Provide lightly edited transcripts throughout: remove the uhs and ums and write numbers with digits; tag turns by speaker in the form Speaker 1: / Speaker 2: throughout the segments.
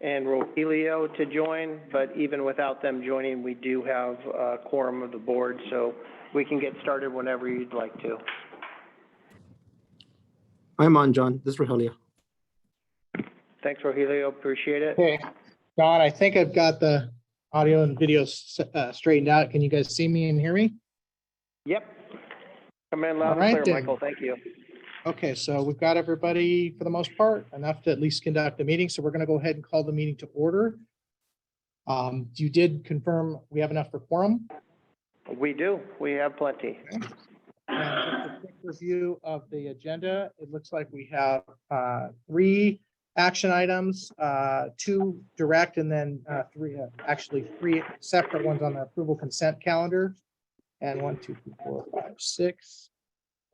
Speaker 1: and Rogelio to join, but even without them joining, we do have a quorum of the board, so we can get started whenever you'd like to.
Speaker 2: I'm on, John. This is Rogelio.
Speaker 1: Thanks, Rogelio. Appreciate it.
Speaker 3: Okay, John, I think I've got the audio and video straightened out. Can you guys see me and hear me?
Speaker 1: Yep. Come in loud
Speaker 3: All
Speaker 1: and
Speaker 3: right,
Speaker 1: clear,
Speaker 3: then.
Speaker 1: Michael. Thank you.
Speaker 3: Okay, so we've got everybody for the most part, enough to at least conduct a meeting. So we're going to go ahead and call the meeting to order. You did confirm we have enough for quorum?
Speaker 1: We do. We have plenty.
Speaker 3: And just a quick review of the agenda. It looks like we have 3 action items, 2 direct, and then 3 separate ones on the approval consent calendar. And 1, 2, 3, 4, 5, 6,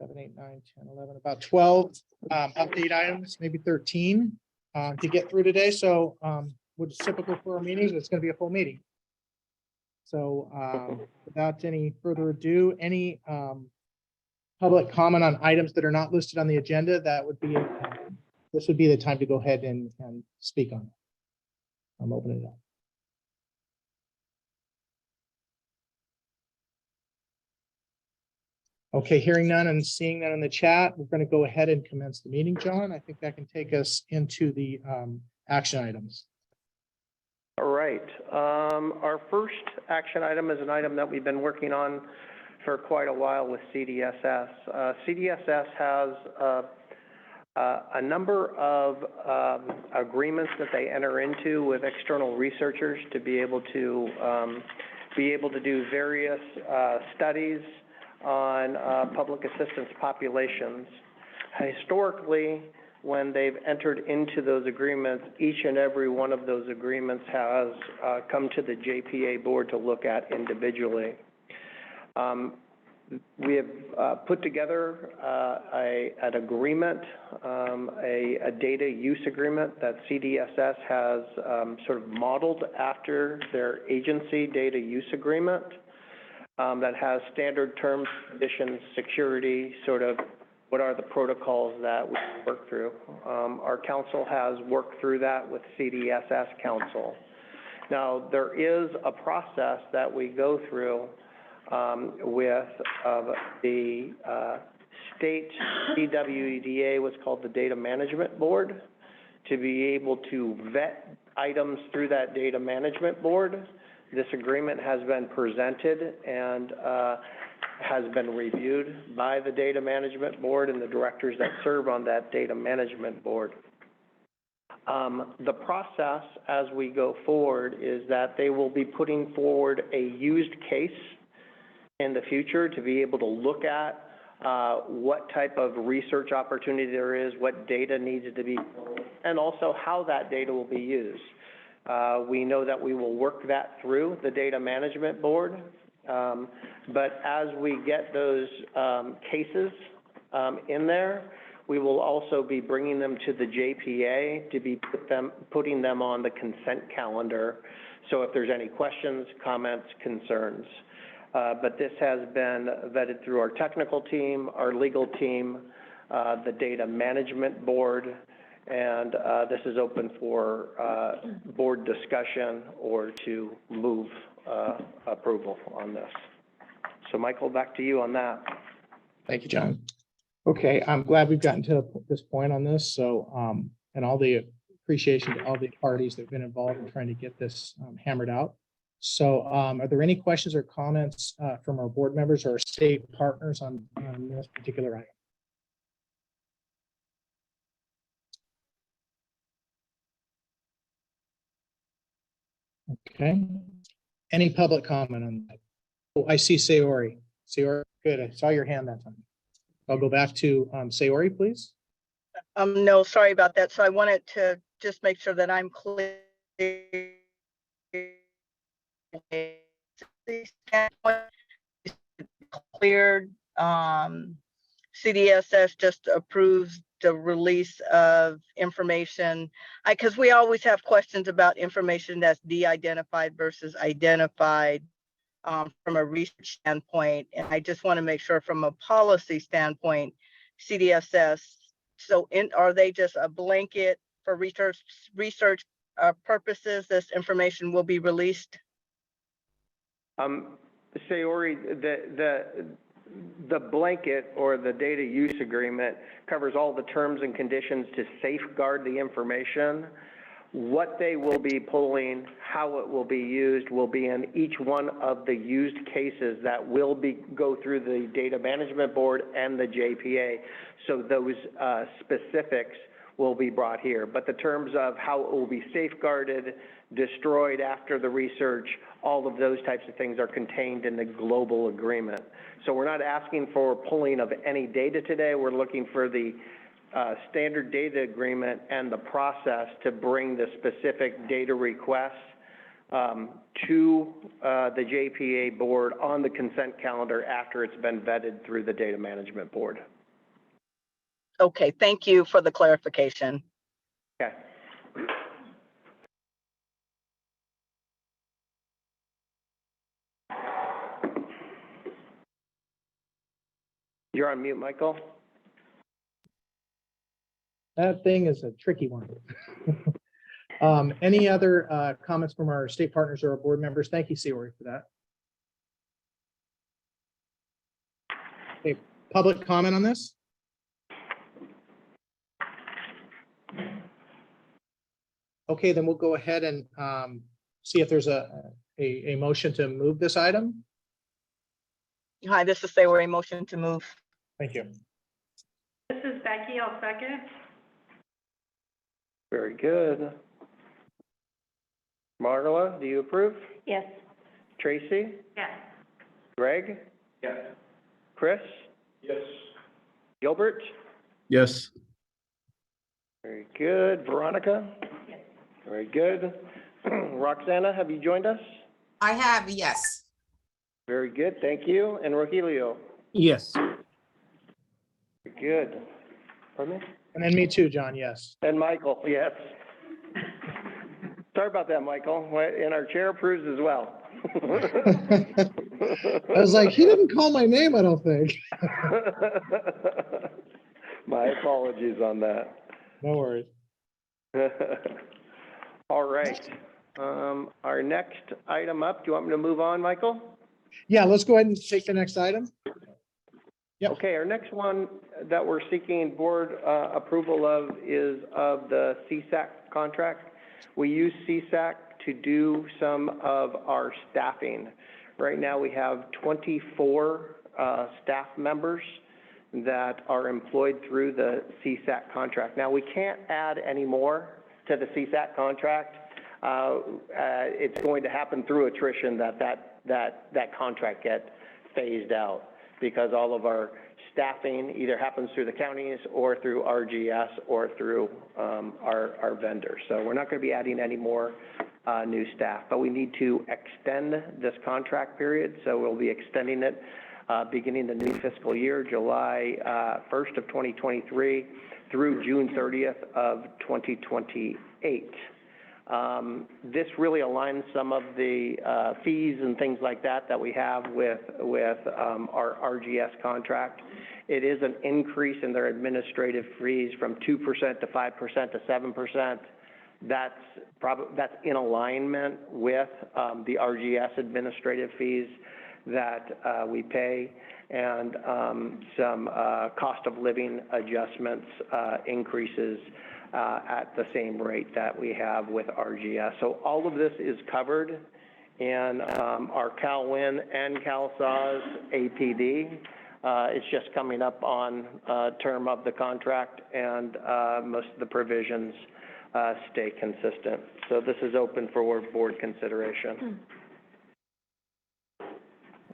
Speaker 3: 7, 8, 9, 10, 11, about 12 update items, maybe 13 to get through today. So which is typical for our meetings, it's going to be a full meeting. So without any further ado, any public comment on items that are not listed on the agenda, that would be this would be the time to go ahead and speak on it. I'm opening it up. Okay, hearing none and seeing none in the chat, we're going to go ahead and commence the meeting, John. I think that can take us into the action items.
Speaker 1: All right. Our first action item is an item that we've been working on for quite a while with CDSS. CDSS has a number of agreements that they enter into with external researchers to be able to do various studies on public assistance populations. Historically, when they've entered into those agreements, each and every one of those agreements has come to the JPA board to look at individually. We have put together an agreement, a data use agreement that CDSS has sort of modeled after their agency data use agreement that has standard terms, conditions, security, sort of what are the protocols that we work through. Our council has worked through that with CDSS council. Now, there is a process that we go through with the state CWEDA, what's called the Data Management Board, to be able to vet items through that Data Management Board. This agreement has been presented and has been reviewed by the Data Management Board and the directors that serve on that Data Management Board. The process as we go forward is that they will be putting forward a used case in the future to be able to look at what type of research opportunity there is, what data needs to be, and also how that data will be used. We know that we will work that through the Data Management Board, but as we get those cases in there, we will also be bringing them to the JPA to be putting them on the consent calendar. So if there's any questions, comments, concerns. But this has been vetted through our technical team, our legal team, the Data Management Board, and this is open for board discussion or to move approval on this. So Michael, back to you on that.
Speaker 3: Thank you, John. Okay, I'm glad we've gotten to this point on this. So, and all the appreciation to all the parties that have been involved in trying to get this hammered out. So are there any questions or comments from our board members or state partners on this particular item? Okay. Any public comment on that? Oh, I see Sayori. Sayori, good. I saw your hand that time. I'll go back to Sayori, please.
Speaker 4: No, sorry about that. So I wanted to just make sure that I'm clear. Cleared. CDSS just approves the release of information. Because we always have questions about information that's de-identified versus identified from a research standpoint. And I just want to make sure from a policy standpoint, CDSS, so are they just a blanket for research purposes this information will be released?
Speaker 1: Sayori, the blanket or the data use agreement covers all the terms and conditions to safeguard the information. What they will be pulling, how it will be used, will be in each one of the used cases that will go through the Data Management Board and the JPA. So those specifics will be brought here. But the terms of how it will be safeguarded, destroyed after the research, all of those types of things are contained in the global agreement. So we're not asking for pulling of any data today. We're looking for the standard data agreement and the process to bring the specific data requests to the JPA board on the consent calendar after it's been vetted through the Data Management Board.
Speaker 4: Okay, thank you for the clarification.
Speaker 1: Okay. You're on mute, Michael.
Speaker 3: That thing is a tricky one. Any other comments from our state partners or our board members? Thank you, Sayori, for that. Okay, public comment on this? Okay, then we'll go ahead and see if there's a motion to move this item.
Speaker 4: Hi, this is Sayori, motion to move.
Speaker 3: Thank you.
Speaker 5: This is Becky, I'll second.
Speaker 1: Very good. Marla, do you approve?
Speaker 5: Yes.
Speaker 1: Tracy?
Speaker 5: Yes.
Speaker 1: Greg?
Speaker 6: Yes.
Speaker 1: Chris?
Speaker 6: Yes.
Speaker 1: Gilbert?
Speaker 2: Yes.
Speaker 1: Very good. Veronica?
Speaker 5: Yes.
Speaker 1: Very good. Roxana, have you joined us?
Speaker 7: I have, yes.
Speaker 1: Very good, thank you. And Rogelio?
Speaker 2: Yes.
Speaker 1: Very good. Pardon me?
Speaker 3: And then me too, John, yes.
Speaker 1: And Michael, yes. Sorry about that, Michael. And our chair approves as well.
Speaker 3: I was like, he didn't call my name, I don't think.
Speaker 1: My apologies on that.
Speaker 3: No worries.
Speaker 1: All right. Our next item up, do you want me to move on, Michael?
Speaker 3: Yeah, let's go ahead and take the next item. Yep.
Speaker 1: Okay, our next one that we're seeking board approval of is of the CSAC contract. We use CSAC to do some of our staffing. Right now we have 24 staff members that are employed through the CSAC contract. Now we can't add any more to the CSAC contract. It's going to happen through attrition that contract gets phased out, because all of our staffing either happens through the counties or through RGS or through our vendors. So we're not going to be adding any more new staff, but we need to extend this contract period. So we'll be extending it beginning the new fiscal year, July 1st of 2023 through June 30th of 2028. This really aligns some of the fees and things like that we have with our RGS contract. It is an increase in their administrative fees from 2% to 5% to 7%. That's in alignment with the RGS administrative fees that we pay, and some cost of living adjustments increases at the same rate that we have with RGS. So all of this is covered in our CalWIN and CalSAWS APD. It's just coming up on term of the contract, and most of the provisions stay consistent. So this is open for board consideration.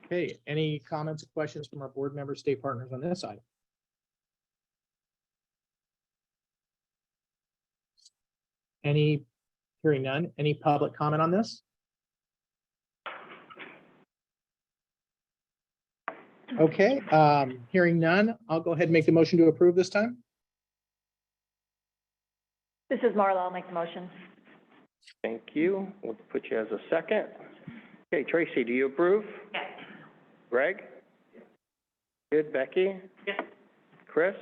Speaker 3: Okay, any comments or questions from our board members, state partners on this item? Hearing none, any public comment on this? Okay, hearing none, I'll go ahead and make the motion to approve this time.
Speaker 5: This is Marla, I'll make the motion.
Speaker 1: Thank you. We'll put you as a second. Okay, Tracy, do you approve?
Speaker 5: Yes.
Speaker 1: Greg? Good. Becky?
Speaker 5: Yes.
Speaker 1: Chris?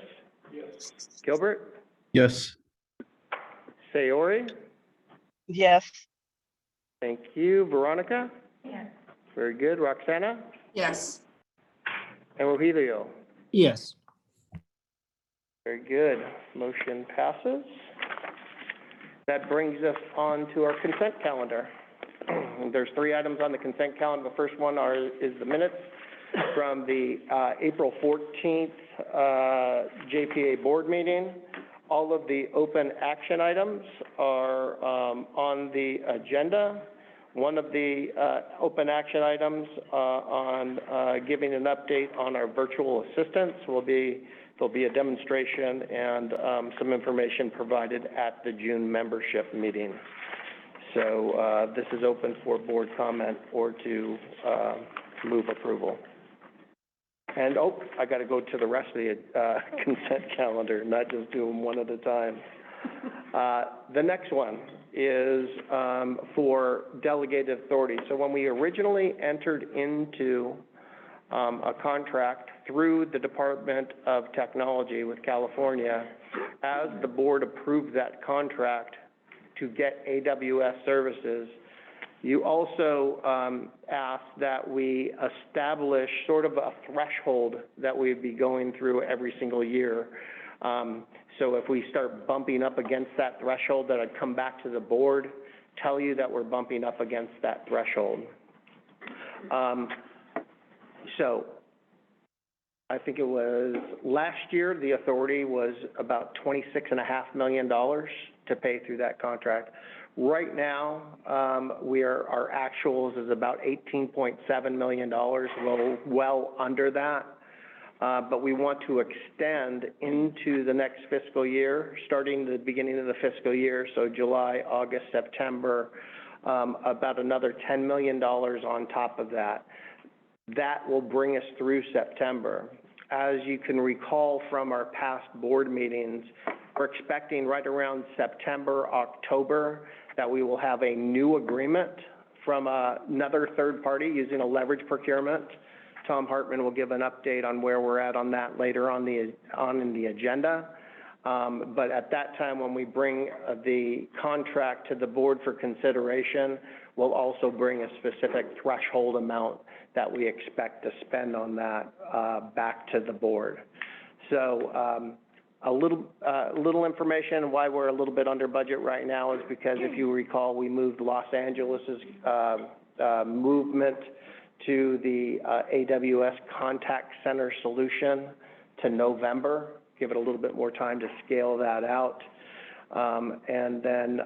Speaker 1: Yes. Gilbert?
Speaker 2: Yes.
Speaker 1: Sayori?
Speaker 4: Yes.
Speaker 1: Thank you. Veronica?
Speaker 5: Yes.
Speaker 1: Very good. Roxana?
Speaker 7: Yes.
Speaker 1: And Rogelio?
Speaker 2: Yes.
Speaker 1: Very good. Motion passes. That brings us on to our consent calendar. There's 3 items on the consent calendar. The first one is the minutes from the April 14th JPA board meeting. All of the open action items are on the agenda. One of the open action items on giving an update on our virtual assistants there'll be a demonstration and some information provided at the June membership meeting. So this is open for board comment or to move approval. And, I got to go to the rest of the consent calendar, not just do them one at a time. The next one is for delegated authority. So when we originally entered into a contract through the Department of Technology with California, as the board approved that contract to get AWS services, you also asked that we establish sort of a threshold that we'd be going through every single year. So if we start bumping up against that threshold, that I'd come back to the board, tell you that we're bumping up against that threshold. So I think it was last year, the authority was about $26.5 million to pay through that contract. Right now, our actuals is about $18.7 million, well under that. But we want to extend into the next fiscal year, starting the beginning of the fiscal year, so July, August, September, about another $10 million on top of that. That will bring us through September. As you can recall from our past board meetings, we're expecting right around September, October, that we will have a new agreement from another third party using a leverage procurement. Tom Hartman will give an update on where we're at on that later on in the agenda. But at that time, when we bring the contract to the board for consideration, we'll also bring a specific threshold amount that we expect to spend on that back to the board. So a little information why we're a little bit under budget right now is because if you recall, we moved Los Angeles's movement to the AWS contact center solution to November, give it a little bit more time to scale that out. And then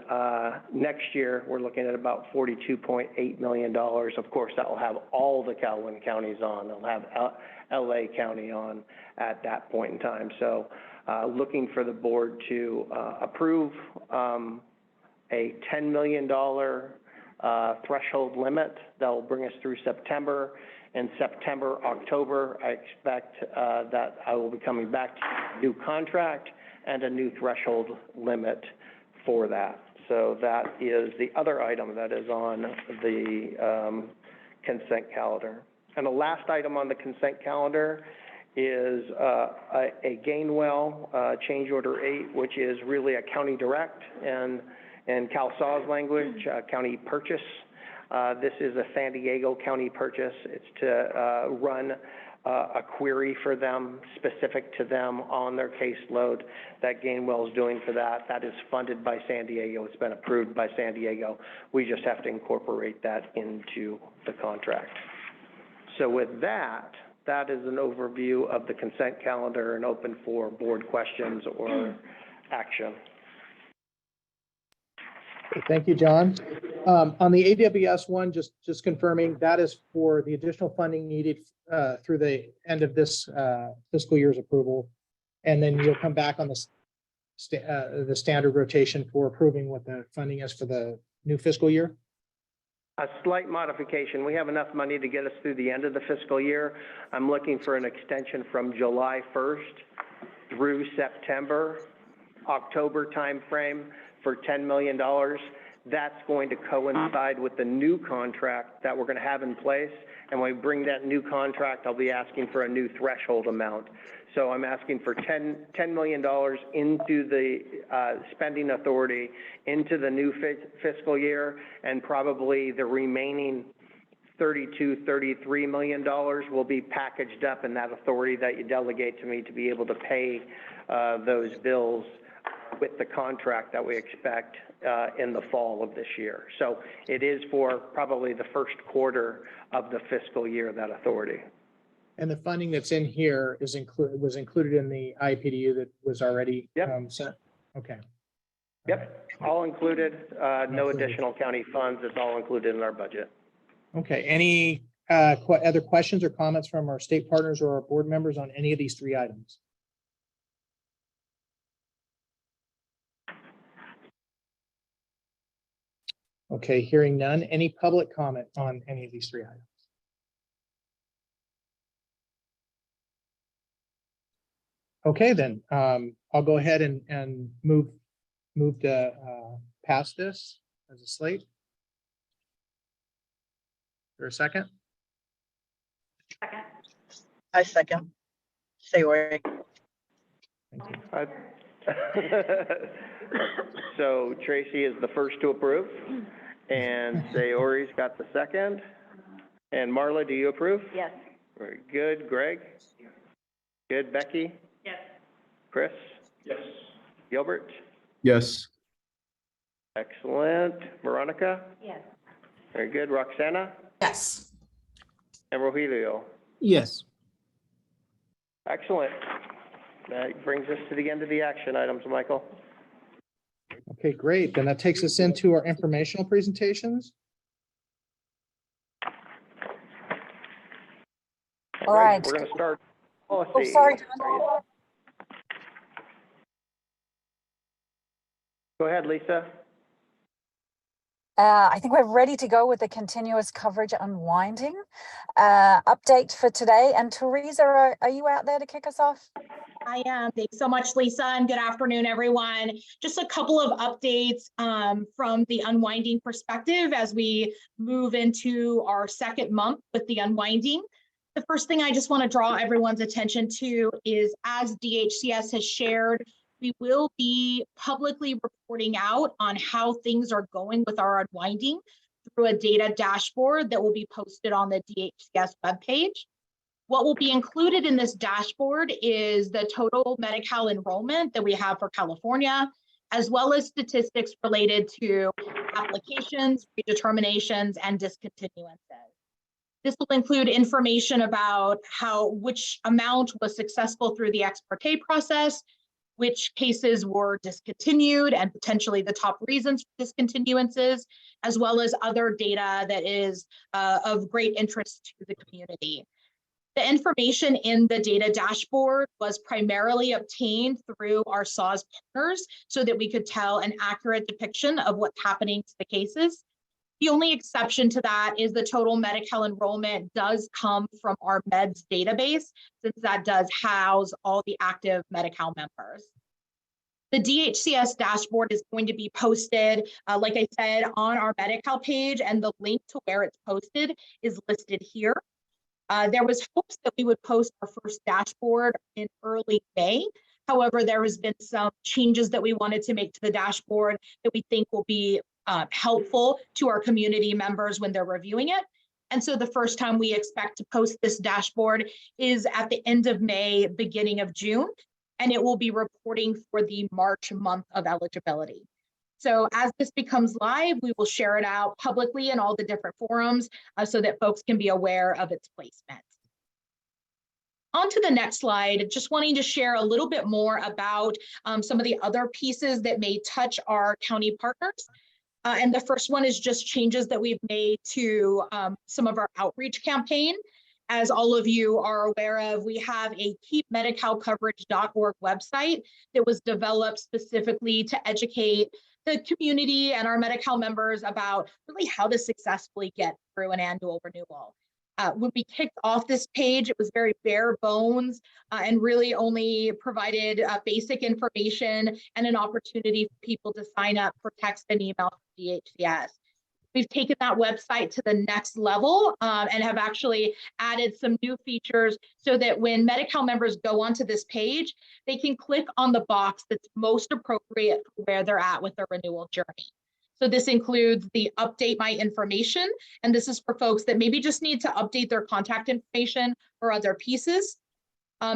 Speaker 1: next year, we're looking at about $42.8 million. Of course, that will have all the Calhoun counties on. It'll have LA County on at that point in time. So looking for the board to approve a $10 million threshold limit that will bring us through September. In September, October, I expect that I will be coming back to a new contract and a new threshold limit for that. So that is the other item that is on the consent calendar. And the last item on the consent calendar is a Gainwell change order 8, which is really a county direct and Cal Saw's language, county purchase. This is a San Diego County purchase. It's to run a query for them, specific to them on their caseload that Gainwell is doing for that. That is funded by San Diego. It's been approved by San Diego. We just have to incorporate that into the contract. So with that, that is an overview of the consent calendar and open for board questions or action.
Speaker 3: Thank you, John. On the AWS one, just confirming that is for the additional funding needed through the end of this fiscal year's approval. And then you'll come back on the standard rotation for approving what the funding is for the new fiscal year?
Speaker 1: A slight modification. We have enough money to get us through the end of the fiscal year. I'm looking for an extension from July 1st through September, October timeframe for $10 million. That's going to coincide with the new contract that we're going to have in place. And when we bring that new contract, I'll be asking for a new threshold amount. So I'm asking for $10 million into the spending authority into the new fiscal year, and probably the remaining $33 million will be packaged up in that authority that you delegate to me to be able to pay those bills with the contract that we expect in the fall of this year. So it is for probably the first quarter of the fiscal year, that authority.
Speaker 3: And the funding that's in here was included in the IPDU that was already sent? Okay.
Speaker 1: Yep, all included, no
Speaker 3: Included.
Speaker 1: additional county funds, it's all included in our budget.
Speaker 3: Okay, any other questions or comments from our state partners or our board members on any of these three items? Okay, hearing none. Any public comment on any of these three items? Okay, then I'll go ahead and move to pass this as a slate. For a second?
Speaker 5: Second.
Speaker 4: I second. Sayori.
Speaker 3: Thank you.
Speaker 1: So Tracy is the first to approve, and Sayori's got the second. And Marla, do you approve?
Speaker 5: Yes.
Speaker 1: Very good. Greg? Good. Becky?
Speaker 5: Yes.
Speaker 1: Chris? Yes. Gilbert?
Speaker 2: Yes.
Speaker 1: Excellent. Veronica?
Speaker 5: Yes.
Speaker 1: Very good. Roxana?
Speaker 7: Yes.
Speaker 1: And Rogelio?
Speaker 2: Yes.
Speaker 1: Excellent. That brings us to the end of the action items, Michael.
Speaker 3: Okay, great. Then that takes us into our informational presentations.
Speaker 6: All right.
Speaker 1: We're going to start policy.
Speaker 6: Oh, sorry, John.
Speaker 1: Go ahead, Lisa.
Speaker 6: I think we're ready to go with the continuous coverage unwinding update for today. And Teresa, are you out there to kick us off?
Speaker 8: I am. Thanks so much, Lisa, and good afternoon, everyone. Just a couple of updates from the unwinding perspective as we move into our second month with the unwinding. The first thing I just want to draw everyone's attention to is, as DHCS has shared, we will be publicly reporting out on how things are going with our unwinding through a data dashboard that will be posted on the DHCS webpage. What will be included in this dashboard is the total Medi-Cal enrollment that we have for California, as well as statistics related to applications, redeterminations, and discontinuances. This will include information about which amount was successful through the ex parte process, which cases were discontinued, and potentially the top reasons for discontinuances, as well as other data that is of great interest to the community. The information in the data dashboard was primarily obtained through our SAWS partners so that we could tell an accurate depiction of what's happening to the cases. The only exception to that is the total Medi-Cal enrollment does come from our MEDS database, since that does house all the active Medi-Cal members. The DHCS dashboard is going to be posted, like I said, on our Medi-Cal page, and the link to where it's posted is listed here. There was hopes that we would post our first dashboard in early May. However, there has been some changes that we wanted to make to the dashboard that we think will be helpful to our community members when they're reviewing it. And so the first time we expect to post this dashboard is at the end of May, beginning of June, and it will be reporting for the March month of eligibility. So as this becomes live, we will share it out publicly in all the different forums so that folks can be aware of its placement. On to the next slide, just wanting to share a little bit more about some of the other pieces that may touch our county partners. And the first one is just changes that we've made to some of our outreach campaign. As all of you are aware of, we have a keepmedicalcoverage.org website that was developed specifically to educate the community and our Medi-Cal members about really how to successfully get through an annual renewal. When we kicked off this page, it was very bare bones and really only provided basic information and an opportunity for people to sign up for text and email from DHCS. We've taken that website to the next level and have actually added some new features so that when Medi-Cal members go onto this page, they can click on the box that's most appropriate for where they're at with their renewal journey. So this includes the update my information, and this is for folks that maybe just need to update their contact information or other pieces.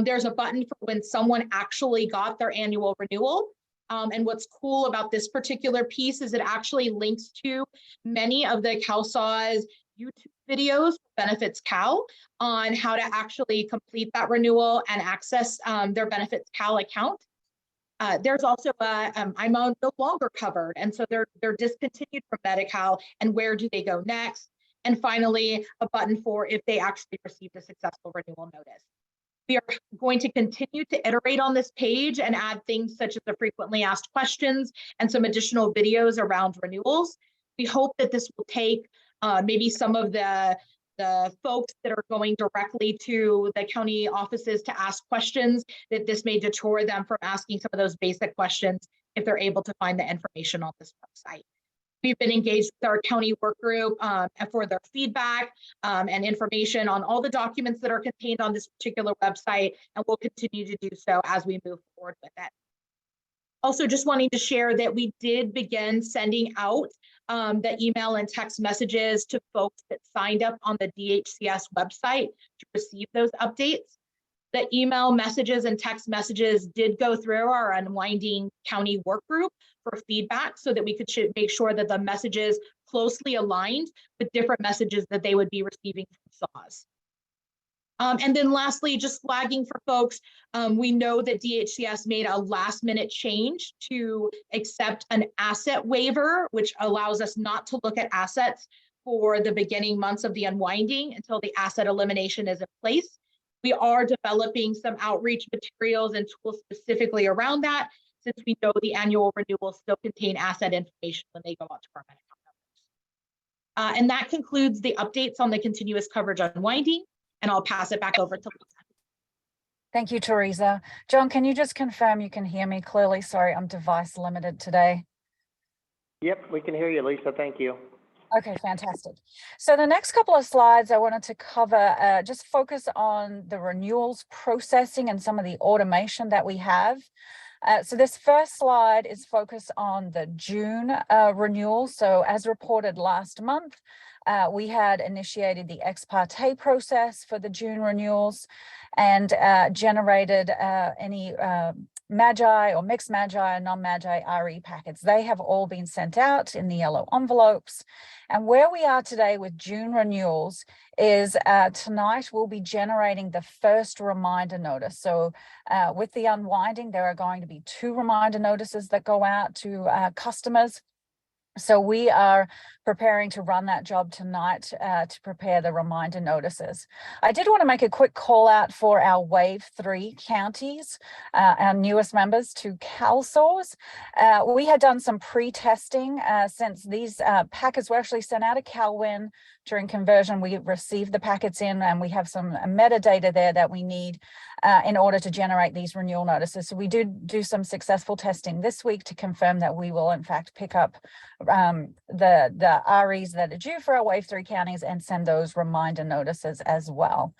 Speaker 8: There's a button for when someone actually got their annual renewal. And what's cool about this particular piece is it actually links to many of the CalSAW's YouTube videos, Benefits Cal, on how to actually complete that renewal and access their Benefits Cal account. There's also I'm no longer covered, and so they're discontinued from Medi-Cal, and where do they go next? And finally, a button for if they actually received a successful renewal notice. We are going to continue to iterate on this page and add things such as the frequently asked questions and some additional videos around renewals. We hope that this will take maybe some of the folks that are going directly to the county offices to ask questions, that this may deter them from asking some of those basic questions if they're able to find the information on this website. We've been engaged with our county work group for their feedback and information on all the documents that are contained on this particular website, and we'll continue to do so as we move forward with it. Also, just wanting to share that we did begin sending out the email and text messages to folks that signed up on the DHCS website to receive those updates. The email messages and text messages did go through our Unwinding County work group for feedback so that we could make sure that the messages closely aligned with different messages that they would be receiving from SAWS. And then lastly, just flagging for folks, we know that DHCS made a last minute change to accept an asset waiver, which allows us not to look at assets for the beginning months of the unwinding until the asset elimination is in place. We are developing some outreach materials and tools specifically around that, since we know the annual renewals still contain asset information when they go out to our Medi-Cal members. And that concludes the updates on the continuous coverage unwinding, and I'll pass it back over to Lisa.
Speaker 6: Thank you, Teresa. John, can you just confirm you can hear me clearly? Sorry, I'm device limited today.
Speaker 1: Yep, we can hear you, Lisa. Thank you.
Speaker 6: Okay, fantastic. So the next couple of slides I wanted to cover, just focus on the renewals processing and some of the automation that we have. So this first slide is focused on the June renewal. So as reported last month, we had initiated the ex parte process for the June renewals and generated any Magi or mixed Magi and non-Magi RE packets. They have all been sent out in the yellow envelopes. And where we are today with June renewals is tonight we'll be generating the first reminder notice. So with the unwinding, there are going to be 2 reminder notices that go out to customers. So we are preparing to run that job tonight to prepare the reminder notices. I did want to make a quick call out for our Wave 3 counties, our newest members to CalSAWS. We had done some pre-testing since these packets were actually sent out of CalWin during conversion. We received the packets in and we have some metadata there that we need in order to generate these renewal notices. So we do some successful testing this week to confirm that we will in fact pick up the REs that are due for our Wave 3 counties and send those reminder notices as well.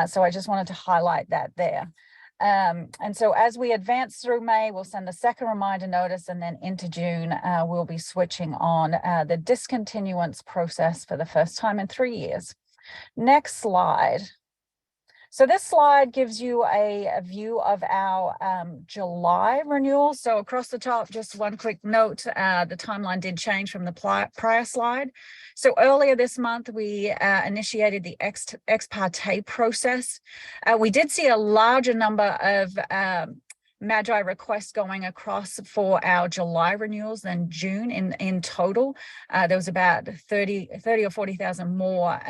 Speaker 6: So I just wanted to highlight that there. And so as we advance through May, we'll send the second reminder notice, and then into June, we'll be switching on the discontinuance process for the first time in 3 years. Next slide. So this slide gives you a view of our July renewal. So across the top, just one quick note, the timeline did change from the prior slide. So earlier this month, we initiated the ex parte process. We did see a larger number of Magi requests going across for our July renewals than June in total. There was about 30 or 40,000 more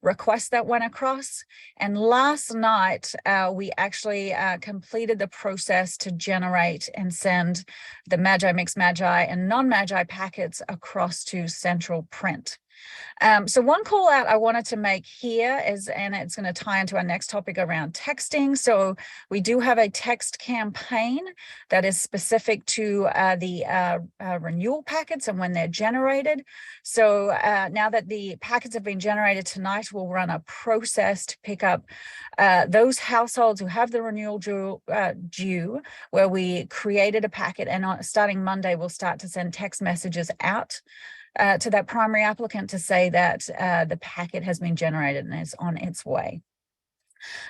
Speaker 6: requests that went across. And last night, we actually completed the process to generate and send the Magi, mixed Magi, and non-Magi packets across to Central Print. So one call out I wanted to make here is, and it's going to tie into our next topic around texting. So we do have a text campaign that is specific to the renewal packets and when they're generated. So now that the packets have been generated tonight, we'll run a process to pick up those households who have the renewal due, where we created a packet, and starting Monday, we'll start to send text messages out to that primary applicant to say that the packet has been generated and is on its way.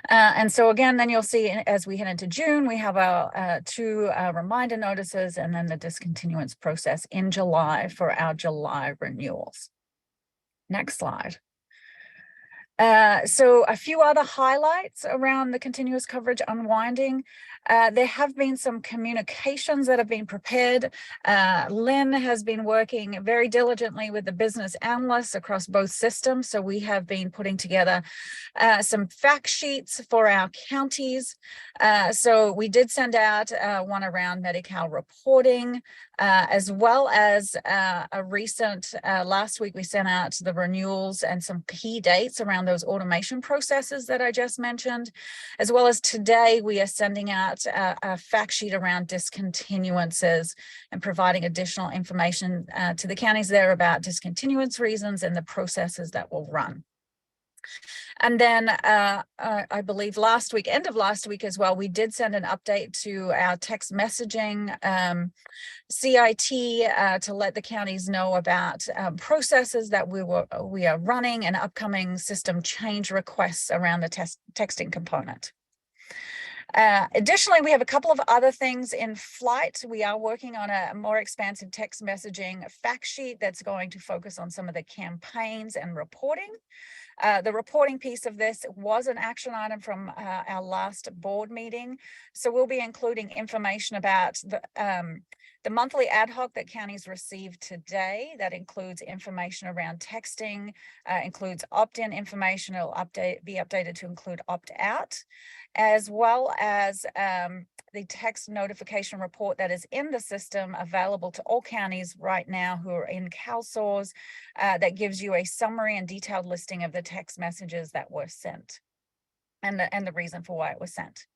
Speaker 6: And so again, then you'll see as we head into June, we have our 2 reminder notices and then the discontinuance process in July for our July renewals. Next slide. So a few other highlights around the continuous coverage unwinding. There have been some communications that have been prepared. Lynn has been working very diligently with the business analysts across both systems. So we have been putting together some fact sheets for our counties. So we did send out one around Medi-Cal reporting, as well as a recent, last week we sent out the renewals and some key dates around those automation processes that I just mentioned, as well as today we are sending out a fact sheet around discontinuances and providing additional information to the counties there about discontinuance reasons and the processes that will run. And then I believe last week, end of last week as well, we did send an update to our text messaging CIT to let the counties know about processes that we are running and upcoming system change requests around the texting component. Additionally, we have a couple of other things in flight. We are working on a more expansive text messaging fact sheet that's going to focus on some of the campaigns and reporting. The reporting piece of this was an action item from our last board meeting. So we'll be including information about the monthly ad hoc that counties receive today. That includes information around texting, includes opt-in information. It'll be updated to include opt-out, as well as the text notification report that is in the system available to all counties right now who are in CalSource, that gives you a summary and detailed listing of the text messages that were sent and the reason for why it was sent.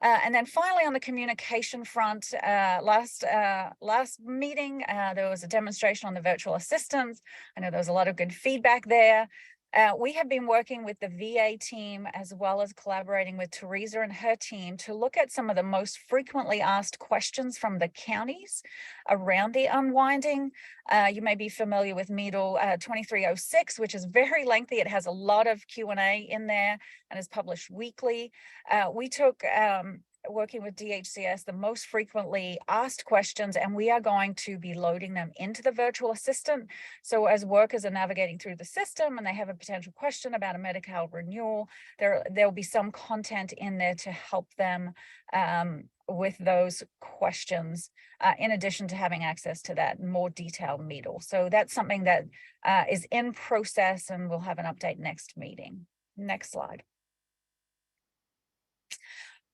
Speaker 6: And then finally, on the communication front, last meeting, there was a demonstration on the virtual assistants. I know there was a lot of good feedback there. We have been working with the VA team as well as collaborating with Teresa and her team to look at some of the most frequently asked questions from the counties around the unwinding. You may be familiar with MEDL 2306, which is very lengthy. It has a lot of Q&A in there and is published weekly. We took working with DHCS, the most frequently asked questions, and we are going to be loading them into the virtual assistant. So as workers are navigating through the system and they have a potential question about a Medi-Cal renewal, there'll be some content in there to help them with those questions, in addition to having access to that more detailed MEDL. So that's something that is in process, and we'll have an update next meeting. Next slide.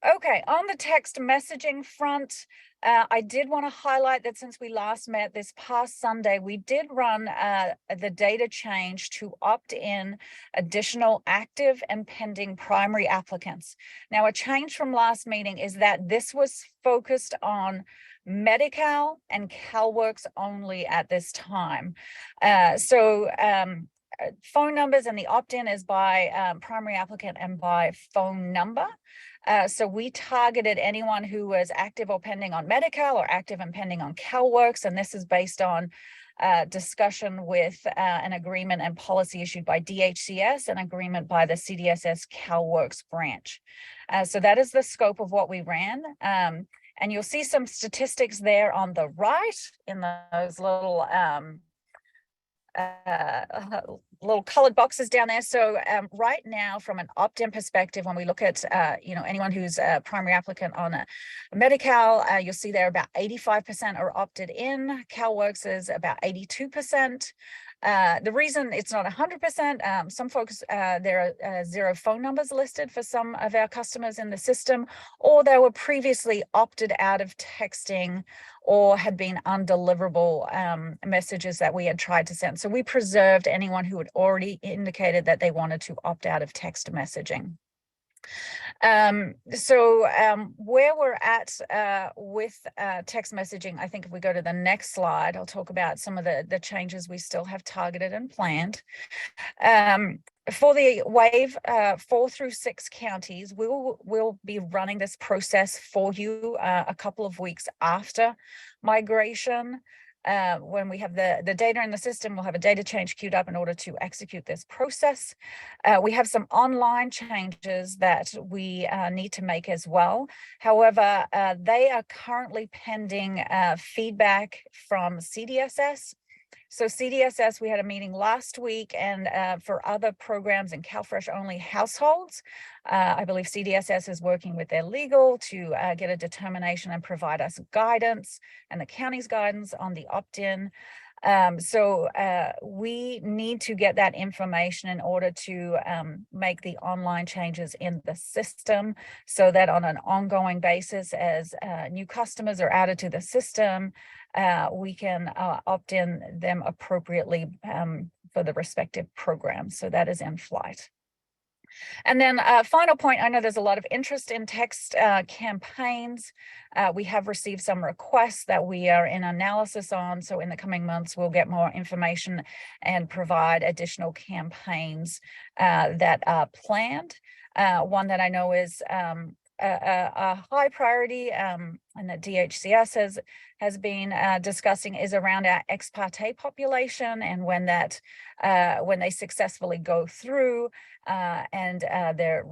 Speaker 6: Okay, on the text messaging front, I did want to highlight that since we last met this past Sunday, we did run the data change to opt in additional active and pending primary applicants. Now, a change from last meeting is that this was focused on Medi-Cal and CalWorks only at this time. Phone numbers, and the opt-in is by primary applicant and by phone number. So we targeted anyone who was active or pending on Medi-Cal or active and pending on CalWorks, and this is based on discussion with an agreement and policy issued by DHCS, and agreement by the CDSS CalWorks branch. So that is the scope of what we ran. And you'll see some statistics there on the right in those little little colored boxes down there. So right now, from an opt-in perspective, when we look at anyone who's a primary applicant on a Medi-Cal, you'll see there about 85% are opted in. CalWorks is about 82%. The reason it's not 100%, some folks, there are 0 phone numbers listed for some of our customers in the system, or they were previously opted out of texting, or had been undeliverable messages that we had tried to send. So we preserved anyone who had already indicated that they wanted to opt out of text messaging. Where we're at with text messaging, I think if we go to the next slide, I'll talk about some of the changes we still have targeted and planned. For the wave 4 through 6 counties, we'll be running this process for you a couple of weeks after migration. When we have the data in the system, we'll have a data change queued up in order to execute this process. We have some online changes that we need to make as well. However, they are currently pending feedback from CDSS. So CDSS, we had a meeting last week, and for other programs in CalFresh only households, I believe CDSS is working with their legal to get a determination and provide us guidance and the county's guidance on the opt-in. We need to get that information in order to make the online changes in the system, so that on an ongoing basis, as new customers are added to the system, we can opt in them appropriately for the respective programs. So that is in flight. And then final point, I know there's a lot of interest in text campaigns. We have received some requests that we are in analysis on. So in the coming months, we'll get more information and provide additional campaigns that are planned. One that I know is a high priority and that DHCS has been discussing is around our ex parte population, and when they successfully go through and their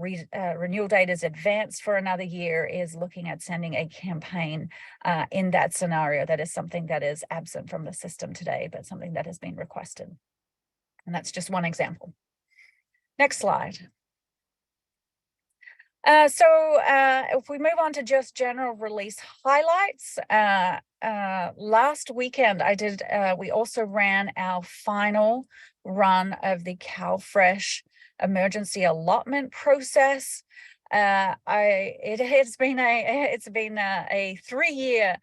Speaker 6: renewal date is advanced for another year, is looking at sending a campaign in that scenario. That is something that is absent from the system today, but something that has been requested. And that's just one example. Next slide. If we move on to just general release highlights, last weekend we also ran our final run of the CalFresh emergency allotment process. It's been a 3-year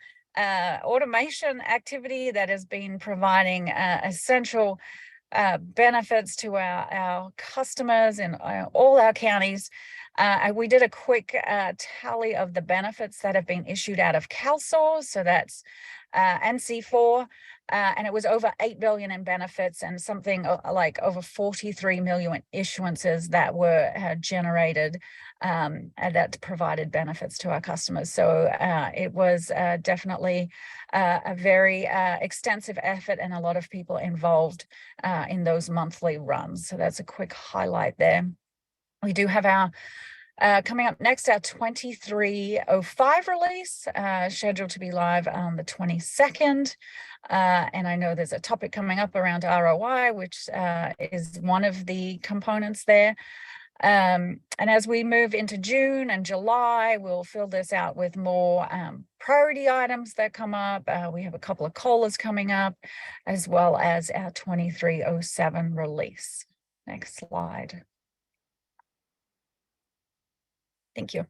Speaker 6: automation activity that has been providing essential benefits to our customers in all our counties. We did a quick tally of the benefits that have been issued out of CalSource, so that's NC4, and it was over $8 billion in benefits and something like over 43 million issuances that were generated that provided benefits to our customers. So it was definitely a very extensive effort and a lot of people involved in those monthly runs. So that's a quick highlight there. We do have our coming up next, our 2305 release, scheduled to be live on the 22nd. And I know there's a topic coming up around ROI, which is one of the components there. And as we move into June and July, we'll fill this out with more priority items that come up. We have a couple of COLAs coming up, as well as our 2307 release. Next slide. Thank you.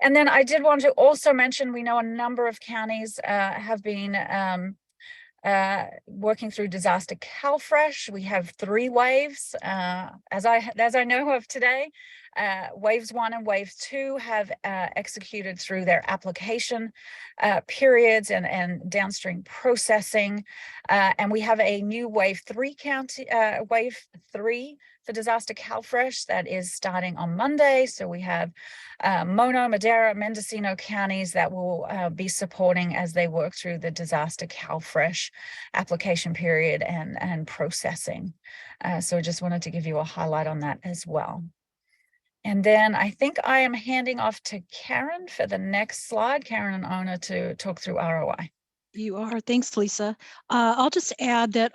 Speaker 6: And then I did want to also mention, we know a number of counties have been working through disaster CalFresh. We have 3 waves, as I know of today. Waves 1 and Wave 2 have executed through their application periods and downstream processing. And we have a new Wave 3 Wave 3 for disaster CalFresh that is starting on Monday. So we have Mono, Madera, Mendocino counties that will be supporting as they work through the disaster CalFresh application period and processing. So I just wanted to give you a highlight on that as well. And then I think I am handing off to Karen for the next slide, Karen and Ona, to talk through ROI.
Speaker 9: You are. Thanks, Lisa. I'll just add that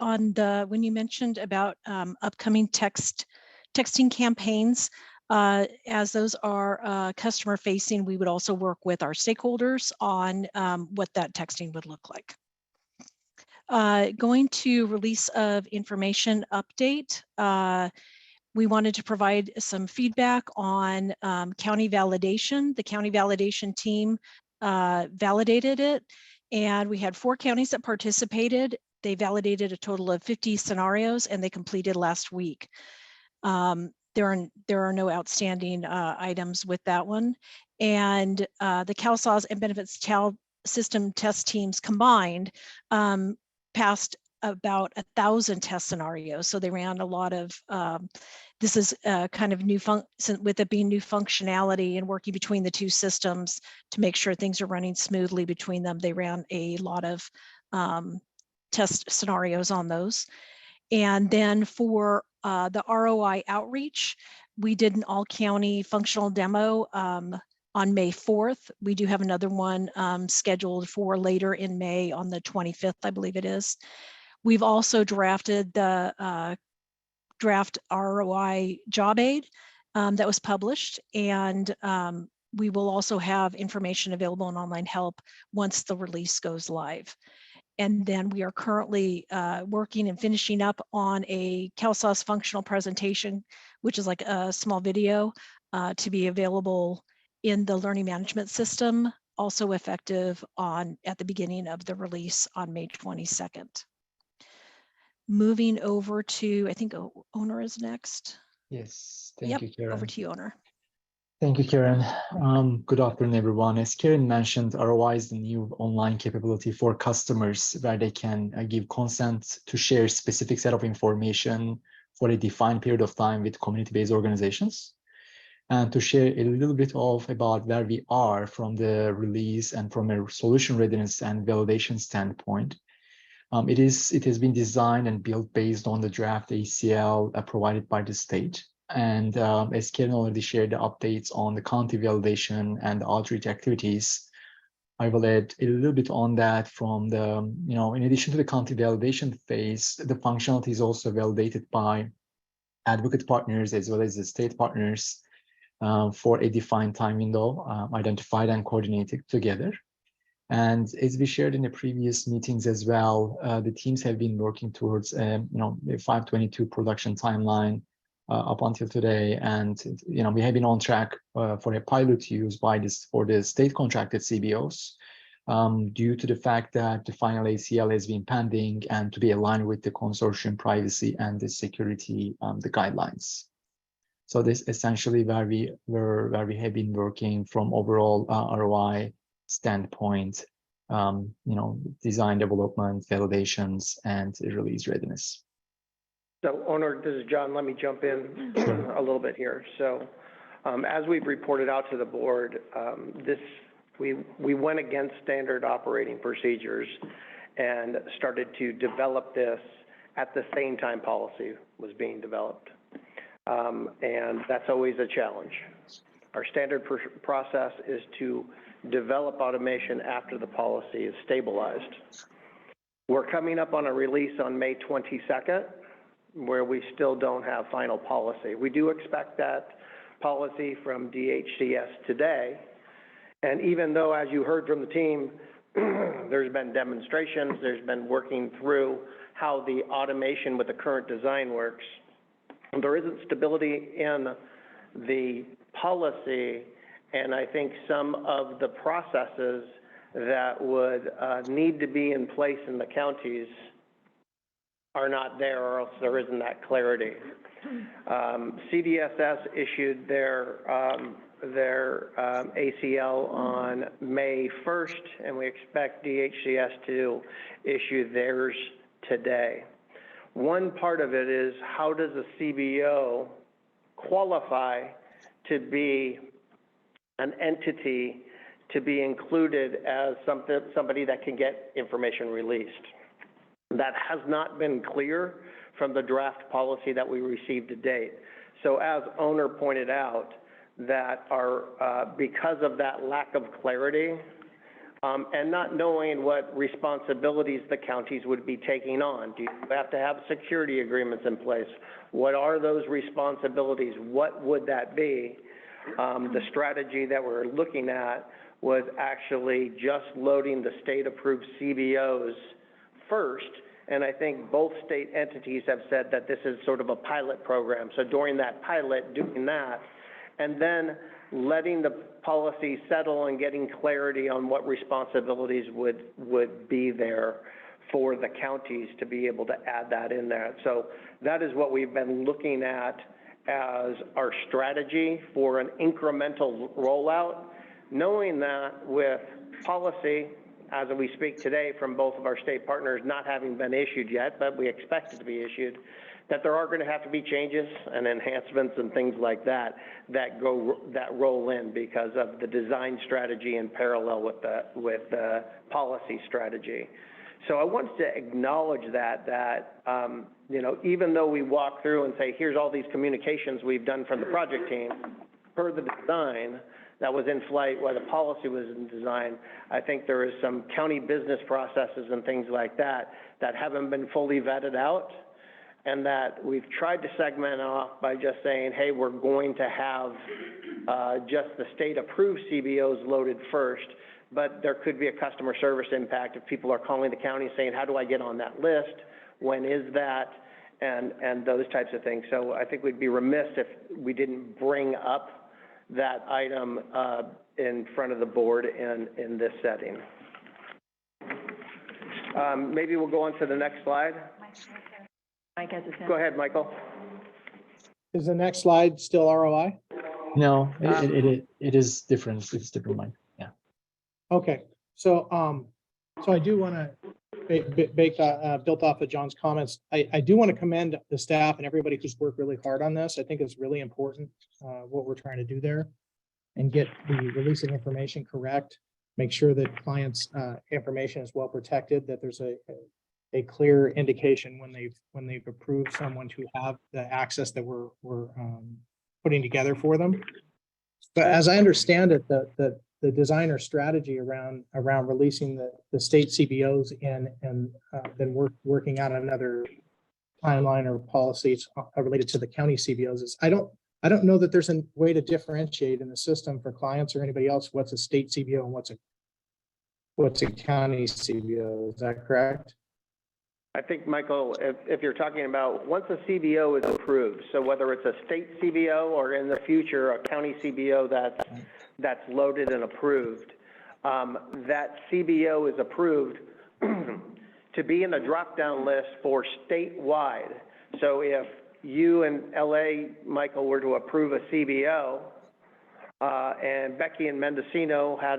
Speaker 9: when you mentioned about upcoming texting campaigns, as those are customer facing, we would also work with our stakeholders on what that texting would look like. Going to release of information update. We wanted to provide some feedback on county validation. The county validation team validated it, And we had 4 counties that participated. They validated a total of 50 scenarios and they completed last week. There are no outstanding items with that one. And the CalSAWS and Benefits Child System test teams combined passed about 1,000 test scenarios. So they ran a lot of, this is kind of new, with it being new functionality and working between the two systems to make sure things are running smoothly between them. They ran a lot of test scenarios on those. And then for the ROI outreach, we did an all county functional demo on May 4th. We do have another one scheduled for later in May on the 25th, I believe it is. We've also drafted the draft ROI job aid that was published, and we will also have information available in online help once the release goes live. And then we are currently working and finishing up on a CalSAWS functional presentation, which is like a small video to be available in the learning management system, also effective at the beginning of the release on May 22nd. Moving over to, I think Owner is next.
Speaker 10: Yes, thank you, Karen.
Speaker 9: Over to you, Owner.
Speaker 10: Thank you, Karen. Good afternoon, everyone. As Karen mentioned, ROI is the new online capability for customers where they can give consent to share a specific set of information for a defined period of time with community-based organizations, and to share a little bit about where we are from the release and from a solution readiness and validation standpoint. It has been designed and built based on the draft ACL provided by the state. And as Karen already shared the updates on the county validation and the outreach activities, I will add a little bit on that from the, in addition to the county validation phase, the functionality is also validated by advocate partners as well as the state partners for a defined time window, identified and coordinated together. And as we shared in the previous meetings as well, the teams have been working towards a 522 production timeline up until today, and we have been on track for a pilot use for the state contracted CBOs due to the fact that the final ACL has been pending and to be aligned with the consortium privacy and the security the guidelines. So this essentially where we have been working from overall ROI standpoint, design development, validations, and release readiness.
Speaker 1: So, Owner, this is John. Let me jump in a little bit here. So, as we've reported out to the board, we went against standard operating procedures and started to develop this at the same time policy was being developed. And that's always a challenge. Our standard process is to develop automation after the policy is stabilized. We're coming up on a release on May 22nd, where we still don't have final policy. We do expect that policy from DHCS today. And even though, as you heard from the team, there's been demonstrations, there's been working through how the automation with the current design works, there isn't stability in the policy, and I think some of the processes that would need to be in place in the counties are not there, or else there isn't that clarity. CDSS issued their ACL on May 1st, and we expect DHCS to issue theirs today. One part of it is, how does a CBO qualify to be an entity to be included as somebody that can get information released? That has not been clear from the draft policy that we received to date. So as Owner pointed out, that because of that lack of clarity and not knowing what responsibilities the counties would be taking on. Do you have to have security agreements in place? What are those responsibilities? What would that be? The strategy that we're looking at was actually just loading the state-approved CBOs first, and I think both state entities have said that this is sort of a pilot program. So during that pilot, doing that, and then letting the policy settle and getting clarity on what responsibilities would be there for the counties to be able to add that in there. So that is what we've been looking at as our strategy for an incremental rollout, knowing that with policy, as we speak today from both of our state partners not having been issued yet, but we expect it to be issued, that there are going to have to be changes and enhancements and things like that that roll in because of the design strategy in parallel with the policy strategy. So I wanted to acknowledge that you know, even though we walk through and say, here's all these communications we've done from the project team, per the design that was in flight while the policy was in design, I think there is some county business processes and things like that that haven't been fully vetted out, and that we've tried to segment off by just saying, hey, we're going to have just the state-approved CBOs loaded first, but there could be a customer service impact if people are calling the county saying, how do I get on that list? When is that? And those types of things. So I think we'd be remiss if we didn't bring up that item in front of the board in this setting. Maybe we'll go on to the next slide.
Speaker 5: Mike has his hand.
Speaker 1: Go ahead, Michael.
Speaker 3: Is the next slide still ROI?
Speaker 10: No, it is different. It's different, Mike. Yeah.
Speaker 3: Okay, so so I do want to built off of John's comments. I do want to commend the staff and everybody who's worked really hard on this. I think it's really important what we're trying to do there and get the releasing information correct. Make sure that clients' information is well protected, that there's a clear indication when they've approved someone to have the access that we're putting together for them. But as I understand it, the designer strategy around releasing the state CBOs and then working out another timeline or policies related to the county CBOs is I don't know that there's a way to differentiate in the system for clients or anybody else what's a state CBO and what's a county CBO. Is that correct?
Speaker 1: I think, Michael, if you're talking about once a CBO is approved, so whether it's a state CBO or in the future a county CBO that's loaded and approved, that CBO is approved to be in a drop-down list for statewide. So if you and LA, Michael, were to approve a CBO, and Becky and Mendocino had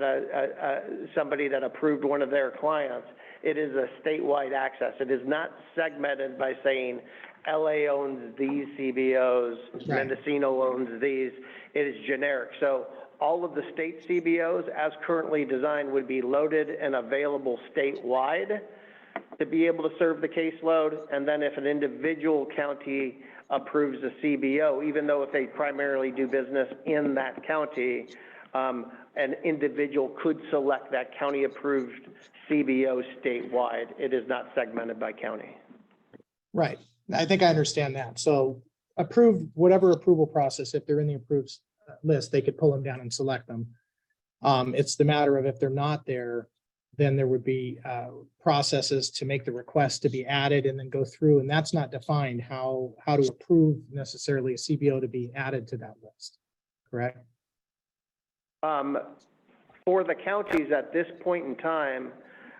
Speaker 1: somebody that approved one of their clients, it is a statewide access. It is not segmented by saying LA owns these CBOs, right. Mendocino owns these. It is generic. So all of the state CBOs as currently designed would be loaded and available statewide to be able to serve the caseload. And then if an individual county approves a CBO, even though if they primarily do business in that county, an individual could select that county approved CBO statewide. It is not segmented by county.
Speaker 3: Right. I think I understand that. So approve whatever approval process, if they're in the approved list, they could pull them down and select them. It's the matter of if they're not there, then there would be processes to make the request to be added and then go through. And that's not defined how to approve necessarily a CBO to be added to that list. Correct?
Speaker 1: For the counties at this point in time,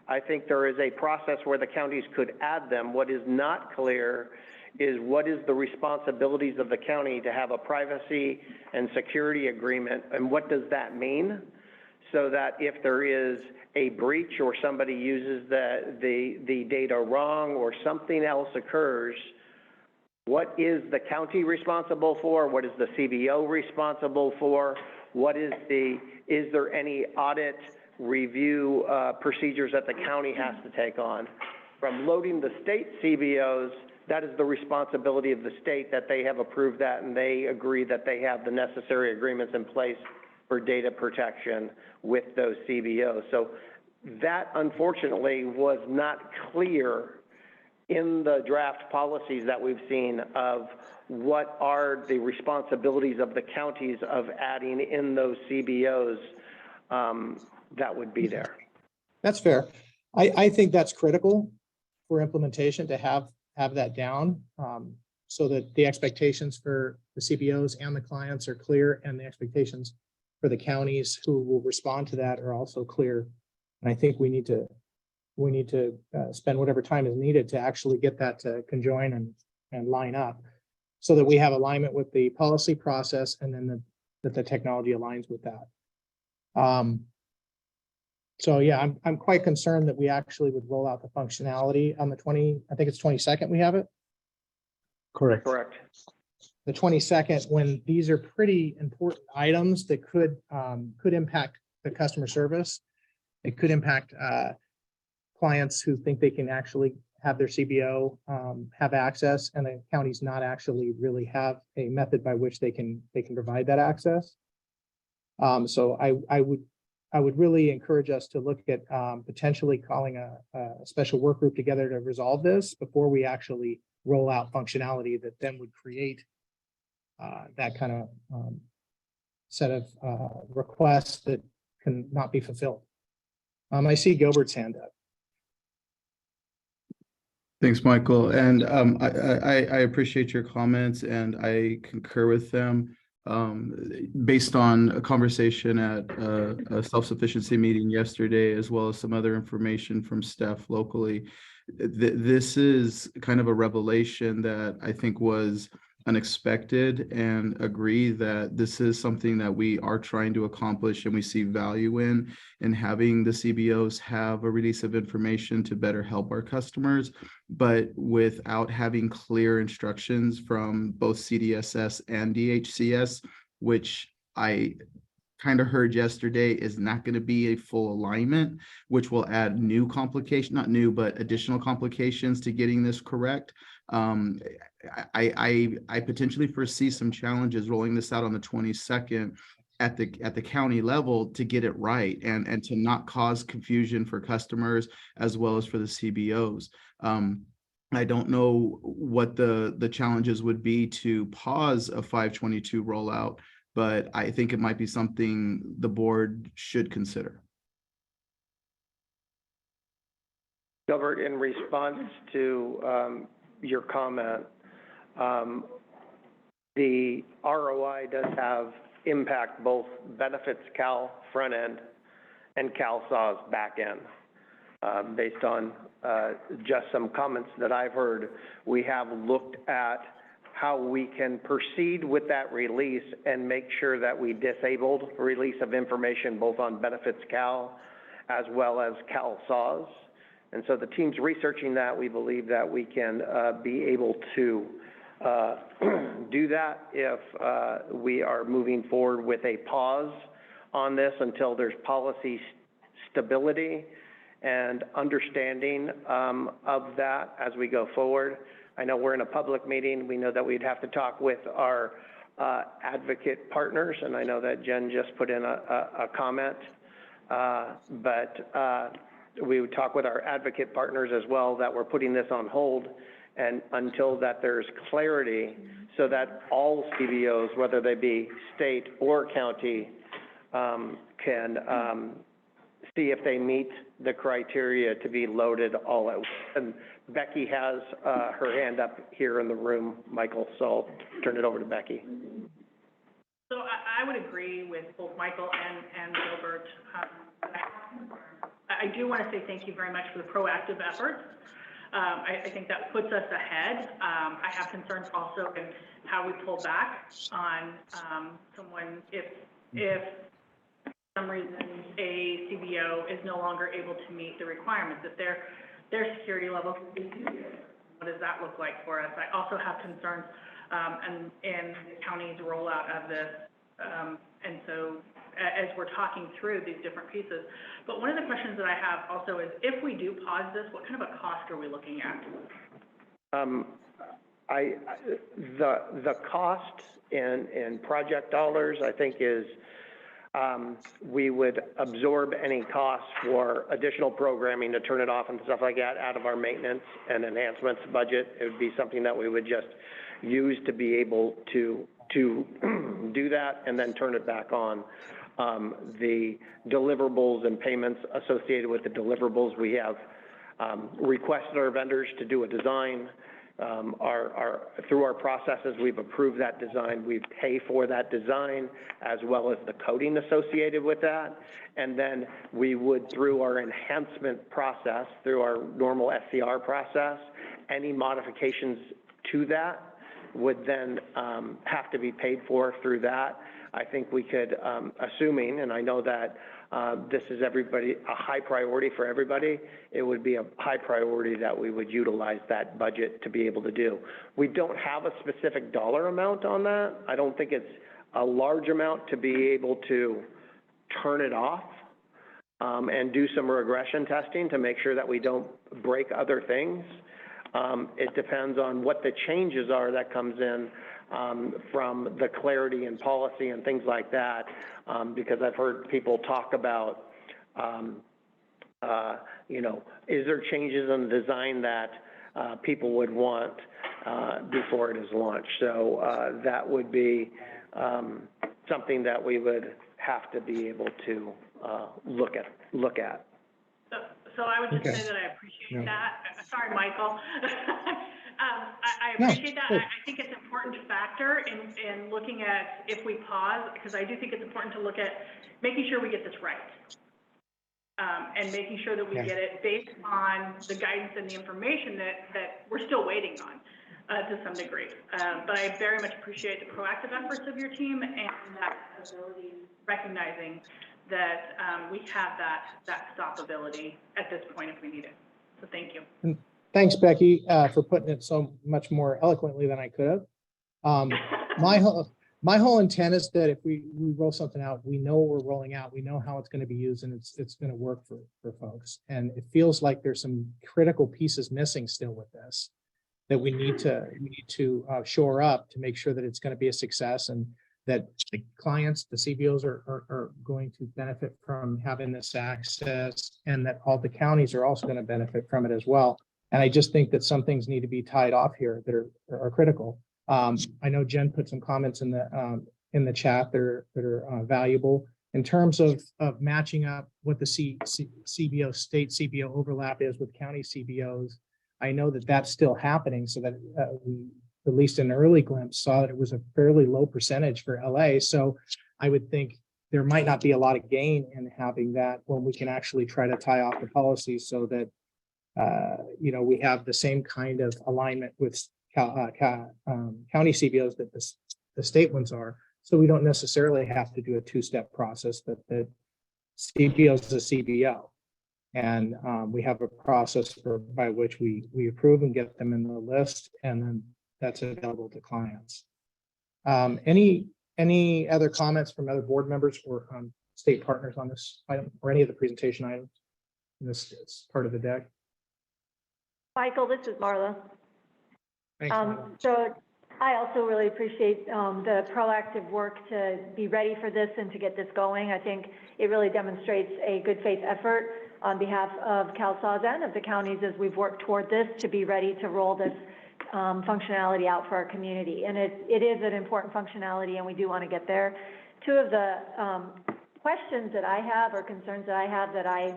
Speaker 1: I think there is a process where the counties could add them. What is not clear is what is the responsibilities of the county to have a privacy and security agreement, and what does that mean? So that if there is a breach or somebody uses the data wrong or something else occurs, what is the county responsible for? What is the CBO responsible for? Is there any audit review procedures that the county has to take on? From loading the state CBOs, that is the responsibility of the state, that they have approved that and they agree that they have the necessary agreements in place for data protection with those CBOs. So that unfortunately was not clear in the draft policies that we've seen of what are the responsibilities of the counties of adding in those CBOs that would be there.
Speaker 3: That's fair. I think that's critical for implementation to have that down so that the expectations for the CBOs and the clients are clear and the expectations for the counties who will respond to that are also clear. And I think we need to spend whatever time is needed to actually get that to conjoin and line up so that we have alignment with the policy process and then that the technology aligns with that. So yeah, I'm quite concerned that we actually would roll out the functionality on the I think it's 22nd we have it.
Speaker 10: Correct.
Speaker 1: Correct.
Speaker 3: The 22nd, when these are pretty important items that could impact the customer service. It could impact clients who think they can actually have their CBO have access, and the counties not actually really have a method by which they can provide that access. So I would really encourage us to look at potentially calling a special work group together to resolve this before we actually roll out functionality that then would create that kind of set of requests that can not be fulfilled. I see Gilbert's hand up.
Speaker 11: Thanks, Michael. And I appreciate your comments and I concur with them. Based on a conversation at a self-sufficiency meeting yesterday, as well as some other information from staff locally, this is kind of a revelation that I think was unexpected, and agree that this is something that we are trying to accomplish and we see value in having the CBOs have a release of information to better help our customers, but without having clear instructions from both CDSS and DHCS, which I kind of heard yesterday is not going to be a full alignment, which will add new complications, not new, but additional complications to getting this correct. I potentially foresee some challenges rolling this out on the 22nd at the county level to get it right and to not cause confusion for customers as well as for the CBOs. I don't know what the challenges would be to pause a 522 rollout, but I think it might be something the board should consider.
Speaker 1: Gilbert, in response to your comment, the ROI does have impact both benefits Cal front end and CalSAW's back end. Based on just some comments that I've heard, we have looked at how we can proceed with that release and make sure that we disabled release of information both on benefits Cal as well as CalSAW's. And so the team's researching that. We believe that we can be able to do that if we are moving forward with a pause on this until there's policy stability and understanding of that as we go forward. I know we're in a public meeting. We know that we'd have to talk with our advocate partners, and I know that Jen just put in a comment, but we would talk with our advocate partners as well that we're putting this on hold and until that there's clarity so that all CBOs, whether they be state or county, can see if they meet the criteria to be loaded all at once. And Becky has her hand up here in the room, Michael, so I'll turn it over to Becky.
Speaker 5: So I would agree with both Michael and Gilbert. I do want to say thank you very much for the proactive efforts. I think that puts us ahead. I have concerns also in how we pull back on someone if for some reason a CBO is no longer able to meet the requirements. If their security level could be too good, what does that look like for us? I also have concerns in the county's rollout of this, and so as we're talking through these different pieces. But one of the questions that I have also is, if we do pause this, what kind of a cost are we looking at?
Speaker 1: The cost in project dollars, I think, is we would absorb any costs for additional programming to turn it off and stuff like that out of our maintenance and enhancements budget. It would be something that we would just use to be able to do that and then turn it back on. The deliverables and payments associated with the deliverables, we have requested our vendors to do a design through our processes, we've approved that design, we pay for that design as well as the coding associated with that. And then we would, through our enhancement process, through our normal SCR process, any modifications to that would then have to be paid for through that. I think we could, assuming, and I know that this is a high priority for everybody, it would be a high priority that we would utilize that budget to be able to do. We don't have a specific dollar amount on that. I don't think it's a large amount to be able to turn it off and do some regression testing to make sure that we don't break other things. It depends on what the changes are that comes in from the clarity and policy and things like that, because I've heard people talk about, is there changes in the design that people would want before it is launched? So that would be something that we would have to be able to look at.
Speaker 5: So I would just
Speaker 3: Okay.
Speaker 5: say that I appreciate
Speaker 3: Yeah.
Speaker 5: that. Sorry, Michael. I appreciate that.
Speaker 3: good.
Speaker 5: I think it's an important factor in looking at if we pause, because I do think it's important to look at making sure we get this right. And making sure that we
Speaker 3: Yeah.
Speaker 5: get it based on the guidance and the information that we're still waiting on to some degree. But I very much appreciate the proactive efforts of your team and that ability, recognizing that we have that stop ability at this point if we need it. So thank you.
Speaker 3: Thanks, Becky, for putting it so much more eloquently than I could have. My whole intent is that if we roll something out, we know what we're rolling out, we know how it's going to be used, and it's going to work for folks. And it feels like there's some critical pieces missing still with this that we need to shore up to make sure that it's going to be a success, and that the clients, the CBOs are going to benefit from having this access, and that all the counties are also going to benefit from it as well. And I just think that some things need to be tied off here that are critical. I know Jen put some comments in the chat that are valuable in terms of matching up what the CBO, state CBO overlap is with county CBOs. I know that that's still happening, so that we, at least an early glimpse, saw that it was a fairly low percentage for LA. So I would think there might not be a lot of gain in having that when we can actually try to tie off the policies so that we have the same kind of alignment with county CBOs that the state ones are. So we don't necessarily have to do a two-step process, but the CBO is a CBO. And we have a process by which we approve and get them in the list, and then that's available to clients. Any other comments from other board members or state partners on this item or any of the presentation items in this part of the deck?
Speaker 12: Michael, this is Marla.
Speaker 3: Thanks, Marla.
Speaker 12: So I also really appreciate the proactive work to be ready for this and to get this going. I think it really demonstrates a good faith effort on behalf of CalSAWS and of the counties as we've worked toward this to be ready to roll this functionality out for our community. And it is an important functionality, and we do want to get there. Two of the questions that I have or concerns that I have that I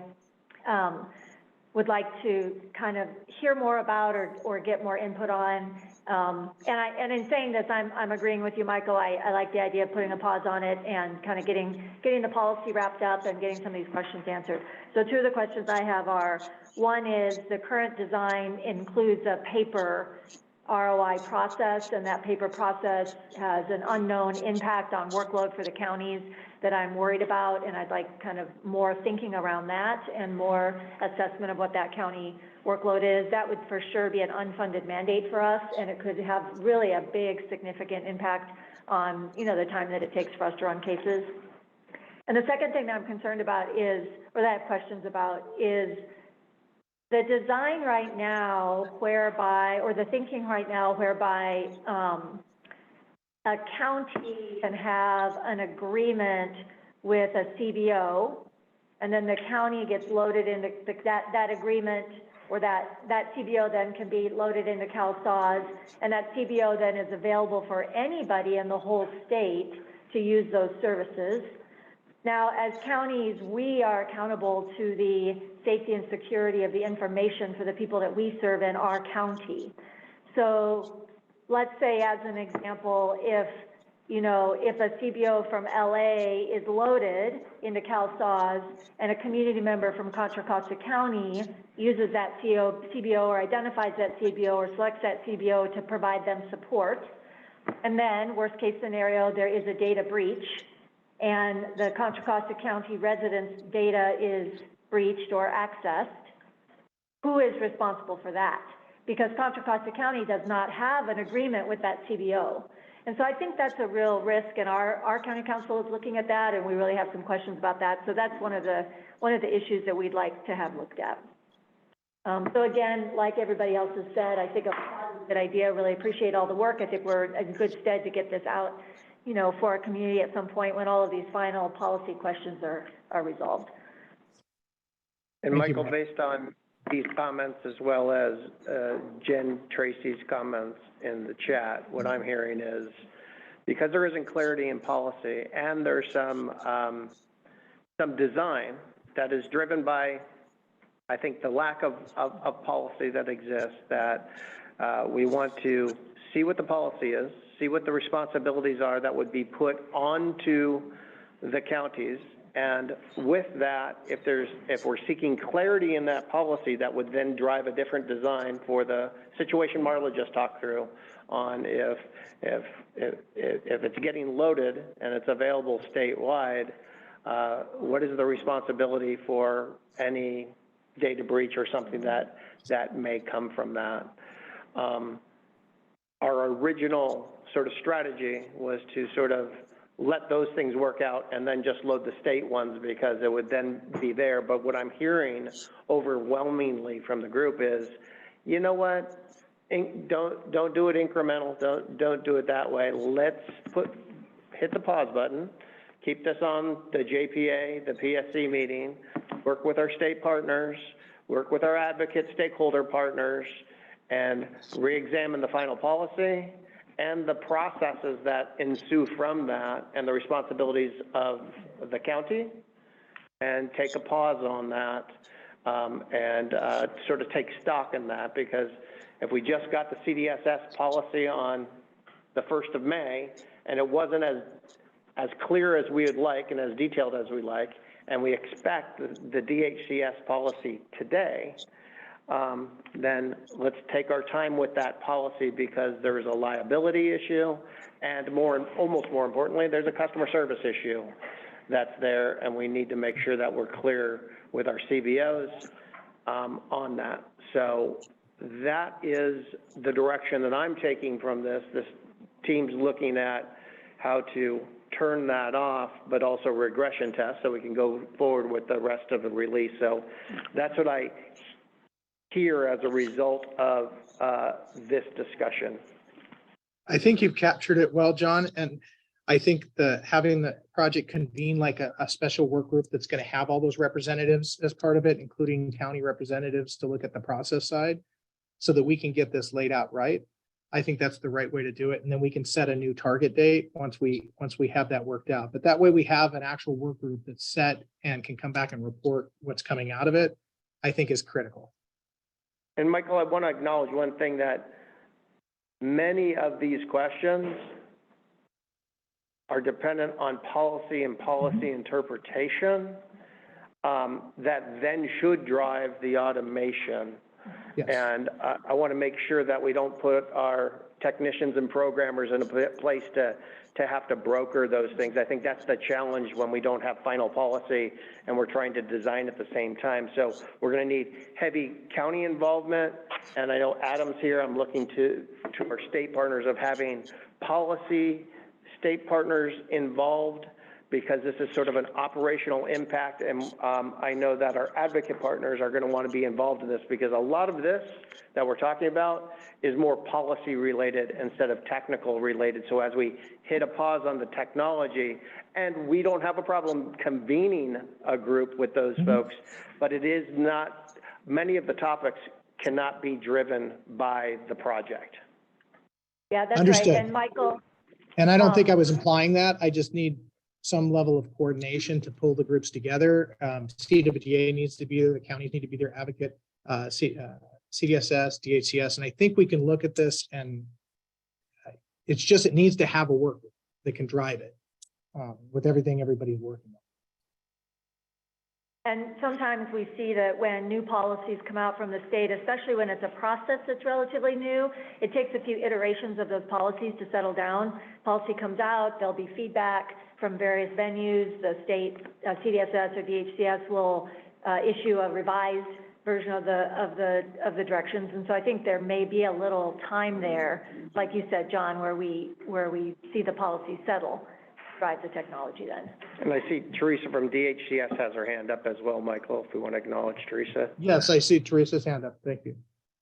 Speaker 12: would like to kind of hear more about or get more input on. And in saying this, I'm agreeing with you, Michael. I like the idea of putting a pause on it and kind of getting the policy wrapped up and getting some of these questions answered. So two of the questions I have are, one is the current design includes a paper ROI process, and that paper process has an unknown impact on workload for the counties that I'm worried about, and I'd like kind of more thinking around that and more assessment of what that county workload is. That would for sure be an unfunded mandate for us, and it could have really a big significant impact on the time that it takes for us to run cases. And the second thing that I'm concerned about is, or that I have questions about, is the design right now whereby, or the thinking right now whereby a county can have an agreement with a CBO, and then the county gets loaded into that agreement, or that CBO then can be loaded into CalSAWS, and that CBO then is available for anybody in the whole state to use those services. Now, as counties, we are accountable to the safety and security of the information for the people that we serve in our county. So let's say, as an example, if a CBO from LA is loaded into CalSAWS and a community member from Contra Costa County uses that CBO or identifies that CBO or selects that CBO to provide them support, and then worst case scenario, there is a data breach and the Contra Costa County residents' data is breached or accessed, who is responsible for that? Because Contra Costa County does not have an agreement with that CBO. And so I think that's a real risk, and our county council is looking at that, and we really have some questions about that. So that's one of the issues that we'd like to have looked at. So again, like everybody else has said, I think a good idea. Really appreciate all the work. I think we're in good stead to get this out, for our community at some point when all of these final policy questions are resolved.
Speaker 1: And Michael, based on these comments as well as Jen Tracy's comments in the chat, what I'm hearing is because there isn't clarity in policy and there's some design that is driven by, I think, the lack of policy that exists, that we want to see what the policy is, see what the responsibilities are that would be put onto the counties. And with that, if we're seeking clarity in that policy, that would then drive a different design for the situation Marla just talked through on if it's getting loaded and it's available statewide, what is the responsibility for any data breach or something that may come from that. Our original sort of strategy was to sort of let those things work out and then just load the state ones because it would then be there. But what I'm hearing overwhelmingly from the group is, you know what, don't do it incremental, don't do it that way. Let's hit the pause button, keep this on the JPA, the PSC meeting, work with our state partners, work with our advocate stakeholder partners, and re-examine the final policy and the processes that ensue from that and the responsibilities of the county, and take a pause on that and sort of take stock in that, because if we just got the CDSS policy on the 1st of May and it wasn't as clear as we would like and as detailed as we like, and we expect the DHCS policy today, then let's take our time with that policy, because there is a liability issue, and almost more importantly, there's a customer service issue that's there, and we need to make sure that we're clear with our CBOs on that. So that is the direction that I'm taking from this. This team's looking at how to turn that off, but also regression test so we can go forward with the rest of the release. So that's what I hear as a result of this discussion.
Speaker 3: I think you've captured it well, John. And I think having the project convene like a special work group that's going to have all those representatives as part of it, including county representatives, to look at the process side so that we can get this laid out right. I think that's the right way to do it. And then we can set a new target date once we have that worked out. But that way we have an actual work group that's set and can come back and report what's coming out of it, I think is critical.
Speaker 1: And Michael, I want to acknowledge one thing, that many of these questions are dependent on policy and policy interpretation that then should drive the automation.
Speaker 3: Yes.
Speaker 1: And I want to make sure that we don't put our technicians and programmers in a place to have to broker those things. I think that's the challenge when we don't have final policy and we're trying to design at the same time. So we're going to need heavy county involvement. And I know Adam's here. I'm looking to our state partners of having policy state partners involved, because this is sort of an operational impact. And I know that our advocate partners are going to want to be involved in this, because a lot of this that we're talking about is more policy related instead of technical related. So as we hit a pause on the technology, and we don't have a problem convening a group with those folks, but it is not, many of the topics cannot be driven by the project.
Speaker 12: Yeah, that's
Speaker 3: Understood.
Speaker 12: right. And Michael.
Speaker 3: And I don't think I was implying that. I just need some level of coordination to pull the groups together. CWTA needs to be there, the counties need to be their advocate, CDSS, DHCS, and I think we can look at this and it's just, it needs to have a work group that can drive it with everything everybody's working on.
Speaker 12: And sometimes we see that when new policies come out from the state, especially when it's a process that's relatively new, it takes a few iterations of those policies to settle down. Policy comes out, there'll be feedback from various venues. The state, CDSS or DHCS will issue a revised version of the directions. And so I think there may be a little time there, like you said, John, where we see the policy settle. Drive the technology then.
Speaker 1: And I see Teresa from DHCS has her hand up as well, Michael, if we want to acknowledge Teresa.
Speaker 3: Yes, I see Teresa's hand up. Thank you.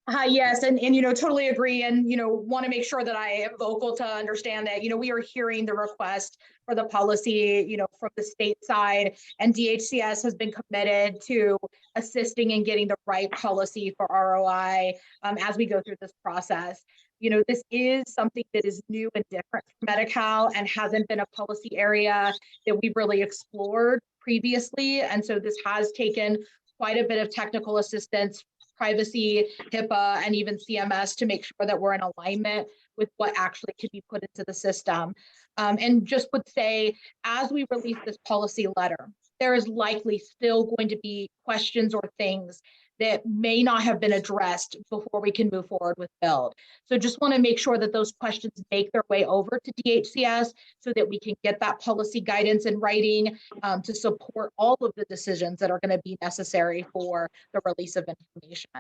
Speaker 8: Hi, yes, and totally agree, and want to make sure that I am vocal to understand that we are hearing the request for the policy from the state side, and DHCS has been committed to assisting in getting the right policy for ROI as we go through this process. This is something that is new and different for Medi-Cal and hasn't been a policy area that we've really explored previously, and so this has taken quite a bit of technical assistance, privacy, HIPAA, and even CMS to make sure that we're in alignment with what actually could be put into the system. And just would say, as we release this policy letter, there is likely still going to be questions or things that may not have been addressed before we can move forward with build. So just want to make sure that those questions make their way over to DHCS so that we can get that policy guidance in writing to support all of the decisions that are going to be necessary for the release of information.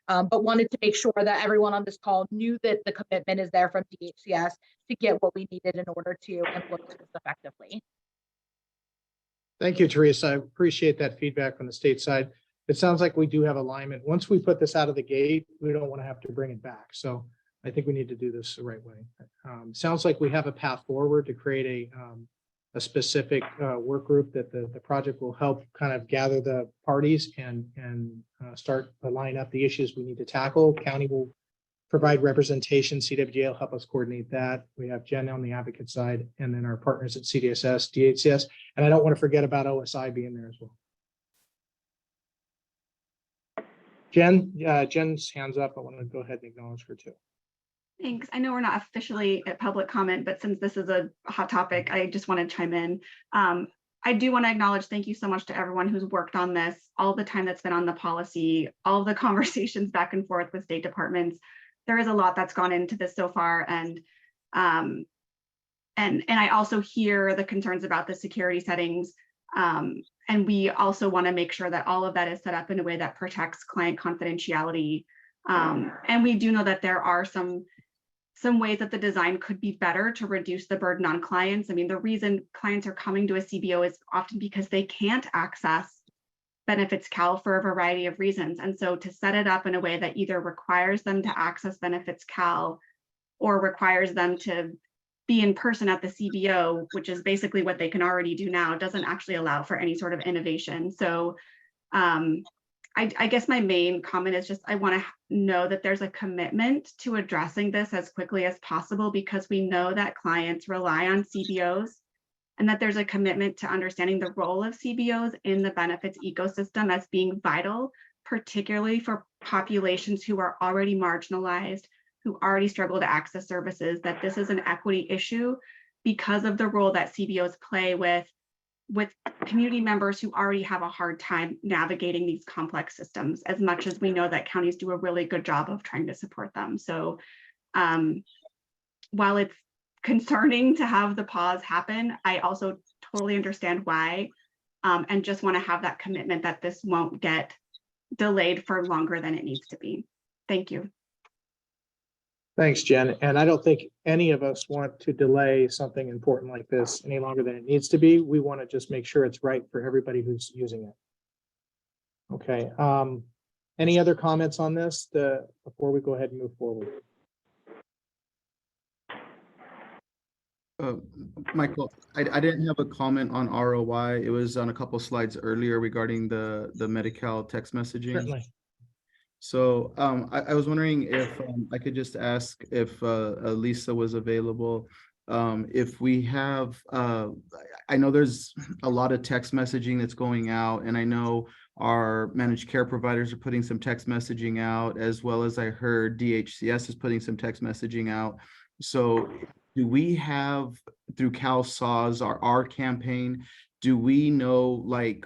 Speaker 8: But wanted to make sure that everyone on this call knew that the commitment is there from DHCS to get what we needed in order to implement this effectively.
Speaker 3: Thank you, Teresa. I appreciate that feedback from the state side. It sounds like we do have alignment. Once we put this out of the gate, we don't want to have to bring it back. So I think we need to do this the right way. Sounds like we have a path forward to create a specific work group that the project will help kind of gather the parties and start to line up the issues we need to tackle. County will provide representation. CWJ will help us coordinate that. We have Jen on the advocate side, and then our partners at CDSS, DHCS, and I don't want to forget about OSI being there as well. Jen's hands up. I want to go ahead and acknowledge her too.
Speaker 13: Thanks. I know we're not officially at public comment, but since this is a hot topic, I just want to chime in. I do want to acknowledge, thank you so much to everyone who's worked on this, all the time that's been on the policy, all the conversations back and forth with state departments. There is a lot that's gone into this so far, and I also hear the concerns about the security settings. And we also want to make sure that all of that is set up in a way that protects client confidentiality. And we do know that there are some ways that the design could be better to reduce the burden on clients. I mean, the reason clients are coming to a CBO is often because they can't access Benefits Cal for a variety of reasons. And so to set it up in a way that either requires them to access Benefits Cal or requires them to be in person at the CBO, which is basically what they can already do now, doesn't actually allow for any sort of innovation. So I guess my main comment is just I want to know that there's a commitment to addressing this as quickly as possible, because we know that clients rely on CBOs, and that there's a commitment to understanding the role of CBOs in the benefits ecosystem as being vital, particularly for populations who are already marginalized, who already struggle to access services, that this is an equity issue because of the role that CBOs play with community members who already have a hard time navigating these complex systems, as much as we know that counties do a really good job of trying to support them. So while it's concerning to have the pause happen, I also totally understand why, and just want to have that commitment that this won't get delayed for longer than it needs to be. Thank you.
Speaker 3: Thanks, Jen. And I don't think any of us want to delay something important like this any longer than it needs to be. We want to just make sure it's right for everybody who's using it. Okay. Any other comments on this before we go ahead and move forward?
Speaker 11: Michael, I didn't have a comment on ROI. It was on a couple slides earlier regarding the Medi-Cal text messaging.
Speaker 3: Certainly.
Speaker 11: So I was wondering if I could just ask if Lisa was available. If we have, I know there's a lot of text messaging that's going out, and I know our managed care providers are putting some text messaging out, as well as I heard DHCS is putting some text messaging out. So do we have, through CalSAWS, our campaign, do we know like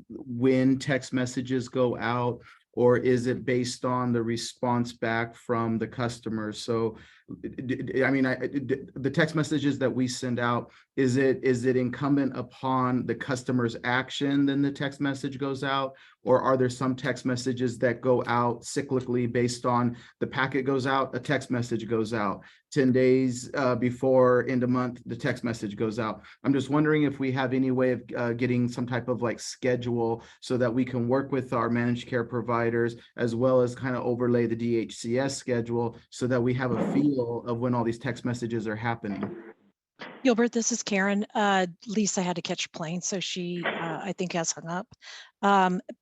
Speaker 11: when text messages go out, or is it based on the response back from the customers? So, I mean, the text messages that we send out, is it incumbent upon the customer's action, then the text message goes out? Or are there some text messages that go out cyclically based on the packet goes out, a text message goes out? 10 days before end of month, the text message goes out. I'm just wondering if we have any way of getting some type of like schedule so that we can work with our managed care providers, as well as kind of overlay the DHCS schedule so that we have a feel of when all these text messages are happening.
Speaker 9: Gilbert, this is Karen. Lisa had to catch a plane, so she, I think, has hung up.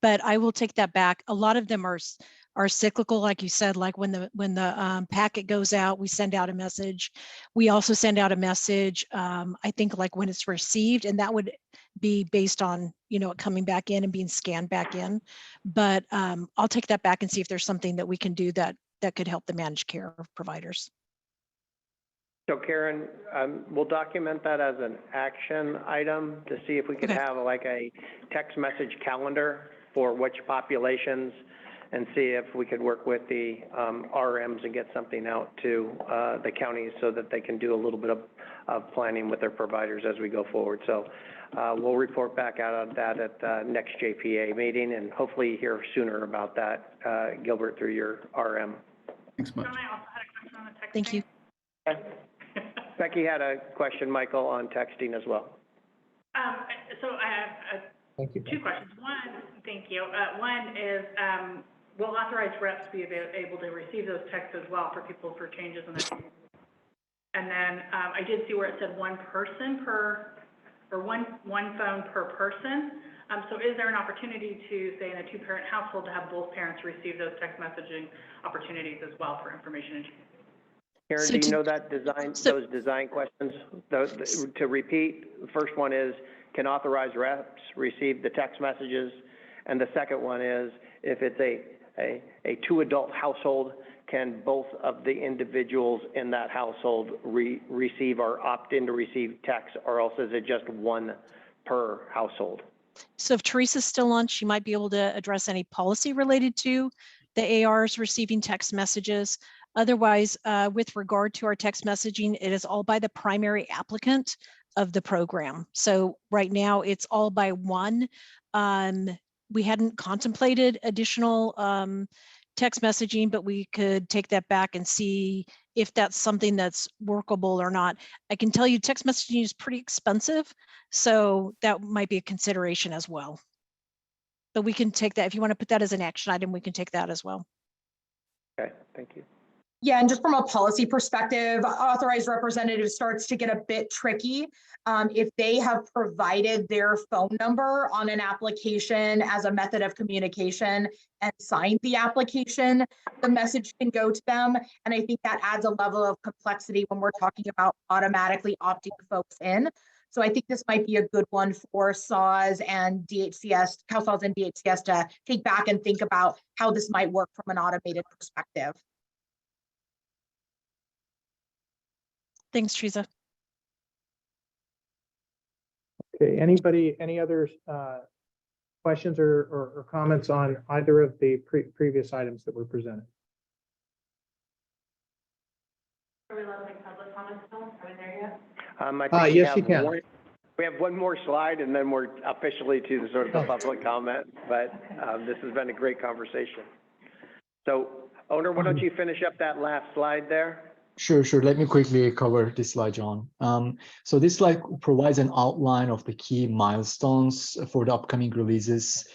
Speaker 9: But I will take that back. A lot of them are cyclical, like you said. Like when the packet goes out, we send out a message. We also send out a message. I think like when it's received, and that would be based on it coming back in and being scanned back in. But I'll take that back and see if there's something that we can do that could help the managed care providers.
Speaker 1: So Karen, we'll document that as an action item to see if we could have like a text message calendar for which populations, and see if we could work with the RMs and get something out to the counties so that they can do a little bit of planning with their providers as we go forward. So we'll report back out on that at the next JPA meeting, and hopefully hear sooner about that, Gilbert, through your RM.
Speaker 11: Thanks much.
Speaker 5: I also had a question on the text.
Speaker 9: Thank you.
Speaker 1: Becky had a question, Michael, on texting as well.
Speaker 5: So I have
Speaker 3: Thank you.
Speaker 5: two questions. One, thank you. One is, will authorized reps be able to receive those texts as well for people for changes in their? And then I did see where it said one person per, or one phone per person. So is there an opportunity to, say, in a two-parent household, to have both parents receive those text messaging opportunities as well for information?
Speaker 1: Karen,
Speaker 9: So
Speaker 1: do you know that design, those design questions? To repeat, the first one is, can authorized reps receive the text messages? And the second one is, if it's a two-adult household, can both of the individuals in that household receive or opt in to receive text, or else is it just one per household?
Speaker 9: So if Teresa's still on, she might be able to address any policy related to the ARs receiving text messages. Otherwise, with regard to our text messaging, it is all by the primary applicant of the program. So right now it's all by one. We hadn't contemplated additional text messaging, but we could take that back and see if that's something that's workable or not. I can tell you text messaging is pretty expensive, so that might be a consideration as well. But we can take that, if you want to put that as an action item, we can take that as well.
Speaker 1: Okay, thank you.
Speaker 8: Yeah, and just from a policy perspective, authorized representative starts to get a bit tricky. If they have provided their phone number on an application as a method of communication and signed the application, the message can go to them. And I think that adds a level of complexity when we're talking about automatically opting folks in. So I think this might be a good one for SAWS and DHCS, CalSAWS and DHCS to take back and think about how this might work from an automated perspective.
Speaker 9: Thanks, Teresa.
Speaker 3: Okay, any other questions or comments on either of the previous items that were presented?
Speaker 5: Are we allowed to make public comments still? Are we there yet?
Speaker 1: I think
Speaker 3: yes, you can.
Speaker 1: We have one more slide, and then we're officially to the sort of the public comment, but this has been a great conversation. So, Owner, why don't you finish up that last slide there?
Speaker 10: Sure. Let me quickly cover this slide, John. So this slide provides an outline of the key milestones for the upcoming releases,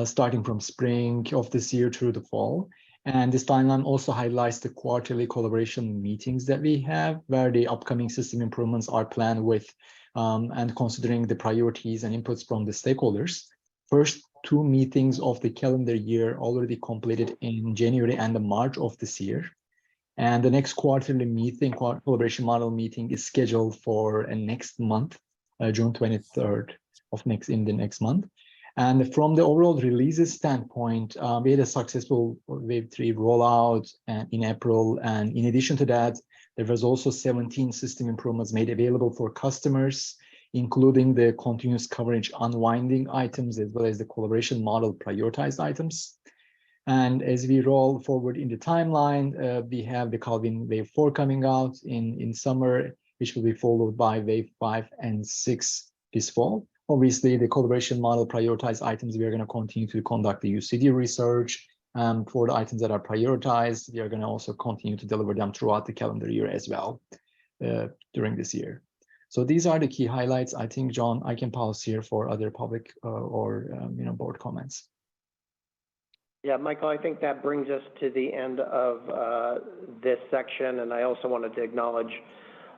Speaker 10: starting from spring of this year through the fall. And this timeline also highlights the quarterly collaboration meetings that we have, where the upcoming system improvements are planned with, and considering the priorities and inputs from the stakeholders. First two meetings of the calendar year already completed in January and March of this year. And the next quarterly meeting, collaboration model meeting, is scheduled for next month, June 23rd in the next month. And from the overall releases standpoint, we had a successful Wave 3 rollout in April. And in addition to that, there was also 17 system improvements made available for customers, including the continuous coverage unwinding items, as well as the collaboration model prioritized items. And as we roll forward in the timeline, we have the Calvin Wave 4 coming out in summer, which will be followed by Wave 5 and 6 this fall. Obviously, the collaboration model prioritized items, we are going to continue to conduct the UCD research. For the items that are prioritized, we are going to also continue to deliver them throughout the calendar year as well during this year. So these are the key highlights. I think, John, I can pause here for other public or board comments.
Speaker 1: Yeah, Michael, I think that brings us to the end of this section, and I also wanted to acknowledge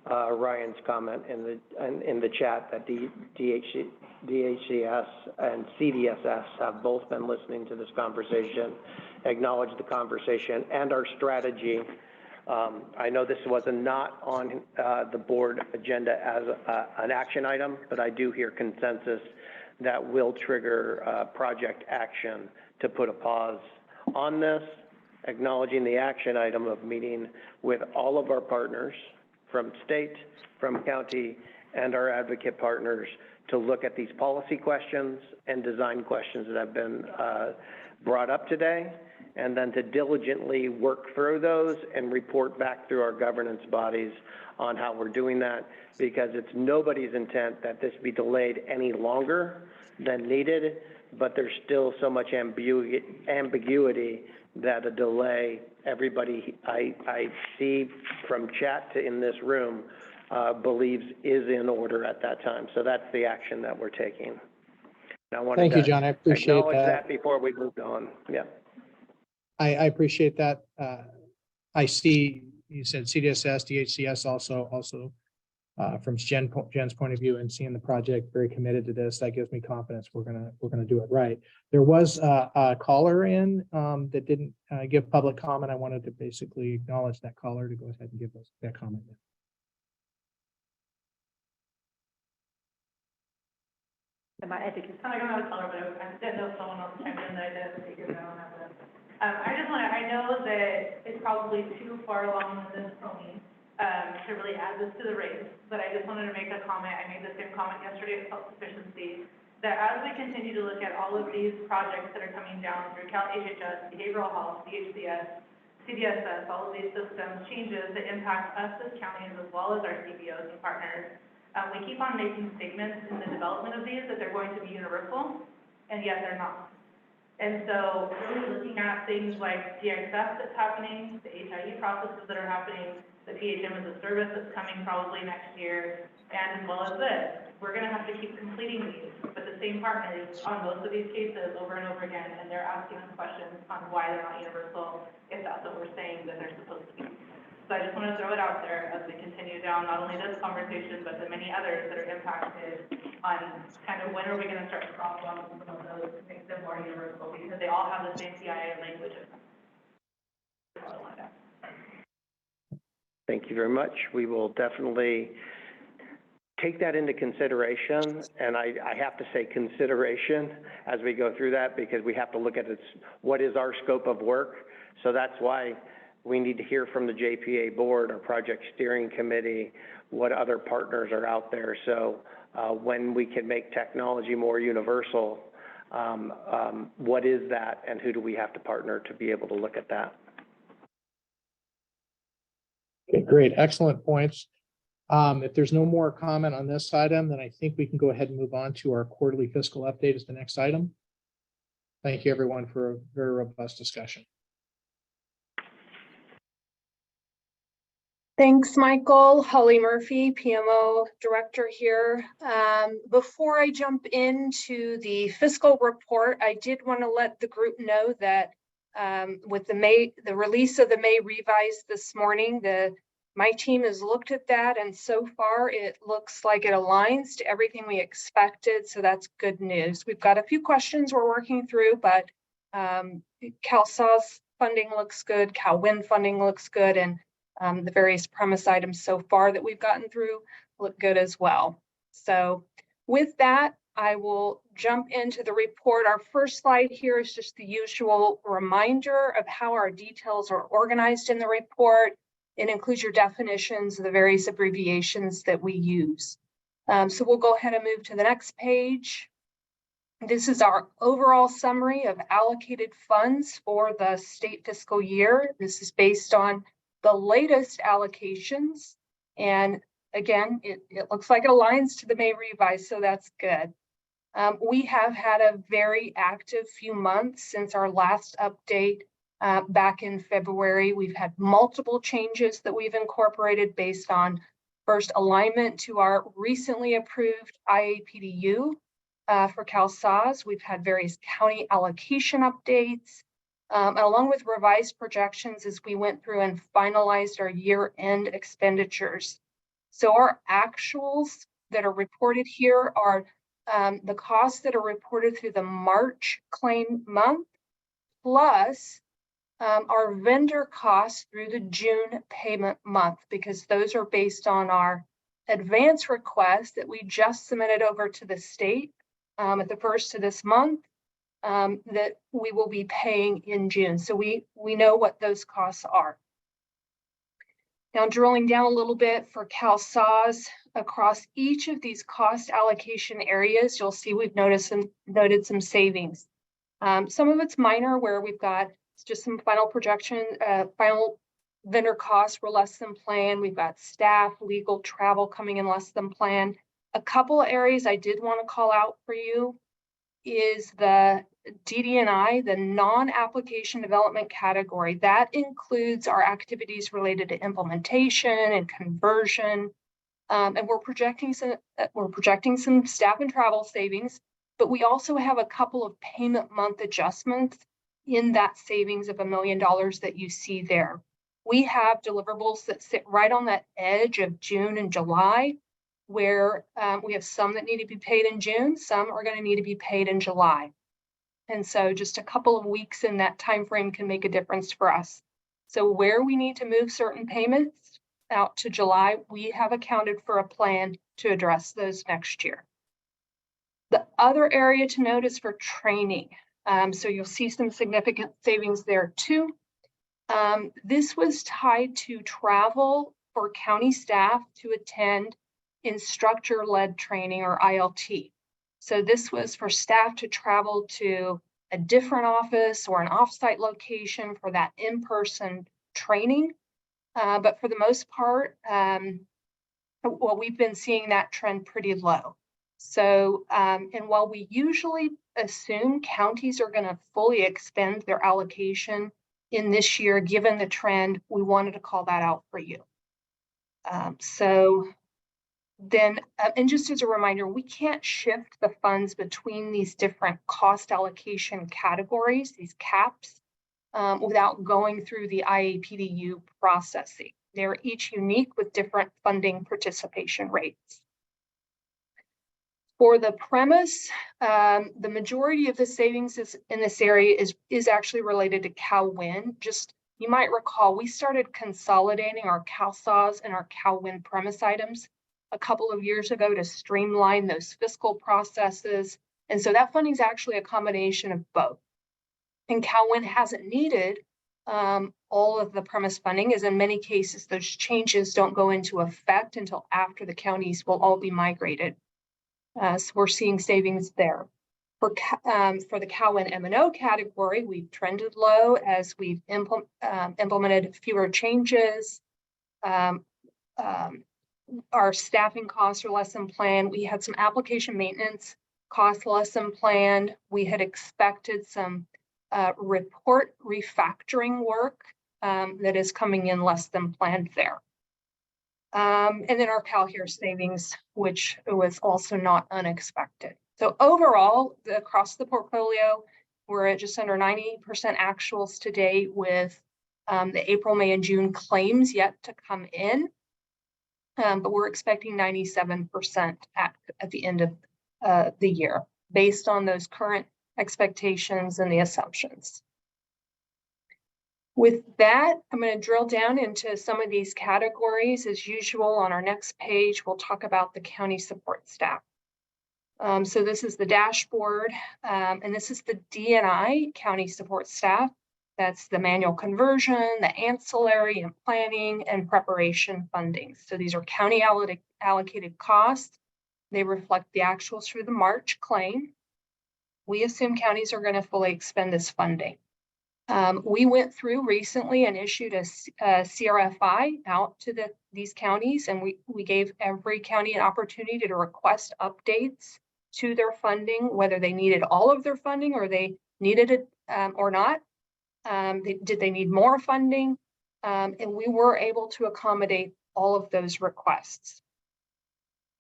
Speaker 1: Ryan's comment in the chat that DHCS and CDSS have both been listening to this conversation, acknowledge the conversation and our strategy. I know this was not on the board agenda as an action item, but I do hear consensus that will trigger project action to put a pause on this, acknowledging the action item of meeting with all of our partners from state, from county, and our advocate partners to look at these policy questions and design questions that have been brought up today, and then to diligently work through those and report back through our governance bodies on how we're doing that, because it's nobody's intent that this be delayed any longer than needed, but there's still so much ambiguity that a delay, everybody I see from chat to in this room believes is in order at that time. So that's the action that we're taking. And I wanted
Speaker 3: Thank you, John. I appreciate
Speaker 1: acknowledge
Speaker 3: that.
Speaker 1: before we moved on. Yeah.
Speaker 3: I appreciate that. I see you said CDSS, DHCS also from Jen's point of view and seeing the project very committed to this, that gives me confidence we're gonna do it right. There was a caller in that didn't give public comment. I wanted to basically acknowledge that caller to go ahead and give us that comment.
Speaker 12: I think it's.
Speaker 5: I don't know color, but I didn't know if someone else chimed in that I didn't figure it out. I know that it's probably too far along in this pony to really add this to the race, but I just wanted to make a comment. I made the same comment yesterday at self-sufficiency, that as we continue to look at all of these projects that are coming down through Cal HHS, behavioral health, DHCS, CDSS, all of these systems changes that impact us as counties as well as our CBOs and partners. We keep on making statements in the development of these that they're going to be universal, and yet they're not. And so really looking at things like DXF that's happening, the HIE processes that are happening, the PHM as a service that's coming probably next year, and as well as this, we're going to have to keep completing these with the same partners on most of these cases over and over again, and they're asking us questions on why they're not universal, if that's what we're saying that they're supposed to be. So I just want to throw it out there as we continue down not only this conversation, but the many others that are impacted on kind of when are we going to start to cross off some of those to make them more universal, because they all have the same CIA language.
Speaker 1: Thank you very much. We will definitely take that into consideration, and I have to say consideration as we go through that, because we have to look at what is our scope of work. So that's why we need to hear from the JPA board, our project steering committee, what other partners are out there. So when we can make technology more universal, what is that, and who do we have to partner to be able to look at that?
Speaker 3: Okay, great, excellent points. If there's no more comment on this item, then I think we can go ahead and move on to our quarterly fiscal update as the next item. Thank you, everyone, for a very robust discussion.
Speaker 14: Thanks, Michael. Holly Murphy, PMO Director here. Before I jump into the fiscal report, I did want to let the group know that with the release of the May revise this morning, my team has looked at that, and so far it looks like it aligns to everything we expected, so that's good news. We've got a few questions we're working through, but CalSAW's funding looks good, CalWIN funding looks good, and the various premise items so far that we've gotten through look good as well. So with that, I will jump into the report. Our first slide here is just the usual reminder of how our details are organized in the report. It includes your definitions of the various abbreviations that we use. So we'll go ahead and move to the next page. This is our overall summary of allocated funds for the state fiscal year. This is based on the latest allocations. And again, it looks like it aligns to the May revise, so that's good. We have had a very active few months since our last update back in February. We've had multiple changes that we've incorporated based on first alignment to our recently approved IAPDU for CalSAWS. We've had various county allocation updates, along with revised projections as we went through and finalized our year-end expenditures. So our actuals that are reported here are the costs that are reported through the March claim month, plus our vendor costs through the June payment month, because those are based on our advance request that we just submitted over to the state at the first of this month that we will be paying in June. So we know what those costs are. Now, drilling down a little bit for CalSAWS, across each of these cost allocation areas, you'll see we've noted some savings. Some of it's minor, where we've got just some final projection, final vendor costs were less than planned. We've got staff, legal, travel coming in less than planned. A couple of areas I did want to call out for you is the DD&I, the non-application development category. That includes our activities related to implementation and conversion. And we're projecting some staff and travel savings, but we also have a couple of payment month adjustments in that savings of $1 million that you see there. We have deliverables that sit right on that edge of June and July, where we have some that need to be paid in June, some are going to need to be paid in July. And so just a couple of weeks in that time frame can make a difference for us. So where we need to move certain payments out to July, we have accounted for a plan to address those next year. The other area to note is for training. So you'll see some significant savings there too. This was tied to travel for county staff to attend instructor-led training, or ILT. So this was for staff to travel to a different office or an offsite location for that in-person training. But for the most part, well, we've been seeing that trend pretty low. So, and while we usually assume counties are going to fully expend their allocation in this year, given the trend, we wanted to call that out for you. So then, and just as a reminder, we can't shift the funds between these different cost allocation categories, these caps, without going through the IAPDU processing. They're each unique with different funding participation rates. For the premise, the majority of the savings in this area is actually related to CalWIN. Just, you might recall, we started consolidating our CalSAWS and our CalWIN premise items a couple of years ago to streamline those fiscal processes. And so that funding is actually a combination of both. And CalWIN hasn't needed all of the premise funding, as in many cases, those changes don't go into effect until after the counties will all be migrated. So we're seeing savings there. For the CalWIN M&O category, we've trended low as we've implemented fewer changes. Our staffing costs are less than planned. We had some application maintenance costs less than planned. We had expected some report refactoring work that is coming in less than planned there. And then our CalHER savings, which was also not unexpected. So overall, across the portfolio, we're at just under 90% actuals today, with the April, May, and June claims yet to come in. But we're expecting 97% at the end of the year, based on those current expectations and the assumptions. With that, I'm going to drill down into some of these categories. As usual, on our next page, we'll talk about the county support staff. So this is the dashboard, and this is the DNI, county support staff. That's the manual conversion, the ancillary and planning and preparation funding. So these are county allocated costs. They reflect the actuals for the March claim. We assume counties are going to fully expend this funding. We went through recently and issued a CRFI out to these counties, and we gave every county an opportunity to request updates to their funding, whether they needed all of their funding or they needed it or not. Did they need more funding? And we were able to accommodate all of those requests.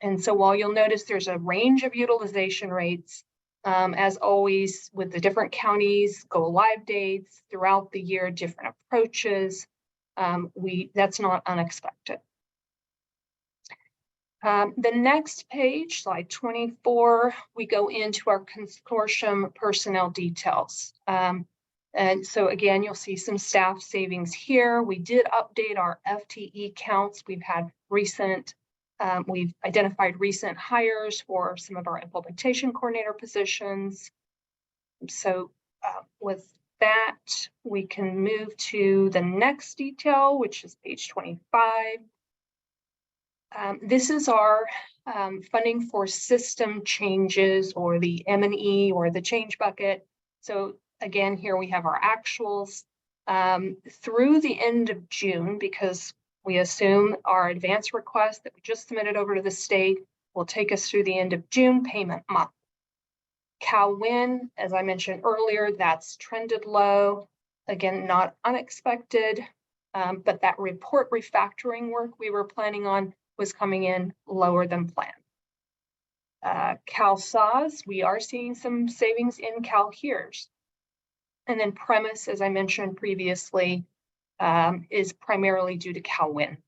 Speaker 14: And so while you'll notice there's a range of utilization rates, as always with the different counties, go live dates throughout the year, different approaches, that's not unexpected. The next page, slide 24, we go into our consortium personnel details. And so again, you'll see some staff savings here. We did update our FTE counts. We've identified recent hires for some of our implementation coordinator positions. So with that, we can move to the next detail, which is page 25. This is our funding for system changes, or the M&E, or the change bucket. So again, here we have our actuals through the end of June, because we assume our advance request that we just submitted over to the state will take us through the end of June payment month. CalWIN, as I mentioned earlier, that's trended low. Again, not unexpected, but that report refactoring work we were planning on was coming in lower than planned. CalSAWS, we are seeing some savings in CalHERS. And then premise, as I mentioned previously, is primarily due to CalWIN,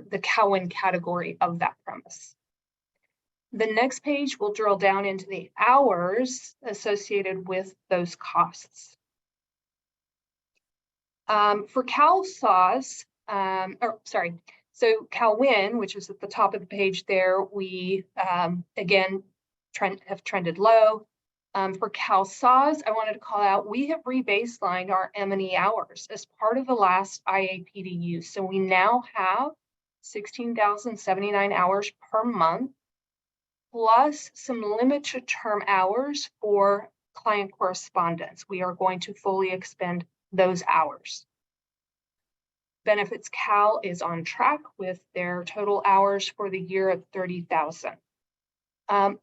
Speaker 14: the CalWIN category of that premise. The next page will drill down into the hours associated with those costs. For CalSAWS, so CalWIN, which is at the top of the page there, we again have trended low. For CalSAWS, I wanted to call out, we have rebaselined our M&E hours as part of the last IAPDU. So we now have 16,079 hours per month, plus some limited term hours for client correspondence. We are going to fully expend those hours. Benefits Cal is on track with their total hours for the year at 30,000.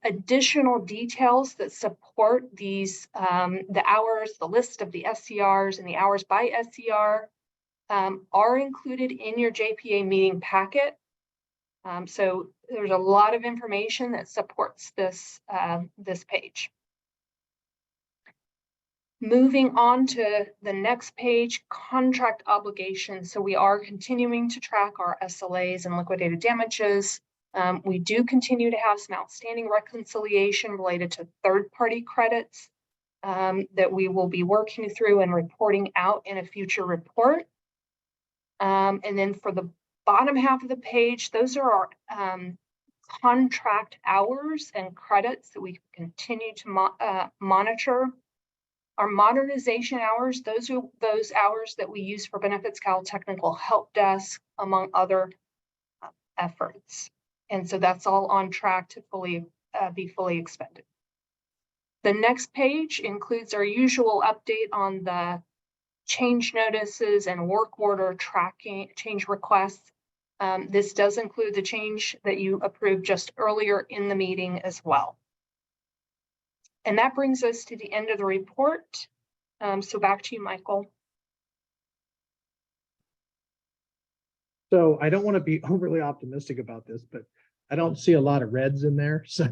Speaker 14: Additional details that support these, the hours, the list of the SCRs and the hours by SCR are included in your JPA meeting packet. So there's a lot of information that supports this, this page. Moving on to the next page, contract obligations. So we are continuing to track our SLAs and liquidated damages. We do continue to have some outstanding reconciliation related to third-party credits that we will be working through and reporting out in a future report. And then for the bottom half of the page, those are our contract hours and credits that we continue to monitor. Our modernization hours, those are those hours that we use for Benefits Cal Technical Help Desk, among other efforts. And so that's all on track to be fully expended. The next page includes our usual update on the change notices and work order tracking, change requests. This does include the change that you approved just earlier in the meeting as well. And that brings us to the end of the report. So back to you, Michael.
Speaker 3: So I don't want to be overly optimistic about this, but I don't see a lot of reds in there. So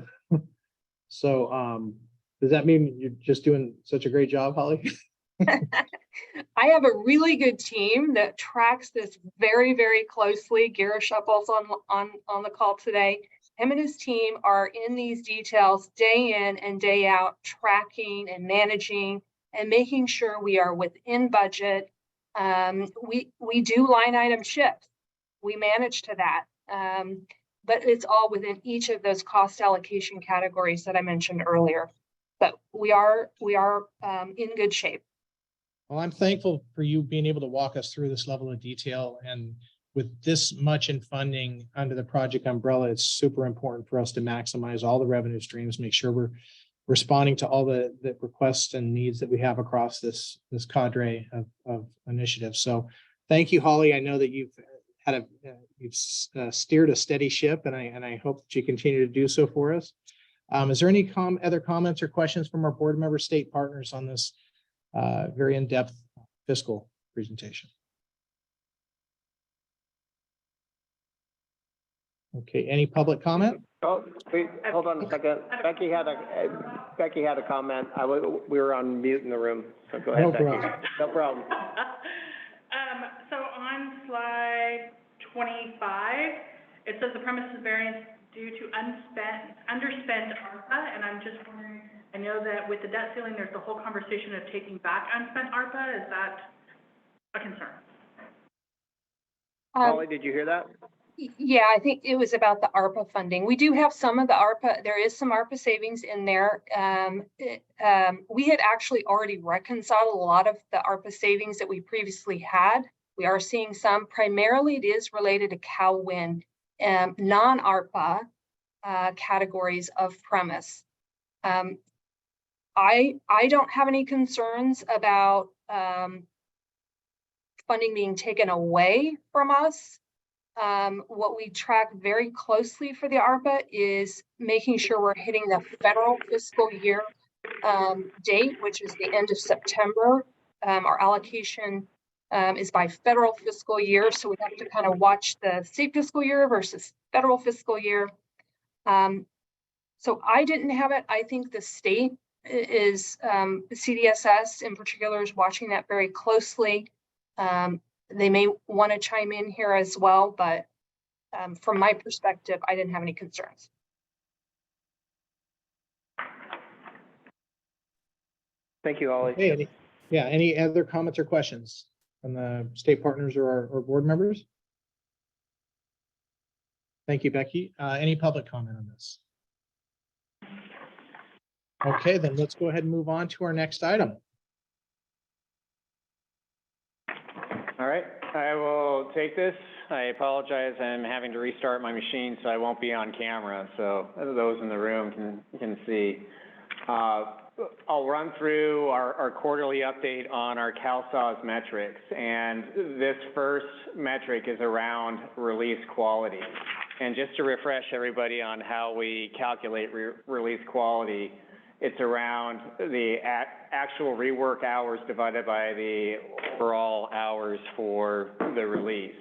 Speaker 3: does that mean you're just doing such a great job, Holly?
Speaker 14: I have a really good team that tracks this very, very closely. Garrett Shuffle's on the call today. Him and his team are in these details day in and day out, tracking and managing and making sure we are within budget. We do line item shifts. We manage to that. but it's all within each of those cost allocation categories that I mentioned earlier. But we are in good shape.
Speaker 3: Well, I'm thankful for you being able to walk us through this level of detail, and with this much in funding under the project umbrella, it's super important for us to maximize all the revenue streams, make sure we're responding to all the requests and needs that we have across this cadre of initiatives. So thank you, Holly. I know that you've steered a steady ship, and I hope that you continue to do so for us. Is there any other comments or questions from our board member state partners on this very in-depth fiscal presentation? Okay, any public comment?
Speaker 1: Oh, wait, hold on a second. Becky had a comment. We were on mute in the room, so go ahead,
Speaker 3: No
Speaker 1: Becky.
Speaker 3: problem.
Speaker 1: No problem.
Speaker 5: So on slide 25, it says the premises variance due to underspent ARPA, and I'm just wondering, I know that with the debt ceiling, there's the whole conversation of taking back unspent ARPA. Is that a concern?
Speaker 1: Holly, did you hear that?
Speaker 14: Yeah, I think it was about the ARPA funding. We do have some of the ARPA, there is some ARPA savings in there. We had actually already reconciled a lot of the ARPA savings that we previously had. We are seeing some, primarily it is related to Cal Wind, non-ARPA categories of premise. I don't have any concerns about funding being taken away from us. What we track very closely for the ARPA is making sure we're hitting the federal fiscal year date, which is the end of September. Our allocation is by federal fiscal year, so we have to kind of watch the state fiscal year versus federal fiscal year. So I didn't have it. I think the state is, CDSS in particular is watching that very closely. They may want to chime in here as well, but from my perspective, I didn't have any concerns.
Speaker 1: Thank you, Holly.
Speaker 3: Hey, any other comments or questions from the state partners or our board members? Thank you, Becky. Any public comment on this? Okay, then let's go ahead and move on to our next item.
Speaker 15: All right, I will take this. I apologize, I'm having to restart my machine, so I won't be on camera, so those in the room can see. I'll run through our quarterly update on our CalSAWS metrics, and this first metric is around release quality. And just to refresh everybody on how we calculate release quality, it's around the actual rework hours divided by the overall hours for the release.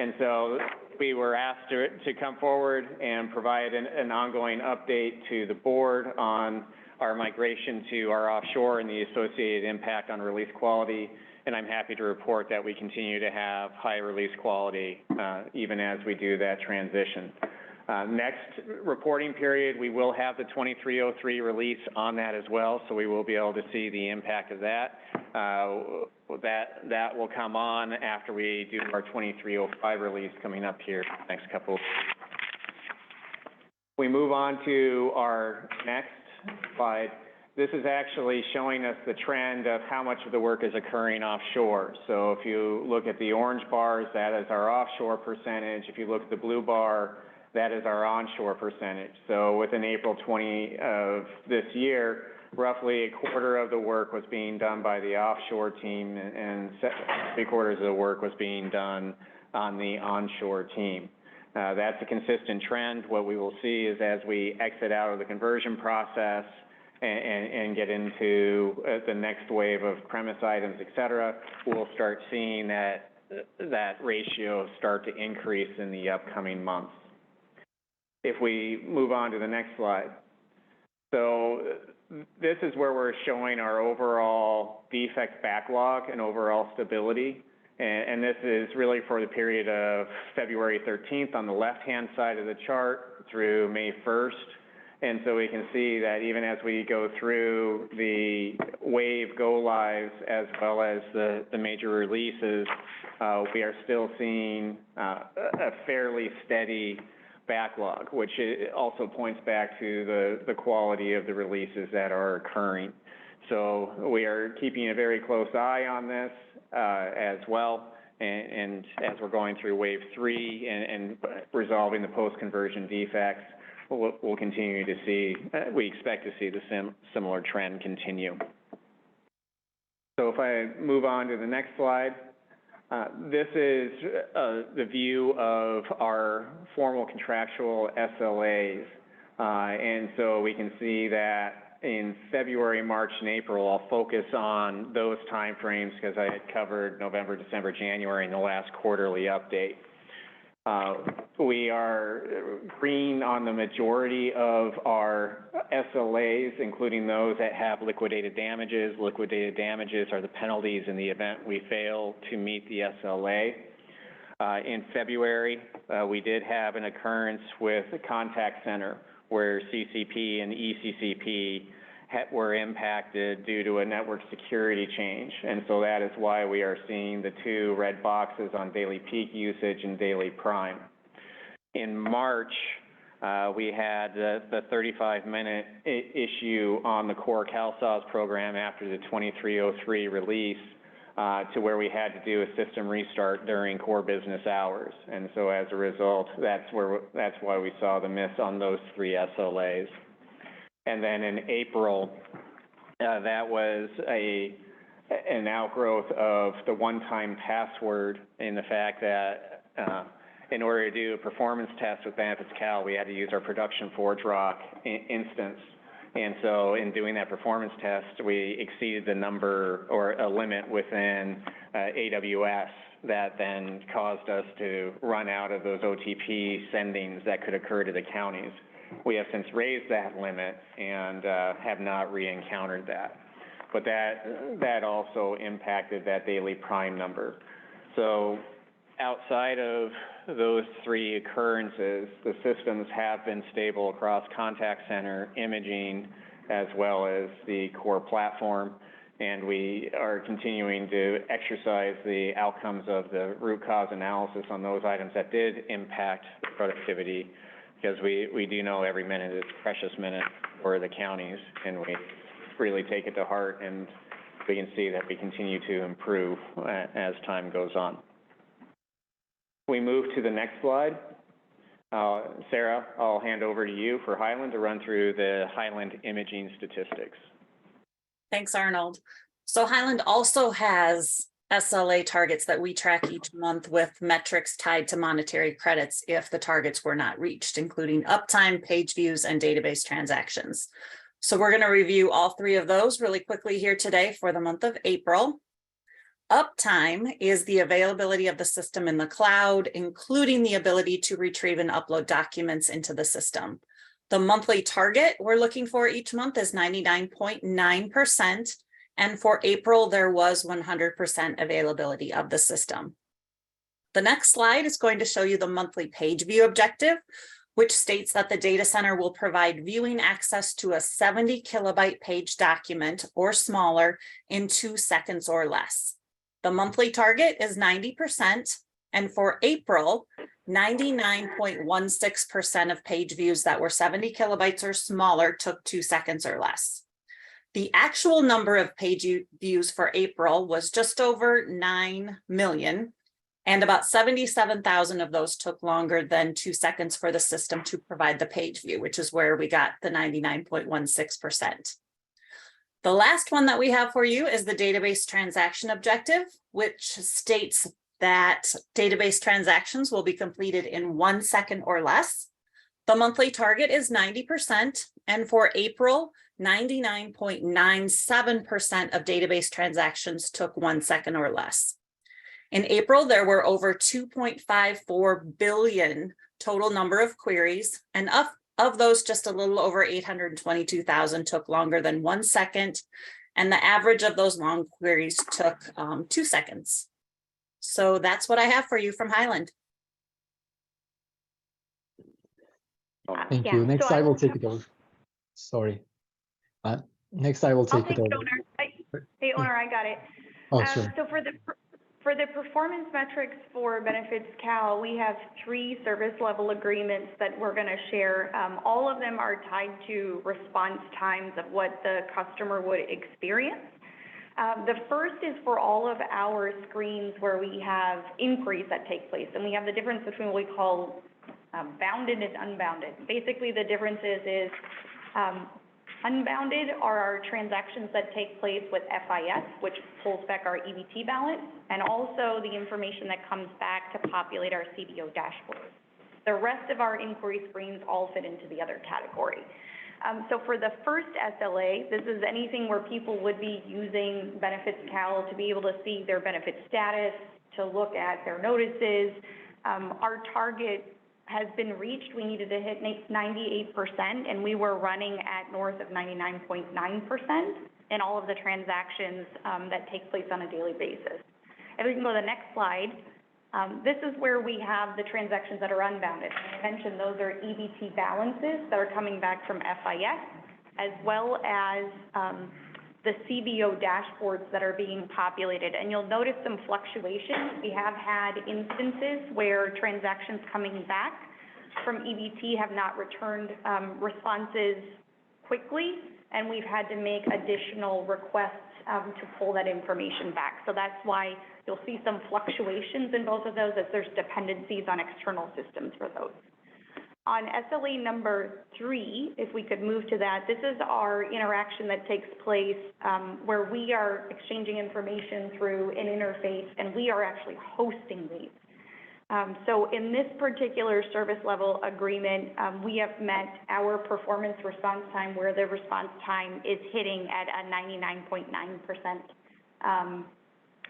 Speaker 15: And so we were asked to come forward and provide an ongoing update to the board on our migration to our offshore and the associated impact on release quality. And I'm happy to report that we continue to have high release quality even as we do that transition. Next reporting period, we will have the 2303 release on that as well, so we will be able to see the impact of that. That will come on after we do our 2305 release coming up here next couple. We move on to our next slide. This is actually showing us the trend of how much of the work is occurring offshore. So if you look at the orange bars, that is our offshore percentage. If you look at the blue bar, that is our onshore percentage. So within April 20 of this year, roughly a quarter of the work was being done by the offshore team, and 3/4 of the work was being done on the onshore team. That's a consistent trend. What we will see is as we exit out of the conversion process and get into the next wave of premise items, et cetera, we'll start seeing that ratio start to increase in the upcoming months. If we move on to the next slide. So this is where we're showing our overall defect backlog and overall stability. And this is really for the period of February 13th on the left-hand side of the chart through May 1st. And so we can see that even as we go through the wave go lives as well as the major releases, we are still seeing a fairly steady backlog, which also points back to the quality of the releases that are occurring. So we are keeping a very close eye on this as well, and as we're going through wave 3 and resolving the post-conversion defects, we'll continue to see, we expect to see the similar trend continue. So if I move on to the next slide, this is the view of our formal contractual SLAs. And so we can see that in February, March, and April, I'll focus on those timeframes because I had covered November, December, January in the last quarterly update. We are green on the majority of our SLAs, including those that have liquidated damages. Liquidated damages are the penalties in the event we fail to meet the SLA. In February, we did have an occurrence with the contact center where CCP and ECCP were impacted due to a network security change. And so that is why we are seeing the 2 red boxes on daily peak usage and daily prime. In March, we had the 35-minute issue on the core CalSAWS program after the 2303 release to where we had to do a system restart during core business hours. And so as a result, that's why we saw the miss on those 3 SLAs. And then in April, that was an outgrowth of the one-time password in the fact that in order to do a performance test with Benefits Cal, we had to use our production ForgeRock instance. And so in doing that performance test, we exceeded the number or a limit within AWS that then caused us to run out of those OTP sendings that could occur to the counties. We have since raised that limit and have not re-encountered that. But that also impacted that daily prime number. So outside of those 3 occurrences, the systems have been stable across contact center, imaging, as well as the core platform. And we are continuing to exercise the outcomes of the root cause analysis on those items that did impact productivity, because we do know every minute is a precious minute for the counties, and we really take it to heart, and we can see that we continue to improve as time goes on. We move to the next slide. Sarah, I'll hand over to you for Highland to run through the Highland imaging statistics.
Speaker 6: Thanks, Arnold. So Highland also has SLA targets that we track each month with metrics tied to monetary credits if the targets were not reached, including uptime, page views, and database transactions. So we're going to review all 3 of those really quickly here today for the month of April. Uptime is the availability of the system in the cloud, including the ability to retrieve and upload documents into the system. The monthly target we're looking for each month is 99.9%. And for April, there was 100% availability of the system. The next slide is going to show you the monthly page view objective, which states that the data center will provide viewing access to a 70 kilobyte page document or smaller in 2 seconds or less. The monthly target is 90%, and for April, 99.16% of page views that were 70 kilobytes or smaller took 2 seconds or less. The actual number of page views for April was just over 9 million, and about 77,000 of those took longer than 2 seconds for the system to provide the page view, which is where we got the 99.16%. The last one that we have for you is the database transaction objective, which states that database transactions will be completed in 1 second or less. The monthly target is 90%, and for April, 99.97% of database transactions took 1 second or less. In April, there were over 2.54 billion total number of queries, and of those, just a little over 822,000 took longer than 1 second, and the average of those long queries took 2 seconds. So that's what I have for you from Highland.
Speaker 10: Thank you. Next, I will take it over. Sorry. Next, I will take it over.
Speaker 12: Hey, owner, I got it.
Speaker 10: Oh, sure.
Speaker 12: So
Speaker 16: For the performance metrics for Benefits Cal, we have 3 service level agreements that we're going to share. All of them are tied to response times of what the customer would experience. The first is for all of our screens where we have inquiries that take place, and we have the difference between what we call bounded and unbounded. Basically, the difference is unbounded are our transactions that take place with FIS, which pulls back our EBT balance, and also the information that comes back to populate our CBO dashboard. The rest of our inquiry screens all fit into the other category. So for the first SLA, this is anything where people would be using Benefits Cal to be able to see their benefit status, to look at their notices. Our target has been reached. We needed to hit 98%, and we were running at north of 99.9% in all of the transactions that take place on a daily basis. If we can go to the next slide, this is where we have the transactions that are unbounded. I mentioned those are EBT balances that are coming back from FIS, as well as the CBO dashboards that are being populated. And you'll notice some fluctuations. We have had instances where transactions coming back from EBT have not returned responses quickly, and we've had to make additional requests to pull that information back. So that's why you'll see some fluctuations in both of those, as there's dependencies on external systems for those. On SLA number 3, if we could move to that, this is our interaction that takes place where we are exchanging information through an interface, and we are actually hosting these. So in this particular service level agreement, we have met our performance response time, where the response time is hitting at a 99.9%,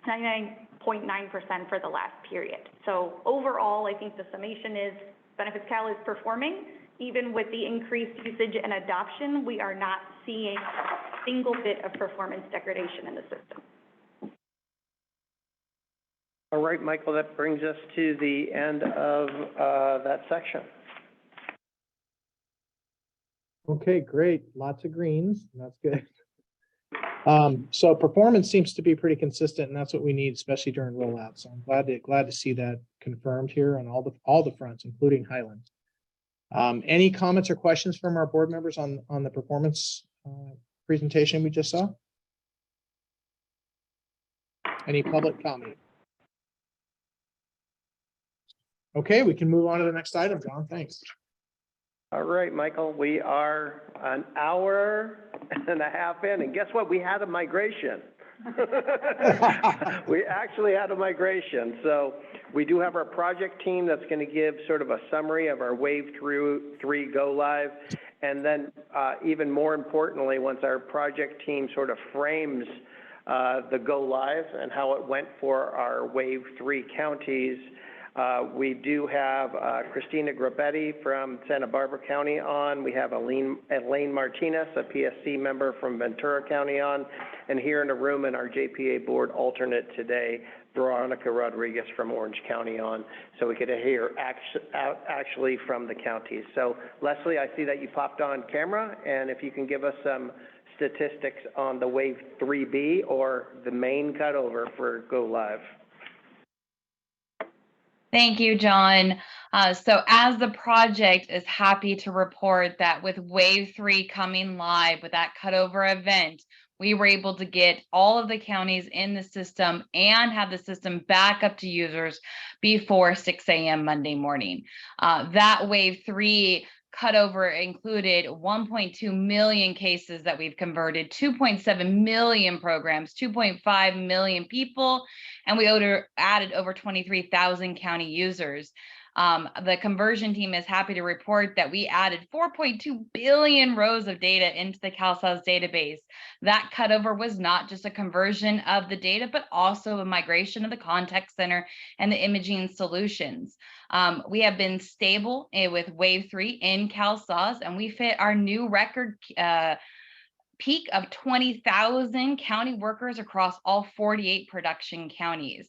Speaker 16: 99.9% for the last period. So overall, I think the summation is Benefits Cal is performing. Even with the increased usage and adoption, we are not seeing a single bit of performance degradation in the system.
Speaker 1: All right, Michael, that brings us to the end of that section.
Speaker 3: Okay, great. Lots of greens. That's good. So performance seems to be pretty consistent, and that's what we need, especially during rollout. So I'm glad to see that confirmed here on all the fronts, including Highland. Any comments or questions from our board members on the performance presentation we just saw? Any public comment? Okay, we can move on to the next item, John. Thanks.
Speaker 1: All right, Michael, we are an hour and a half in, and guess what? We had a migration. We actually had a migration. So we do have our project team that's going to give sort of a summary of our Wave 3 go live. And then even more importantly, once our project team sort of frames the go live and how it went for our Wave 3 counties, we do have Christina Grabetti from Santa Barbara County on. We have Elaine Martinez, a PSC member from Ventura County on. And here in the room in our JPA board alternate today, Veronica Rodriguez from Orange County on. So we could hear actually from the counties. So Leslie, I see that you popped on camera, and if you can give us some statistics on the Wave 3B or the main cutover for go live.
Speaker 17: Thank you, John. So as the project is happy to report that with Wave 3 coming live with that cutover event, we were able to get all of the counties in the system and have the system back up to users before 6 a.m. Monday morning. That Wave 3 cutover included 1.2 million cases that we've converted, 2.7 million programs, 2.5 million people, and we added over 23,000 county users. The conversion team is happy to report that we added 4.2 billion rows of data into the CalSAS database. That cutover was not just a conversion of the data, but also a migration of the contact center and the imaging solutions. We have been stable with Wave 3 in CalSAS, and we've hit our new record peak of 20,000 county workers across all 48 production counties.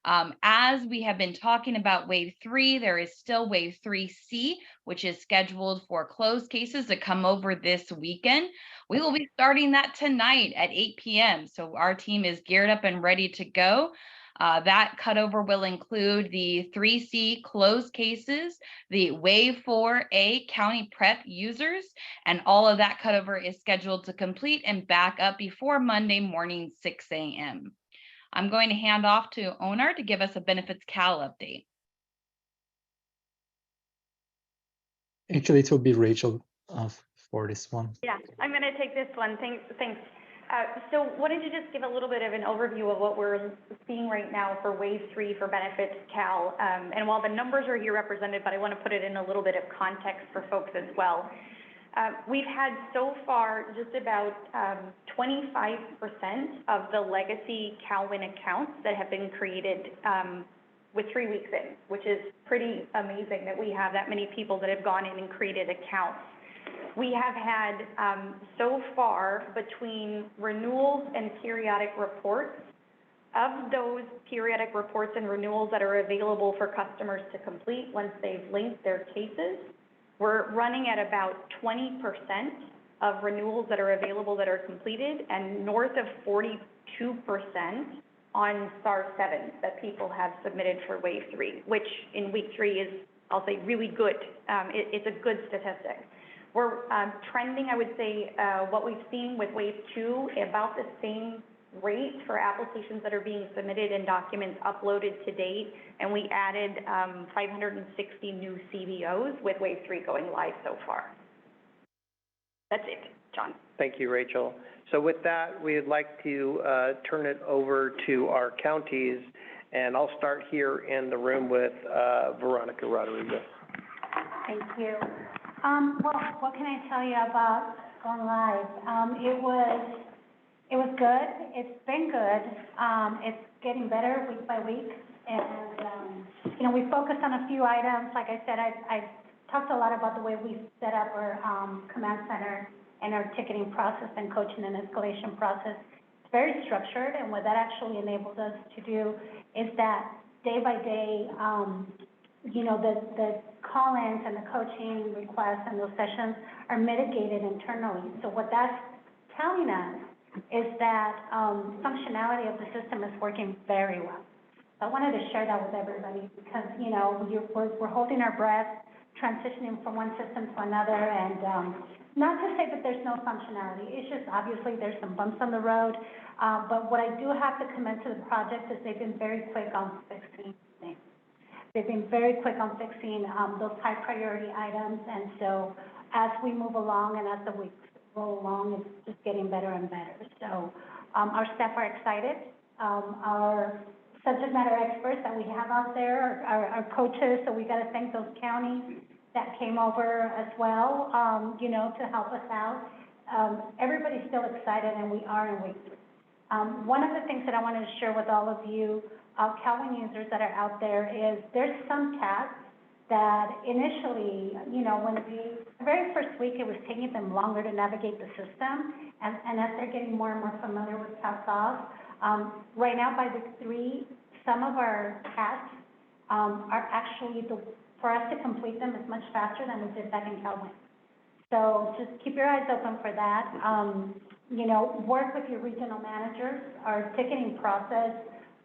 Speaker 17: As we have been talking about Wave 3, there is still Wave 3C, which is scheduled for closed cases to come over this weekend. We will be starting that tonight at 8 p.m. So our team is geared up and ready to go. That cutover will include the 3C closed cases, the Wave 4A county prep users, and all of that cutover is scheduled to complete and back up before Monday morning, 6 a.m. I'm going to hand off to Onar to give us a Benefits Cal update.
Speaker 10: Actually, it will be Rachel for this one.
Speaker 16: Yeah, I'm going to take this one. Thanks. So wanted to just give a little bit of an overview of what we're seeing right now for Wave 3 for Benefits Cal. And while the numbers are here represented, but I want to put it in a little bit of context for folks as well. We've had so far just about 25% of the legacy CalWIN accounts that have been created with 3 weeks in, which is pretty amazing that we have that many people that have gone in and created accounts. We have had so far between renewals and periodic reports, of those periodic reports and renewals that are available for customers to complete once they've linked their cases, we're running at about 20% of renewals that are available that are completed and north of 42% on STAR 7 that people have submitted for Wave 3, which in week 3 is, I'll say, really good. It's a good statistic. We're trending, I would say, what we've seen with Wave 2, about the same rate for applications that are being submitted and documents uploaded to date, and we added 560 new CBOs with Wave 3 going live so far. That's it, John.
Speaker 1: Thank you, Rachel. So with that, we'd like to turn it over to our counties, and I'll start here in the room with Veronica Rodriguez.
Speaker 18: Thank you. Well, what can I tell you about going live? It was good. It's been good. It's getting better week by week. And, you know, we focused on a few items. Like I said, I talked a lot about the way we set up our command center and our ticketing process and coaching and escalation process. It's very structured, and what that actually enables us to do is that day by day, you know, the call-ins and the coaching requests and those sessions are mitigated internally. So what that's telling us is that functionality of the system is working very well. So I wanted to share that with everybody because, you know, we're holding our breath, transitioning from one system to another, and not to say that there's no functionality. It's just obviously there's some bumps on the road. But what I do have to commend to the project is they've been very quick on fixing things. They've been very quick on fixing those high priority items. And so as we move along and as the weeks roll along, it's just getting better and better. So our staff are excited. Our subject matter experts that we have out there are coaches, so we got to thank those counties that came over as well, you know, to help us out. Everybody's still excited, and we are in week 3. One of the things that I wanted to share with all of you CalWIN users that are out there is there's some tasks that initially, you know, when the very first week, it was taking them longer to navigate the system, and as they're getting more and more familiar with CalSolve, right now by week 3, some of our tasks are actually, for us to complete them is much faster than we did back in CalWIN. So just keep your eyes open for that. You know, work with your regional managers. Our ticketing process,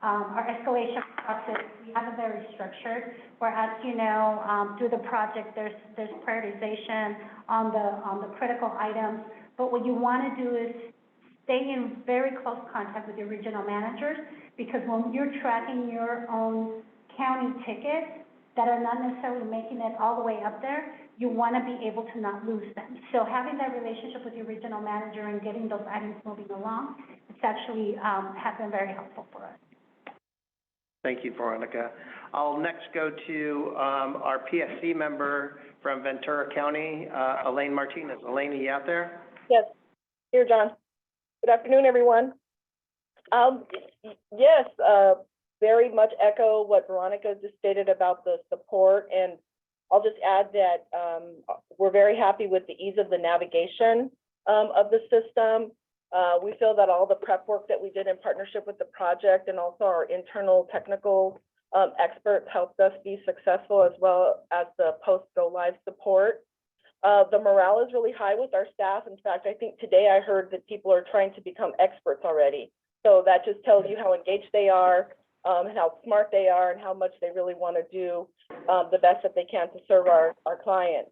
Speaker 18: our escalation process, we have it very structured, whereas, you know, through the project, there's prioritization on the critical items. But what you want to do is stay in very close contact with your regional managers, because when you're tracking your own county tickets that are not necessarily making it all the way up there, you want to be able to not lose them. So having that relationship with your regional manager and getting those items moving along, it's actually have been very helpful for us.
Speaker 1: Thank you, Veronica. I'll next go to our PSC member from Ventura County, Elaine Martinez. Elaine, are you out there?
Speaker 19: Yes, here, John. Good afternoon, everyone. Yes, very much echo what Veronica just stated about the support, and I'll just add that we're very happy with the ease of the navigation of the system. We feel that all the prep work that we did in partnership with the project and also our internal technical experts helped us be successful, as well as the post-go-live support. The morale is really high with our staff. In fact, I think today I heard that people are trying to become experts already. So that just tells you how engaged they are. and how smart they are and how much they really want to do the best that they can to serve our clients.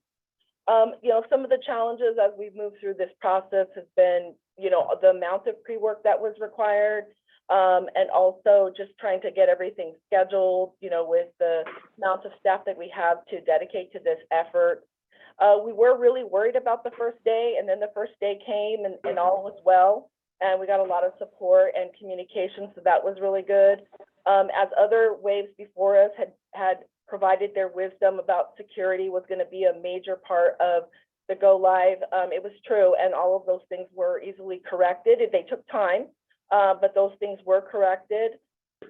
Speaker 19: Some of the challenges as we've moved through this process has been, the amount of pre-work that was required, and also just trying to get everything scheduled, with the amount of staff that we have to dedicate to this effort. We were really worried about the first day, and then the first day came and all was well. And we got a lot of support and communication, so that was really good. As other waves before us had provided their wisdom about security was going to be a major part of the go live, it was true, and all of those things were easily corrected. They took time, but those things were corrected.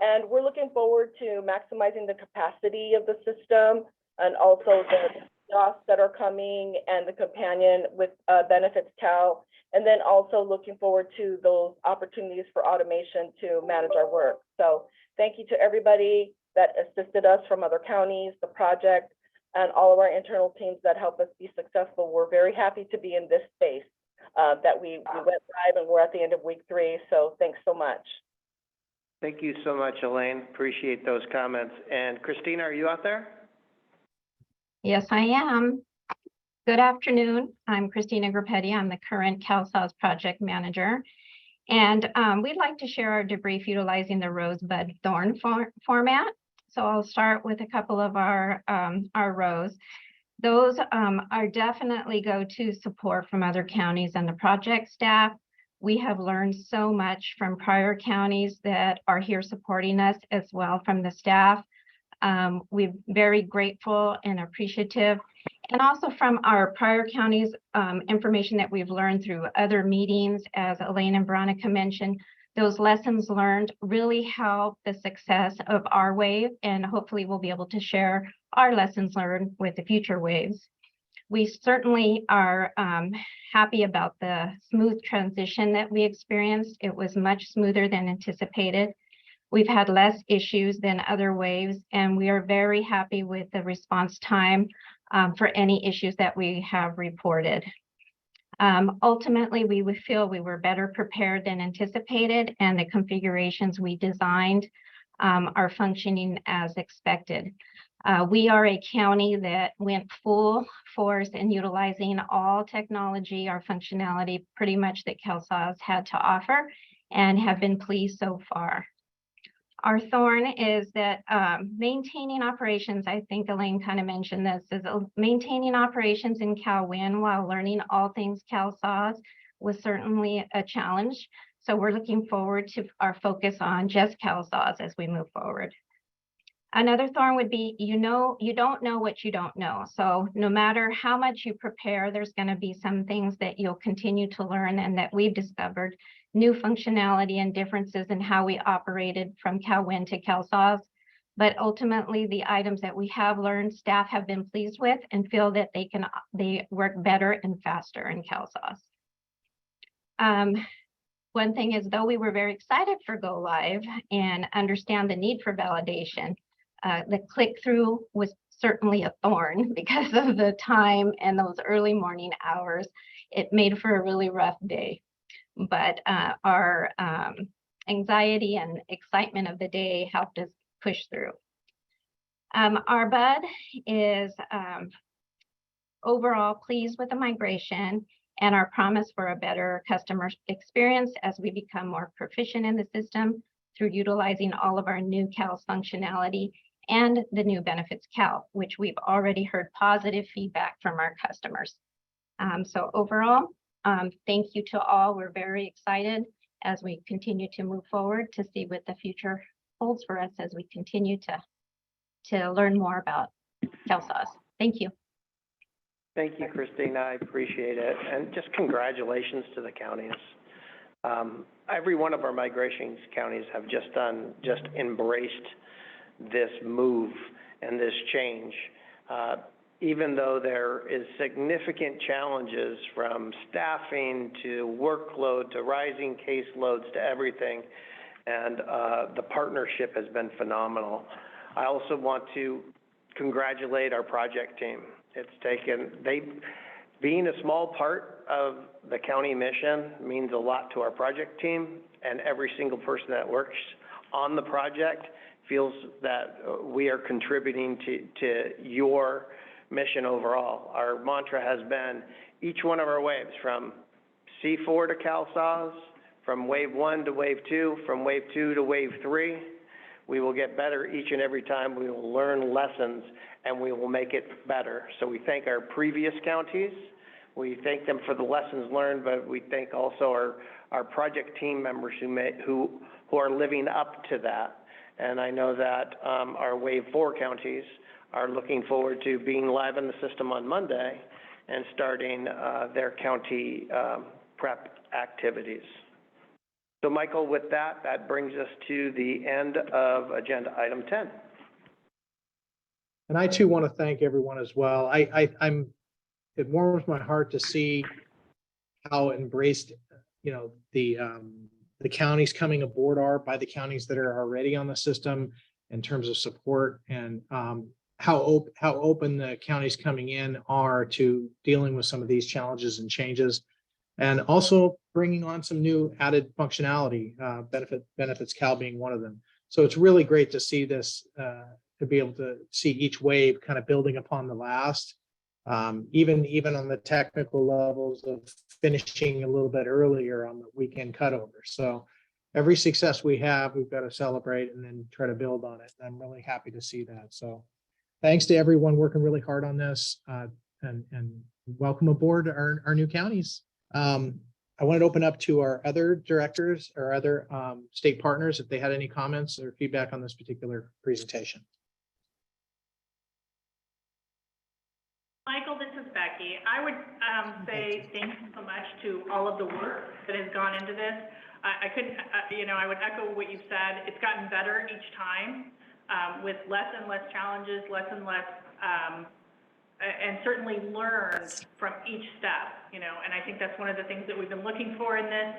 Speaker 19: And we're looking forward to maximizing the capacity of the system and also the kiosks that are coming and the companion with Benefits Cal, and then also looking forward to those opportunities for automation to manage our work. So thank you to everybody that assisted us from other counties, the project, and all of our internal teams that help us be successful. We're very happy to be in this space that we went live, and we're at the end of week 3. So thanks so much.
Speaker 1: Thank you so much, Elaine. Appreciate those comments. And Christina, are you out there?
Speaker 20: Yes, I am. Good afternoon. I'm Christina Grappetti. I'm the current CalSAWS project manager. And we'd like to share our debrief utilizing the Rosebud Thorn format. So I'll start with a couple of our rows. Those are definitely go-to support from other counties and the project staff. We have learned so much from prior counties that are here supporting us as well from the staff. We're very grateful and appreciative. And also from our prior counties, information that we've learned through other meetings, as Elaine and Veronica mentioned, those lessons learned really help the success of our wave, and hopefully we'll be able to share our lessons learned with the future waves. We certainly are happy about the smooth transition that we experienced. It was much smoother than anticipated. We've had less issues than other waves, and we are very happy with the response time for any issues that we have reported. Ultimately, we would feel we were better prepared than anticipated, and the configurations we designed are functioning as expected. We are a county that went full force in utilizing all technology, our functionality pretty much that CalSAWS had to offer, and have been pleased so far. Our thorn is that maintaining operations, I think Elaine kind of mentioned this, is maintaining operations in CalWIN while learning all things CalSAWS was certainly a challenge. So we're looking forward to our focus on just CalSAWS as we move forward. Another thorn would be, you don't know what you don't know. So no matter how much you prepare, there's going to be some things that you'll continue to learn and that we've discovered new functionality and differences in how we operated from CalWIN to CalSAWS. But ultimately, the items that we have learned, staff have been pleased with and feel that they work better and faster in CalSAWS. One thing is, though we were very excited for Go Live and understand the need for validation, the click-through was certainly a thorn because of the time and those early morning hours. It made for a really rough day. But our anxiety and excitement of the day helped us push through. Our BUD is overall pleased with the migration and our promise for a better customer experience as we become more proficient in the system through utilizing all of our new CALS functionality and the new Benefits Cal, which we've already heard positive feedback from our customers. So overall, thank you to all. We're very excited as we continue to move forward to see what the future holds for us as we continue to learn more about CalSAWS. Thank you.
Speaker 1: Thank you, Christina. I appreciate it. And just congratulations to the counties. Every one of our migration counties have just embraced this move and this change. Even though there is significant challenges from staffing to workload to rising caseloads to everything, and the partnership has been phenomenal. I also want to congratulate our project team. Being a small part of the county mission means a lot to our project team, and every single person that works on the project feels that we are contributing to your mission overall. Our mantra has been each one of our waves, from C4 to CalSAWS, from wave 1 to wave 2, from wave 2 to wave 3. We will get better each and every time. We will learn lessons, and we will make it better. So we thank our previous counties. We thank them for the lessons learned, but we thank also our project team members who are living up to that. And I know that our wave 4 counties are looking forward to being live in the system on Monday and starting their county prep activities. So Michael, with that, that brings us to the end of agenda item 10.
Speaker 3: And I too want to thank everyone as well. It warms my heart to see how embraced, the counties coming aboard are by the counties that are already on the system in terms of support, and how open the counties coming in are to dealing with some of these challenges and changes, and also bringing on some new added functionality, benefits Cal being one of them. So it's really great to see this, to be able to see each wave kind of building upon the last, even on the technical levels of finishing a little bit earlier on the weekend cutover. So every success we have, we've got to celebrate and then try to build on it. And I'm really happy to see that. So thanks to everyone working really hard on this, and welcome aboard our new counties. I wanted to open up to our other directors or other state partners if they had any comments or feedback on this particular presentation.
Speaker 5: Michael, this is Becky. I would say thank you so much to all of the work that has gone into this. I would echo what you've said. It's gotten better each time, with less and less challenges, less and less, and certainly learned from each step, and I think that's one of the things that we've been looking for in this,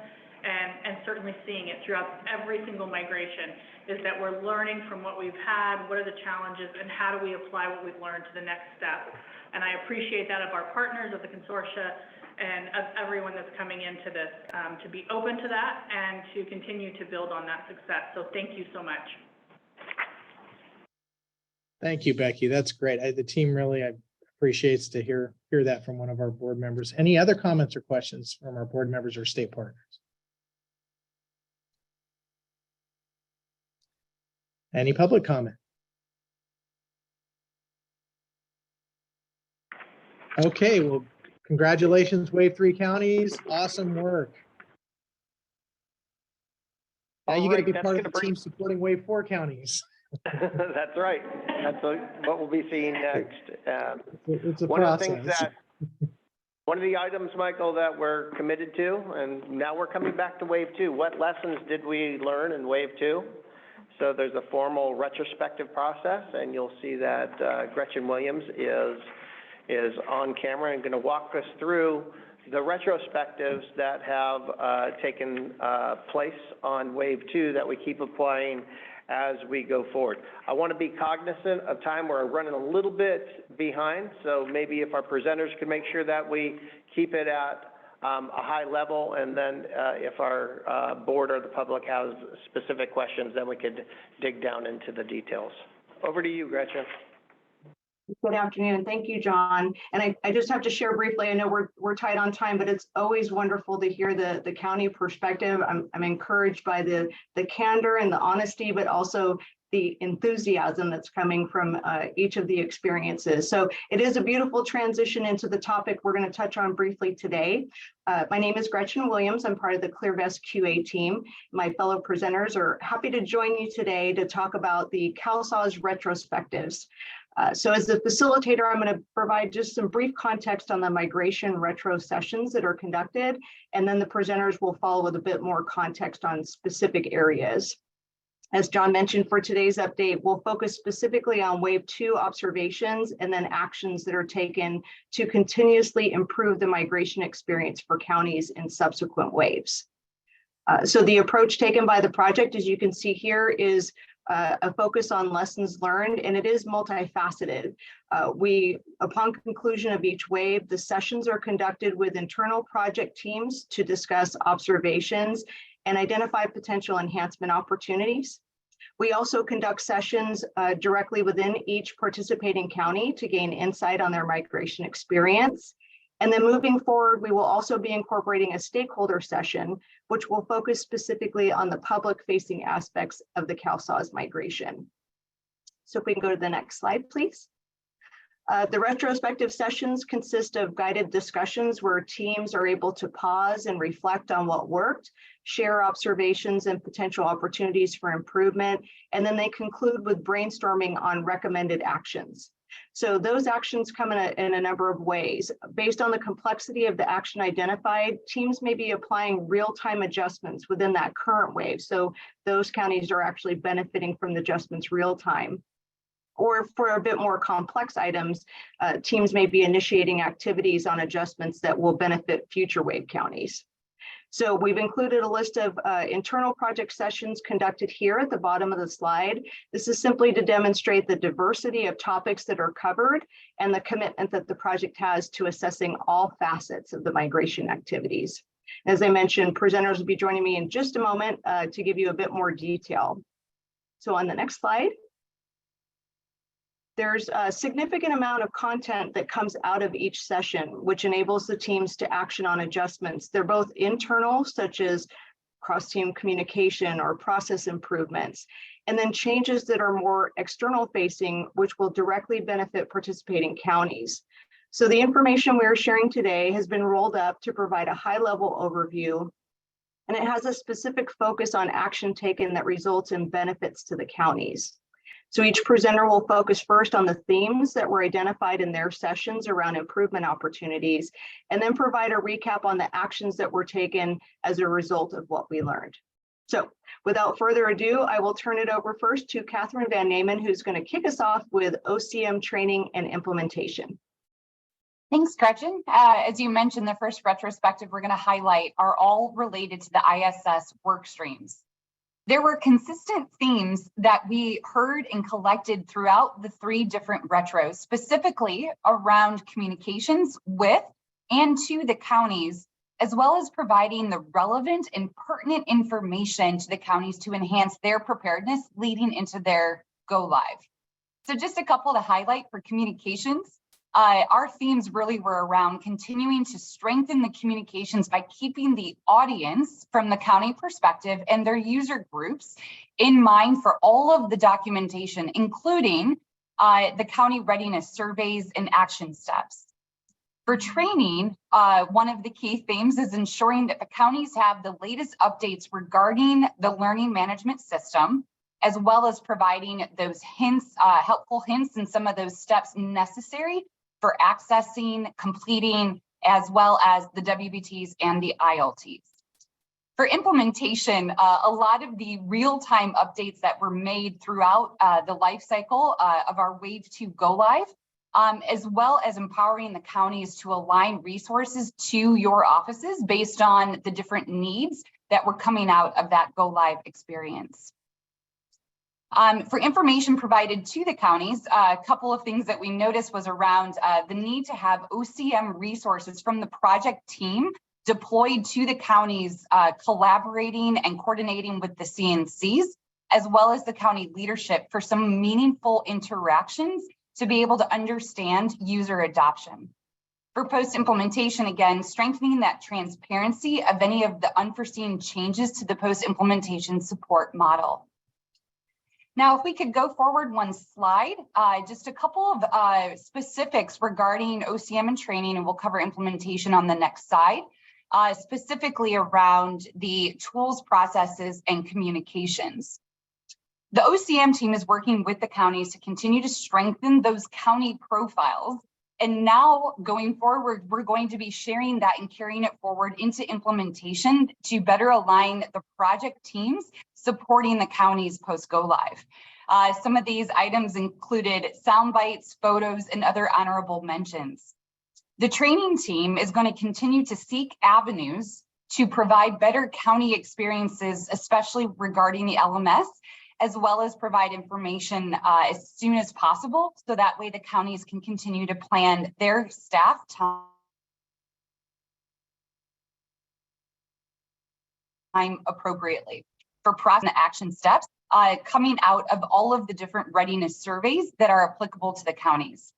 Speaker 5: and certainly seeing it throughout every single migration, is that we're learning from what we've had, what are the challenges, and how do we apply what we've learned to the next step. And I appreciate that of our partners, of the consortia, and of everyone that's coming into this, to be open to that and to continue to build on that success. So thank you so much.
Speaker 3: Thank you, Becky. That's great. The team really appreciates to hear that from one of our board members. Any other comments or questions from our board members or state partners? Any public comment? Okay, well, congratulations, Wave 3 counties. Awesome work. Now you got to be part of the team supporting Wave 4 counties.
Speaker 1: That's right. That's what we'll be seeing next.
Speaker 3: It's a
Speaker 1: one
Speaker 3: process.
Speaker 1: of the things one of the items, Michael, that we're committed to, and now we're coming back to Wave 2. What lessons did we learn in Wave 2? So there's a formal retrospective process, and you'll see that Gretchen Williams is on camera and going to walk us through the retrospectives that have taken place on Wave 2 that we keep applying as we go forward. I want to be cognizant of time. We're running a little bit behind, so maybe if our presenters could make sure that we keep it at a high level, and then if our board or the public has specific questions, then we could dig down into the details. Over to you, Gretchen.
Speaker 13: Good afternoon. Thank you, John. And I just have to share briefly, I know we're tight on time, but it's always wonderful to hear the county perspective. I'm encouraged by the candor and the honesty, but also the enthusiasm that's coming from each of the experiences. So it is a beautiful transition into the topic we're going to touch on briefly today. My name is Gretchen Williams. I'm part of the ClearVest QA team. My fellow presenters are happy to join you today to talk about the CalSAWS retrospectives. So as the facilitator, I'm going to provide just some brief context on the migration retro sessions that are conducted, and then the presenters will follow with a bit more context on specific areas. As John mentioned, for today's update, we'll focus specifically on Wave 2 observations and then actions that are taken to continuously improve the migration experience for counties in subsequent waves. So the approach taken by the project, as you can see here, is a focus on lessons learned, and it is multifaceted. Upon conclusion of each wave, the sessions are conducted with internal project teams to discuss observations and identify potential enhancement opportunities.
Speaker 4: We also conduct sessions directly within each participating county to gain insight on their migration experience. And then moving forward, we will also be incorporating a stakeholder session, which will focus specifically on the public-facing aspects of the CalSAWS migration. So if we can go to the next slide, please. The retrospective sessions consist of guided discussions where teams are able to pause and reflect on what worked, share observations and potential opportunities for improvement, and then they conclude with brainstorming on recommended actions. So those actions come in a number of ways. Based on the complexity of the action identified, teams may be applying real-time adjustments within that current wave. So those counties are actually benefiting from the adjustments real-time. Or for a bit more complex items, teams may be initiating activities on adjustments that will benefit future wave counties. So we've included a list of internal project sessions conducted here at the bottom of the slide. This is simply to demonstrate the diversity of topics that are covered and the commitment that the project has to assessing all facets of the migration activities. As I mentioned, presenters will be joining me in just a moment to give you a bit more detail. So on the next slide. There's a significant amount of content that comes out of each session, which enables the teams to action on adjustments. They're both internal, such as cross-team communication or process improvements, and then changes that are more external facing, which will directly benefit participating counties. So the information we're sharing today has been rolled up to provide a high-level overview, and it has a specific focus on action taken that results in benefits to the counties. So each presenter will focus first on the themes that were identified in their sessions around improvement opportunities, and then provide a recap on the actions that were taken as a result of what we learned. So without further ado, I will turn it over first to Catherine Van Naaman, who's going to kick us off with OCM training and implementation.
Speaker 21: Thanks, Gretchen. As you mentioned, the first retrospective we're going to highlight are all related to the ISS work streams. There were consistent themes that we heard and collected throughout the 3 different retros, specifically around communications with and to the counties, as well as providing the relevant and pertinent information to the counties to enhance their preparedness leading into their go live. So just a couple to highlight for communications. Our themes really were around continuing to strengthen the communications by keeping the audience from the county perspective and their user groups in mind for all of the documentation, including the county readiness surveys and action steps. For training, one of the key themes is ensuring that the counties have the latest updates regarding the learning management system, as well as providing those hints, helpful hints and some of those steps necessary for accessing, completing, as well as the WBTs and the ILTs. For implementation, a lot of the real-time updates that were made throughout the life cycle of our Wave 2 Go Live, as well as empowering the counties to align resources to your offices based on the different needs that were coming out of that Go Live experience. For information provided to the counties, a couple of things that we noticed was around the need to have OCM resources from the project team deployed to the counties, collaborating and coordinating with the CNCs, as well as the county leadership for some meaningful interactions to be able to understand user adoption. For post-implementation, again, strengthening that transparency of any of the unforeseen changes to the post-implementation support model. Now, if we could go forward one slide, just a couple of specifics regarding OCM and training, and we'll cover implementation on the next slide, specifically around the tools, processes, and communications. The OCM team is working with the counties to continue to strengthen those county profiles. And now going forward, we're going to be sharing that and carrying it forward into implementation to better align the project teams supporting the counties post-go live. Some of these items included sound bites, photos, and other honorable mentions. The training team is going to continue to seek avenues to provide better county experiences, especially regarding the LMS, as well as provide information as soon as possible, so that way the counties can continue to plan their staff time appropriately. For process and action steps, coming out of all of the different readiness surveys that are applicable to the counties.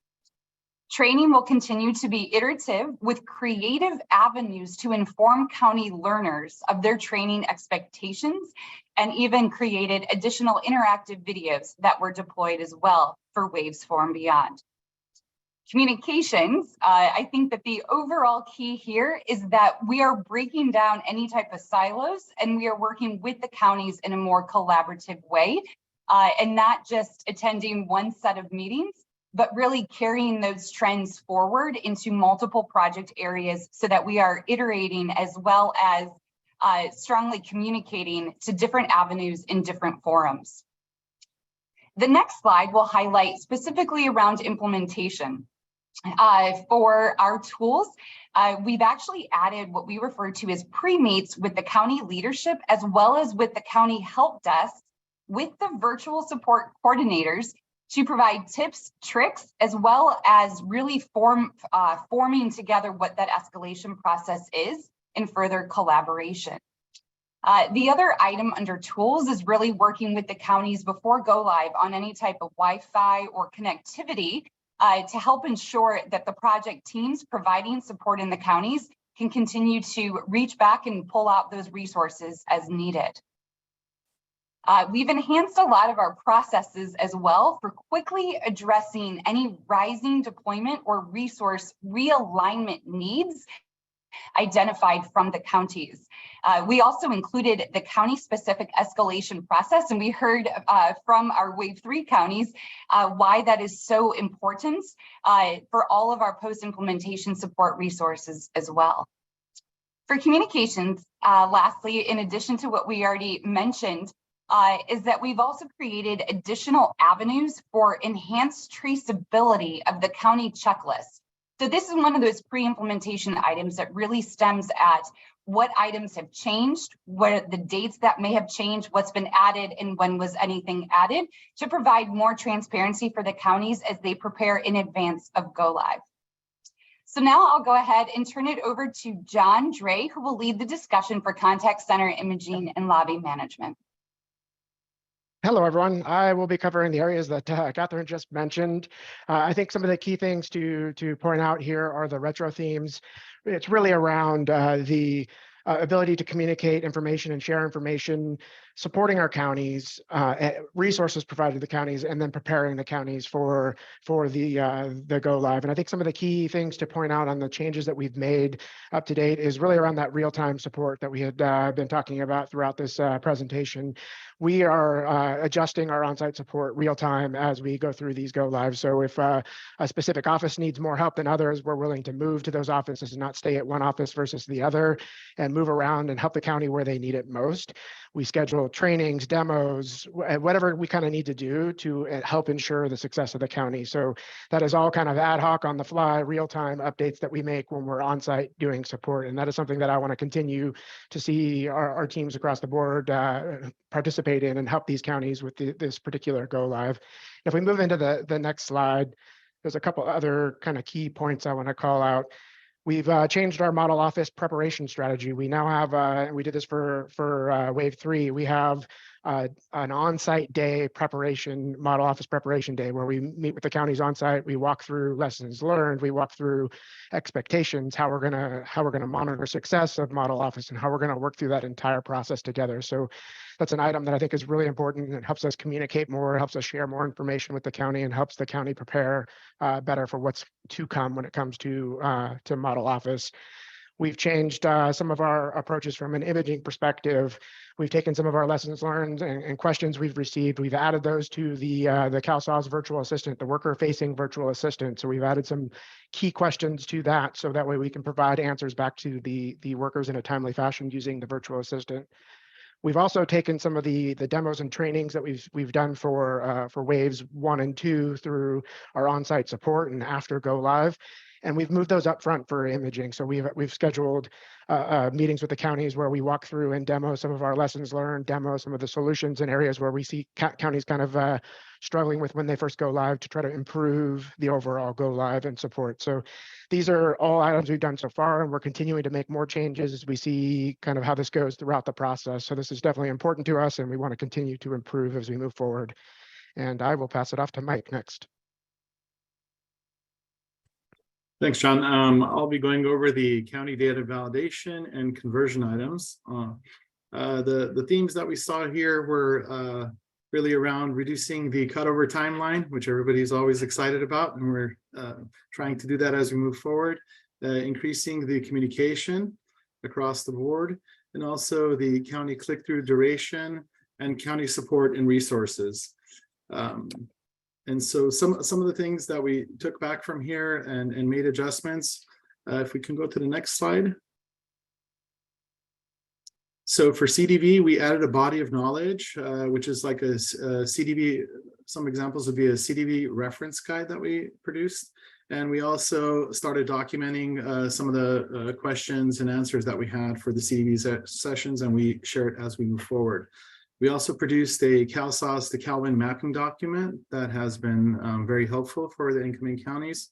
Speaker 21: Training will continue to be iterative with creative avenues to inform county learners of their training expectations, and even created additional interactive videos that were deployed as well for Waves 4 and beyond. Communications, I think that the overall key here is that we are breaking down any type of silos, and we are working with the counties in a more collaborative way, and not just attending one set of meetings, but really carrying those trends forward into multiple project areas so that we are iterating as well as strongly communicating to different avenues in different forums. The next slide will highlight specifically around implementation. For our tools, we've actually added what we refer to as pre-meets with the county leadership as well as with the county help desk with the virtual support coordinators to provide tips, tricks, as well as really forming together what that escalation process is in further collaboration. The other item under tools is really working with the counties before go live on any type of Wi-Fi or connectivity to help ensure that the project teams providing support in the counties can continue to reach back and pull out those resources as needed. We've enhanced a lot of our processes as well for quickly addressing any rising deployment or resource realignment needs identified from the counties. We also included the county-specific escalation process, and we heard from our Wave 3 counties why that is so important for all of our post-implementation support resources as well. For communications, lastly, in addition to what we already mentioned, is that we've also created additional avenues for enhanced traceability of the county checklist. So this is one of those pre-implementation items that really stems at what items have changed, what are the dates that may have changed, what's been added, and when was anything added, to provide more transparency for the counties as they prepare in advance of go live. So now I'll go ahead and turn it over to John Dre, who will lead the discussion for contact center imaging and lobby management.
Speaker 7: Hello, everyone. I will be covering the areas that Catherine just mentioned. I think some of the key things to point out here are the retro themes. It's really around the ability to communicate information and share information, supporting our counties, resources provided to the counties, and then preparing the counties for the go live. And I think some of the key things to point out on the changes that we've made up to date is really around that real-time support that we had been talking about throughout this presentation. We are adjusting our on-site support real time as we go through these go lives. So if a specific office needs more help than others, we're willing to move to those offices and not stay at one office versus the other, and move around and help the county where they need it most. We schedule trainings, demos, whatever we kind of need to do to help ensure the success of the county. So that is all kind of ad hoc, on the fly, real-time updates that we make when we're on site doing support. And that is something that I want to continue to see our teams across the board participate in and help these counties with this particular go live. If we move into the next slide, there's a couple other kind of key points I want to call out. We've changed our model office preparation strategy. We now have, we did this for Wave 3, we have an on-site day preparation, model office preparation day, where we meet with the counties on site, we walk through lessons learned, we walk through expectations, how we're gonna monitor success of model office, and how we're gonna work through that entire process together. So that's an item that I think is really important, and it helps us communicate more, helps us share more information with the county, and helps the county prepare better for what's to come when it comes to model office. We've changed some of our approaches from an imaging perspective. We've taken some of our lessons learned and questions we've received. We've added those to the CalSAWS virtual assistant, the worker-facing virtual assistant. So we've added some key questions to that, so that way we can provide answers back to the workers in a timely fashion using the virtual assistant. We've also taken some of the demos and trainings that we've done for Waves 1 and 2 through our on-site support and after go live, And we've moved those up front for imaging. So we've scheduled meetings with the counties where we walk through and demo some of our lessons learned, demo some of the solutions in areas where we see counties kind of struggling with when they first go live to try to improve the overall go live and support. So these are all items we've done so far, and we're continuing to make more changes as we see kind of how this goes throughout the process. So this is definitely important to us, and we want to continue to improve as we move forward. And I will pass it off to Mike next.
Speaker 2: Thanks, John. I'll be going over the county data validation and conversion items. The themes that we saw here were really around reducing the cutover timeline, which everybody's always excited about, and we're trying to do that as we move forward, increasing the communication across the board, and also the county click-through duration and county support and resources. And so some of the things that we took back from here and made adjustments, if we can go to the next slide. So for CDV, we added a body of knowledge, which is like a CDV, some examples would be a CDV reference guide that we produced. And we also started documenting some of the questions and answers that we had for the CDV sessions, and we share it as we move forward. We also produced a CalSAS to CalWIN mapping document that has been very helpful for the incoming counties.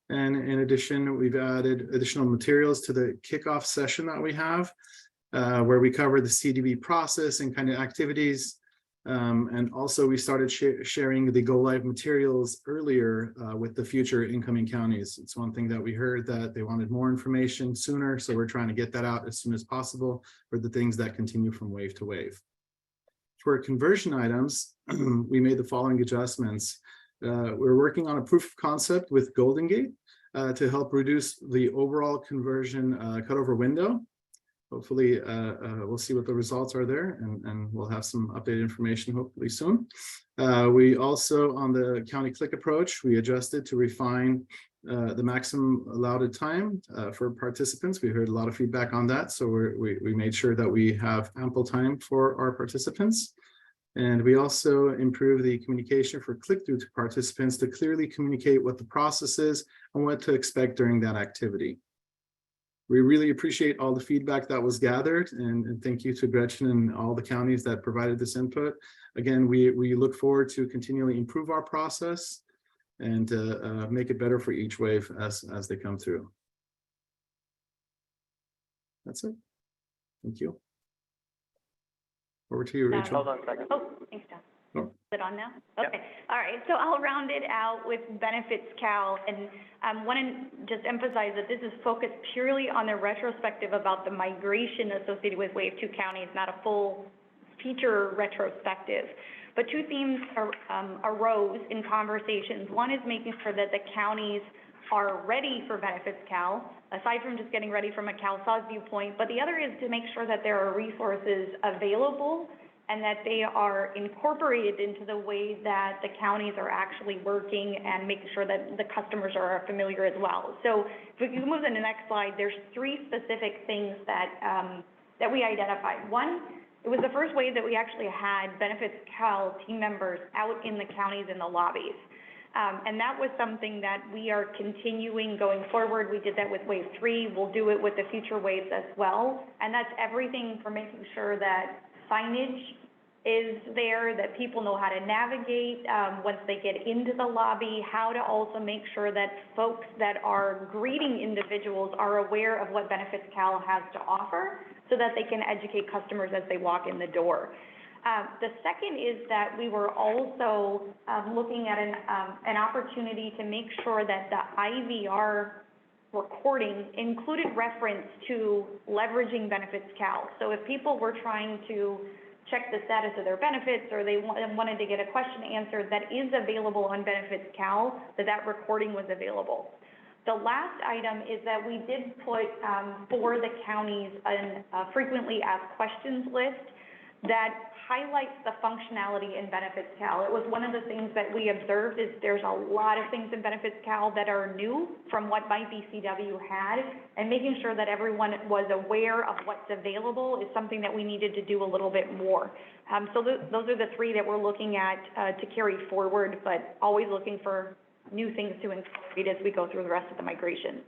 Speaker 2: And in addition, we've added additional materials to the kickoff session that we have, where we cover the CDB process and kind of activities. And also we started sharing the go live materials earlier with the future incoming counties. It's one thing that we heard that they wanted more information sooner. So we're trying to get that out as soon as possible for the things that continue from wave to wave. For conversion items, we made the following adjustments. We're working on a proof of concept with Golden Gate to help reduce the overall conversion cutover window. Hopefully, we'll see what the results are there, and we'll have some updated information hopefully soon. We also, on the county click approach, we adjusted to refine the maximum allowed time for participants. We heard a lot of feedback on that, so we made sure that we have ample time for our participants. And we also improved the communication for click-through to participants to clearly communicate what the process is and what to expect during that activity. We really appreciate all the feedback that was gathered, and thank you to Gretchen and all the counties that provided this input. Again, we look forward to continually improve our process and make it better for each wave as they come through. That's it. Thank you. Over to you, Rachel.
Speaker 16: Hold on a second. Oh, thanks, John.
Speaker 2: Oh.
Speaker 16: Is it on now? Okay. All right. So I'll round it out with Benefits Cal, and want to just emphasize that this is focused purely on the retrospective about the migration associated with Wave 2 counties, not a full feature retrospective. But two themes arose in conversations. One is making sure that the counties are ready for Benefits Cal, aside from just getting ready from a CalSAS viewpoint, but the other is to make sure that there are resources available and that they are incorporated into the way that the counties are actually working and making sure that the customers are familiar as well. So if we can move to the next slide, there's three specific things that, that we identified. One, it was the first wave that we actually had Benefits Cal team members out in the counties in the lobbies. And that was something that we are continuing going forward. We did that with Wave 3. We'll do it with the future waves as well. And that's everything from making sure that signage is there, that people know how to navigate once they get into the lobby, how to also make sure that folks that are greeting individuals are aware of what Benefits Cal has to offer so that they can educate customers as they walk in the door. The second is that we were also looking at an opportunity to make sure that the IVR recording included reference to leveraging Benefits Cal. So if people were trying to check the status of their benefits or they wanted to get a question answered that is available on Benefits Cal, that recording was available. The last item is that we did put for the counties a frequently asked questions list that highlights the functionality in Benefits Cal. It was one of the things that we observed is there's a lot of things in Benefits Cal that are new from what my BCW had, and making sure that everyone was aware of what's available is something that we needed to do a little bit more. So those are the three that we're looking at to carry forward, but always looking for new things to incorporate as we go through the rest of the migration.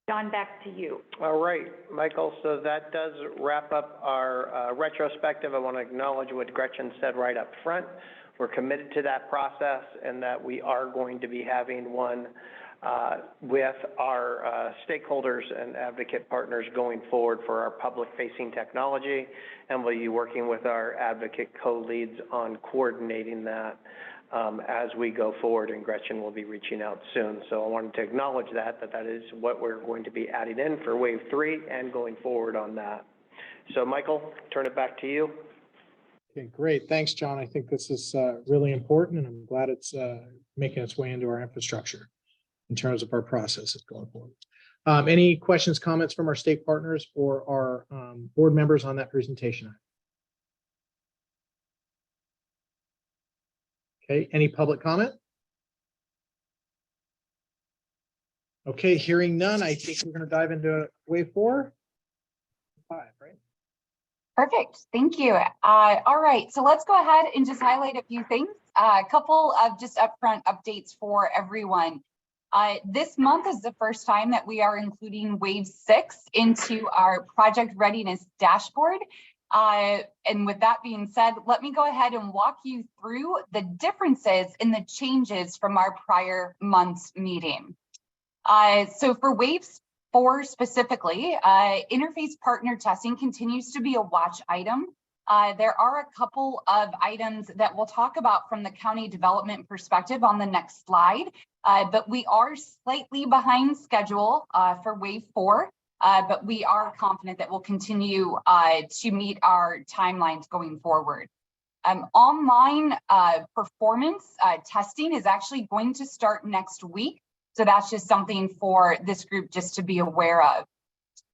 Speaker 16: John, back to you.
Speaker 1: All right, Michael, so that does wrap up our retrospective. I want to acknowledge what Gretchen said right up front. We're committed to that process and that we are going to be having one with our stakeholders and advocate partners going forward for our public-facing technology, and we'll be working with our advocate co-leads on coordinating that as we go forward, and Gretchen will be reaching out soon. So I wanted to acknowledge that is what we're going to be adding in for Wave 3 and going forward on that. So Michael, turn it back to you.
Speaker 3: Okay, great. Thanks, John. I think this is really important, and I'm glad it's making its way into our infrastructure in terms of our processes going forward. Any questions, comments from our state partners or our board members on that presentation? Okay, any public comment? Okay, hearing none, I think we're going to dive into Wave 4. 5, right?
Speaker 21: Perfect. Thank you. All right, so let's go ahead and just highlight a few things. A couple of just upfront updates for everyone. This month is the first time that we are including Wave 6 into our project readiness dashboard. And with that being said, let me go ahead and walk you through the differences in the changes from our prior month's meeting. So for Waves 4 specifically, interface partner testing continues to be a watch item. There are a couple of items that we'll talk about from the county development perspective on the next slide, but we are slightly behind schedule for Wave 4, but we are confident that we'll continue to meet our timelines going forward. Online performance testing is actually going to start next week. So that's just something for this group just to be aware of.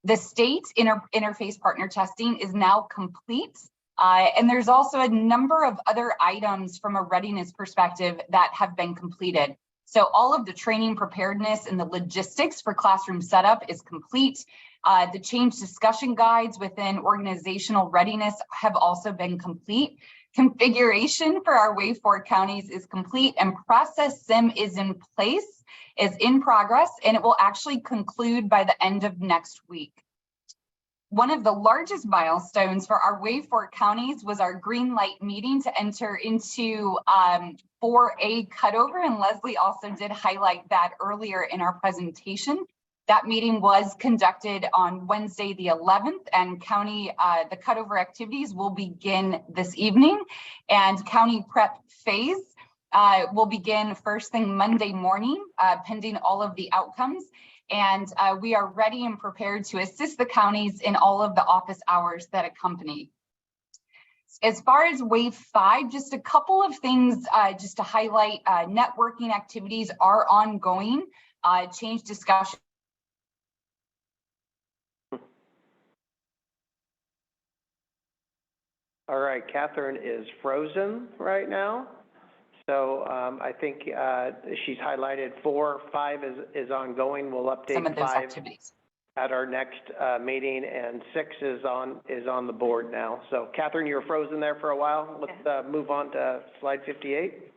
Speaker 21: The state interface partner testing is now complete. And there's also a number of other items from a readiness perspective that have been completed. So all of the training preparedness and the logistics for classroom setup is complete. The change discussion guides within organizational readiness have also been complete. Configuration for our Wave 4 counties is complete, and process sim is in place, is in progress, and it will actually conclude by the end of next week. One of the largest milestones for our Wave 4 counties was our green light meeting to enter into 4A cutover, and Leslie also did highlight that earlier in our presentation. That meeting was conducted on Wednesday the 11th, and the cutover activities will begin this evening, and county prep phase will begin first thing Monday morning, pending all of the outcomes. And we are ready and prepared to assist the counties in all of the office hours that accompany. As far as Wave 5, just a couple of things just to highlight. Networking activities are ongoing. Change discussion.
Speaker 1: All right, Catherine is frozen right now. So I think she's highlighted 4, 5 is ongoing. We'll update
Speaker 21: Some of those
Speaker 1: 5
Speaker 21: activities
Speaker 1: at our next meeting, and 6 is on the board now. So Catherine, you were frozen there for a while. Let's move on to slide 58.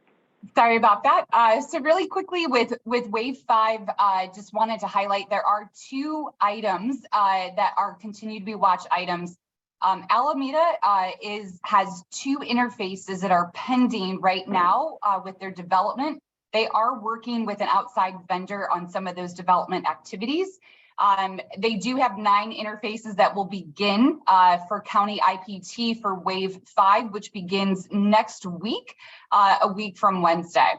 Speaker 21: Sorry about that. So really quickly with Wave 5, just wanted to highlight there are 2 items that are continue to be watch items. Alameda has 2 interfaces that are pending right now with their development. They are working with an outside vendor on some of those development activities. They do have 9 interfaces that will begin for county IPT for Wave 5, which begins next week, a week from Wednesday.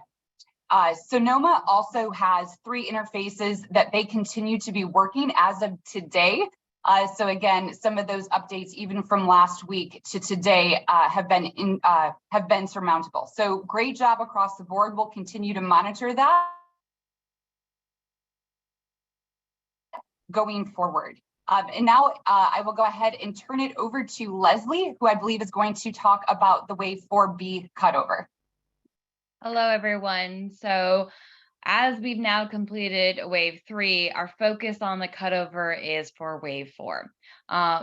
Speaker 21: Sonoma also has 3 interfaces that they continue to be working as of today. So again, some of those updates, even from last week to today, have been surmountable. So great job across the board. We'll continue to monitor that going forward. And now I will go ahead and turn it over to Leslie, who I believe is going to talk about the Wave 4B cutover.
Speaker 17: Hello, everyone. So As we've now completed wave 3, our focus on the cutover is for wave 4.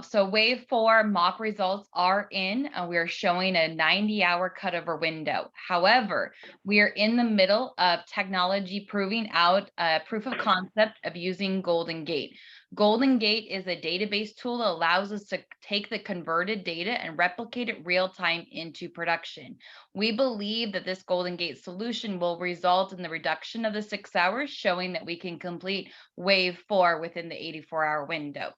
Speaker 17: So wave 4 mock results are in. We are showing a 90-hour cutover window. However, we are in the middle of technology proving out a proof of concept of using Golden Gate. Golden Gate is a database tool that allows us to take the converted data and replicate it real time into production. We believe that this Golden Gate solution will result in the reduction of the 6 hours, showing that we can complete wave 4 within the 84-hour window.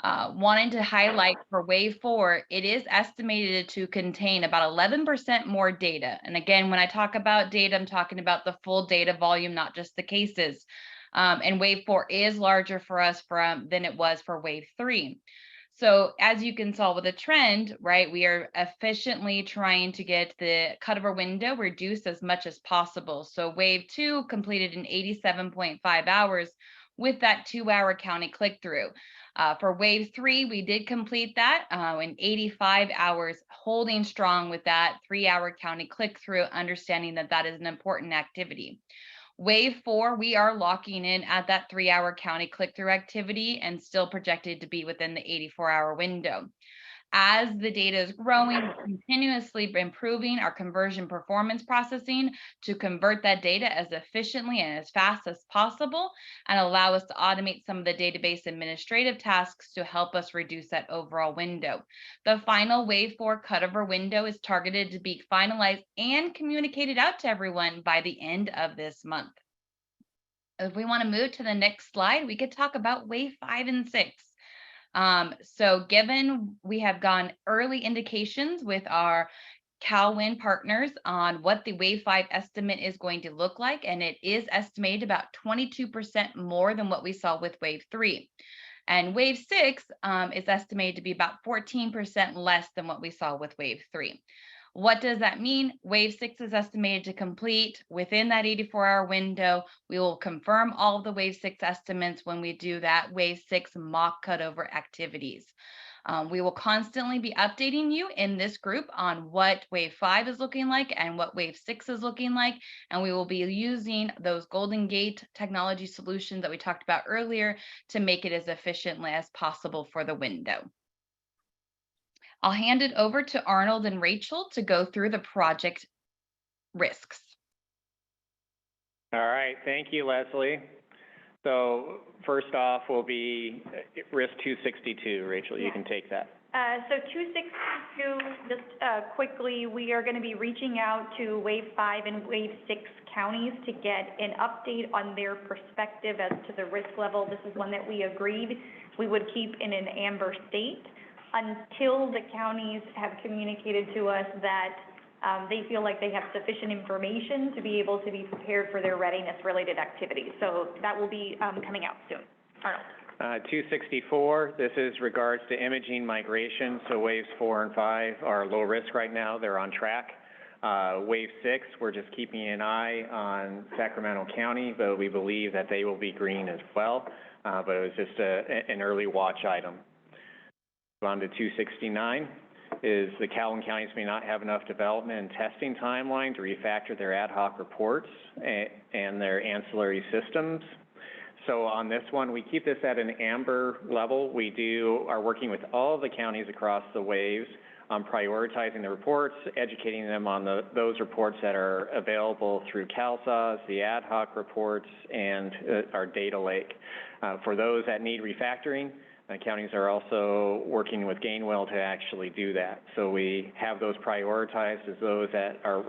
Speaker 17: Wanting to highlight for wave 4, it is estimated to contain about 11% more data. And again, when I talk about data, I'm talking about the full data volume, not just the cases. And wave 4 is larger for us than it was for wave 3. So as you can solve with a trend, right, we are efficiently trying to get the cutover window reduced as much as possible. So wave 2 completed in 87.5 hours with that 2-hour county click-through. For wave 3, we did complete that in 85 hours, holding strong with that 3-hour county click-through, understanding that that is an important activity. Wave 4, we are locking in at that 3-hour county click-through activity and still projected to be within the 84-hour window. As the data is growing, we're continuously improving our conversion performance processing to convert that data as efficiently and as fast as possible and allow us to automate some of the database administrative tasks to help us reduce that overall window. The final wave 4 cutover window is targeted to be finalized and communicated out to everyone by the end of this month. If we want to move to the next slide, we could talk about wave 5 and 6. So given we have gone early indications with our CalWIN partners on what the wave 5 estimate is going to look like, and it is estimated about 22% more than what we saw with wave 3. And wave 6 is estimated to be about 14% less than what we saw with wave 3. What does that mean? Wave 6 is estimated to complete within that 84-hour window. We will confirm all of the wave 6 estimates when we do that wave 6 mock cutover activities. We will constantly be updating you in this group on what wave 5 is looking like and what wave 6 is looking like. And we will be using those Golden Gate technology solutions that we talked about earlier to make it as efficiently as possible for the window. I'll hand it over to Arnold and Rachel to go through the project risks.
Speaker 15: All right, thank you, Leslie. So first off will be risk 262. Rachel, you can take that.
Speaker 16: So 262, just quickly, we are going to be reaching out to wave 5 and wave 6 counties to get an update on their perspective as to the risk level. This is one that we agreed we would keep in an amber state until the counties have communicated to us that they feel like they have sufficient information to be able to be prepared for their readiness-related activities. So that will be coming out soon. Arnold.
Speaker 15: 264, this is regards to imaging migration. So waves 4 and 5 are low risk right now. They're on track. Wave 6, we're just keeping an eye on Sacramento County, but we believe that they will be green as well. But it was just an early watch item. On to 269 is the Calhoun counties may not have enough development and testing timeline to refactor their ad hoc reports and their ancillary systems. So on this one, we keep this at an amber level. We are working with all the counties across the waves on prioritizing the reports, educating them on those reports that are available through CalSAWS, the ad hoc reports, and our data lake. For those that need refactoring, counties are also working with Gainwell to actually do that. So we have those prioritized as those that are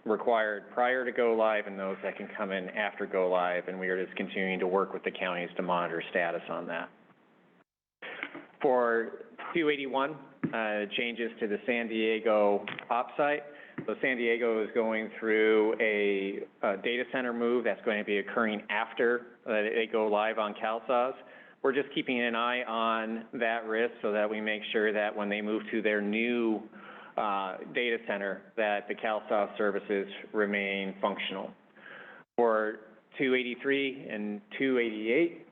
Speaker 15: required prior to go live and those that can come in after go live, and we are just continuing to work with the counties to monitor status on that. For 281, changes to the San Diego op site. So San Diego is going through a data center move that's going to be occurring after they go live on CalSAWS. We're just keeping an eye on that risk so that we make sure that when they move to their new data center, that the CalSAWS services remain functional. For 283 and 288,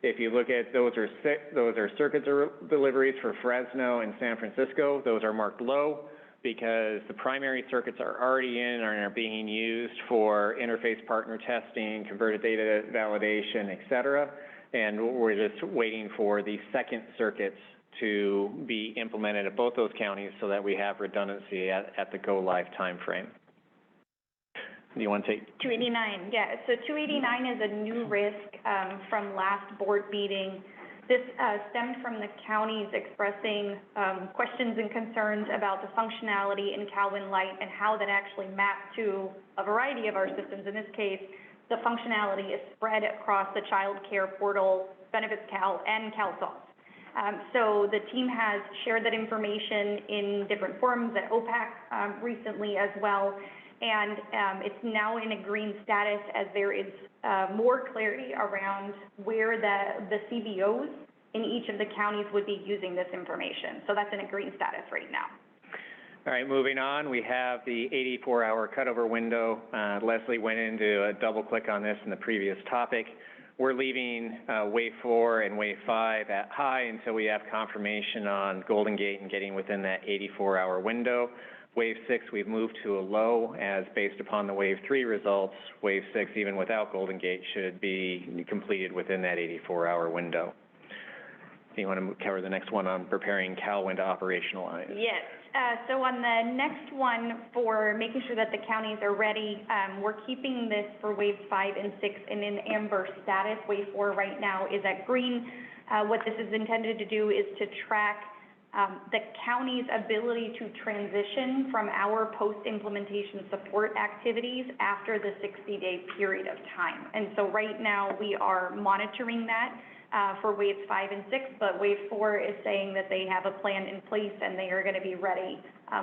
Speaker 15: if you look at those are circuit deliveries for Fresno and San Francisco. Those are marked low. because the primary circuits are already in and are being used for interface partner testing, converted data validation, et cetera. And we're just waiting for the second circuits to be implemented at both those counties so that we have redundancy at the go live timeframe. Do you want to take?
Speaker 16: 289, yeah. So 289 is a new risk from last board meeting. This stemmed from the counties expressing questions and concerns about the functionality in CalWIN Lite and how that actually maps to a variety of our systems. In this case, the functionality is spread across the child care portal, Benefits Cal, and CalSOS. So the team has shared that information in different forums at OPAC recently as well. And it's now in a green status as there is more clarity around where the CBOs in each of the counties would be using this information. So that's in a green status right now.
Speaker 15: All right, moving on, we have the 84-hour cutover window. Leslie went into a double click on this in the previous topic. We're leaving wave 4 and wave 5 at high until we have confirmation on Golden Gate and getting within that 84-hour window. Wave 6, we've moved to a low as based upon the wave 3 results. Wave 6, even without Golden Gate, should be completed within that 84-hour window. Do you want to cover the next one on preparing CalWIN to operationalize?
Speaker 16: Yes. So on the next one for making sure that the counties are ready, we're keeping this for waves 5 and 6 in an amber status. Wave 4 right now is at green. What this is intended to do is to track the county's ability to transition from our post-implementation support activities after the 60-day period of time. And so right now we are monitoring that for waves 5 and 6, but wave 4 is saying that they have a plan in place and they are going to be ready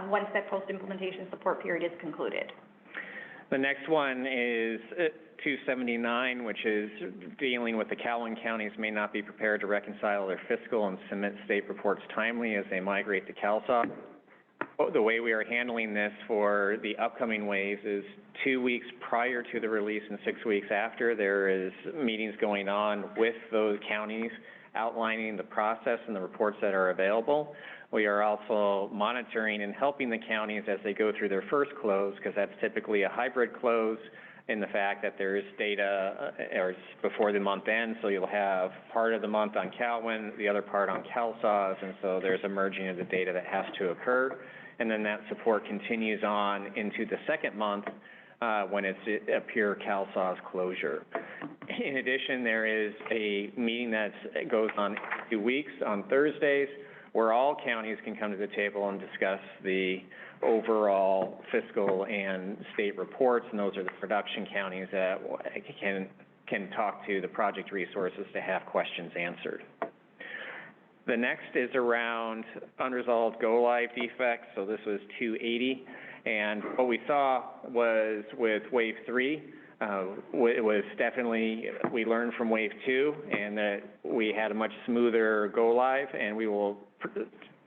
Speaker 16: once that post-implementation support period is concluded.
Speaker 15: The next one is 279, which is dealing with the CalWIN counties may not be prepared to reconcile their fiscal and submit state reports timely as they migrate to CalSOS. The way we are handling this for the upcoming waves is 2 weeks prior to the release and 6 weeks after. There is meetings going on with those counties outlining the process and the reports that are available. We are also monitoring and helping the counties as they go through their first close, because that's typically a hybrid close in the fact that there is data before the month ends, so you'll have part of the month on CalWIN, the other part on CalSOS, and so there's a merging of the data that has to occur. And then that support continues on into the second month when it's a pure CalSOS closure. In addition, there is a meeting that goes on 2 weeks on Thursdays, where all counties can come to the table and discuss the overall fiscal and state reports, and those are the production counties that can talk to the project resources to have questions answered. The next is around unresolved go-live defects, so this was 280, and what we saw was with wave 3, it was definitely, we learned from wave 2, and that we had a much smoother go-live, and we will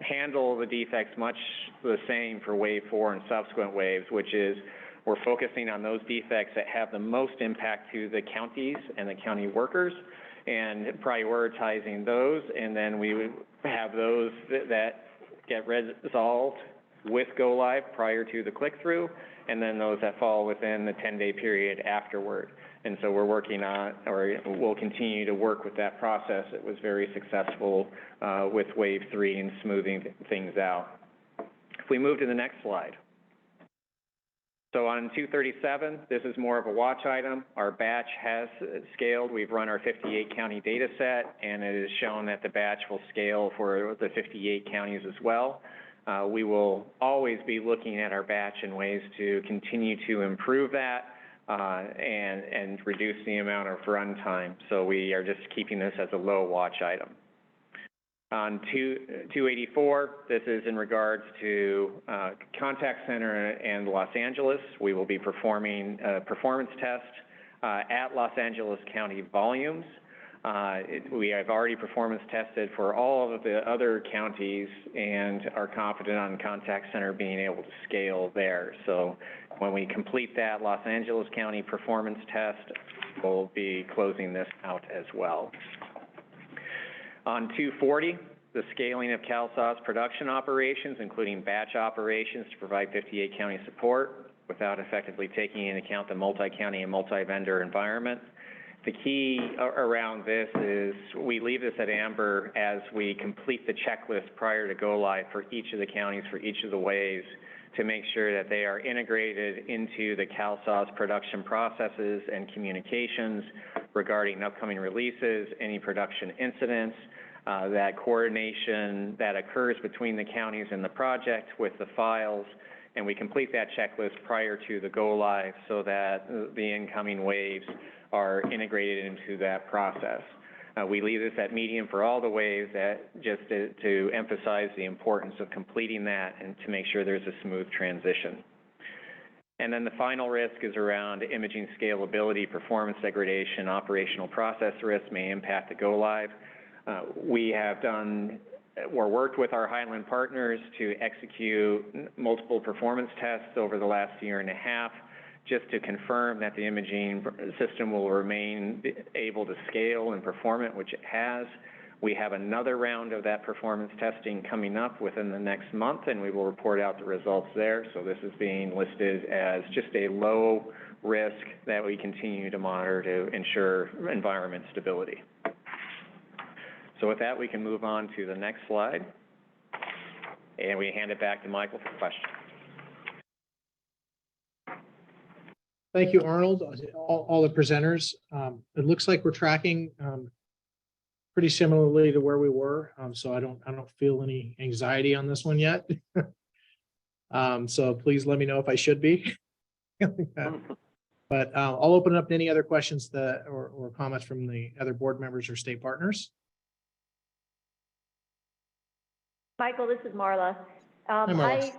Speaker 15: handle the defects much the same for wave 4 and subsequent waves, which is we're focusing on those defects that have the most impact to the counties and the county workers and prioritizing those, and then we would have those that get resolved with go live prior to the click-through, and then those that fall within the 10-day period afterward. And so we're working on, or we'll continue to work with that process. It was very successful with wave 3 and smoothing things out. If we move to the next slide. So on 237, this is more of a watch item. Our batch has scaled. We've run our 58 county data set, and it is shown that the batch will scale for the 58 counties as well. We will always be looking at our batch in ways to continue to improve that and reduce the amount of runtime. So we are just keeping this as a low watch item. On 284, this is in regards to contact center and Los Angeles. We will be performing a performance test at Los Angeles County volumes. We have already performance tested for all of the other counties and are confident on contact center being able to scale there. So when we complete that Los Angeles County performance test, we'll be closing this out as well. On 240, the scaling of CalSAW's production operations, including batch operations to provide 58 county support without effectively taking into account the multi-county and multi-vendor environment. The key around this is we leave this at amber as we complete the checklist prior to go live for each of the counties, for each of the waves, to make sure that they are integrated into the CalSAW's production processes and communications regarding upcoming releases, any production incidents, that coordination that occurs between the counties and the project with the files, and we complete that checklist prior to the go live so that the incoming waves are integrated into that process. We leave this at medium for all the waves, just to emphasize the importance of completing that and to make sure there's a smooth transition. And then the final risk is around imaging scalability, performance degradation, operational process risk may impact the go live. We have done or worked with our Highland partners to execute multiple performance tests over the last year and a half, just to confirm that the imaging system will remain able to scale and perform it, which it has. We have another round of that performance testing coming up within the next month, and we will report out the results there. So this is being listed as just a low risk that we continue to monitor to ensure environment stability. So with that, we can move on to the next slide. And we hand it back to Michael for questions.
Speaker 3: Thank you, Arnold, all the presenters. It looks like we're tracking pretty similarly to where we were. So I don't feel any anxiety on this one yet. So please let me know if I should be. But I'll open it up to any other questions or comments from the other board members or state partners.
Speaker 12: Michael, this is Marla.
Speaker 3: Hi, Marla.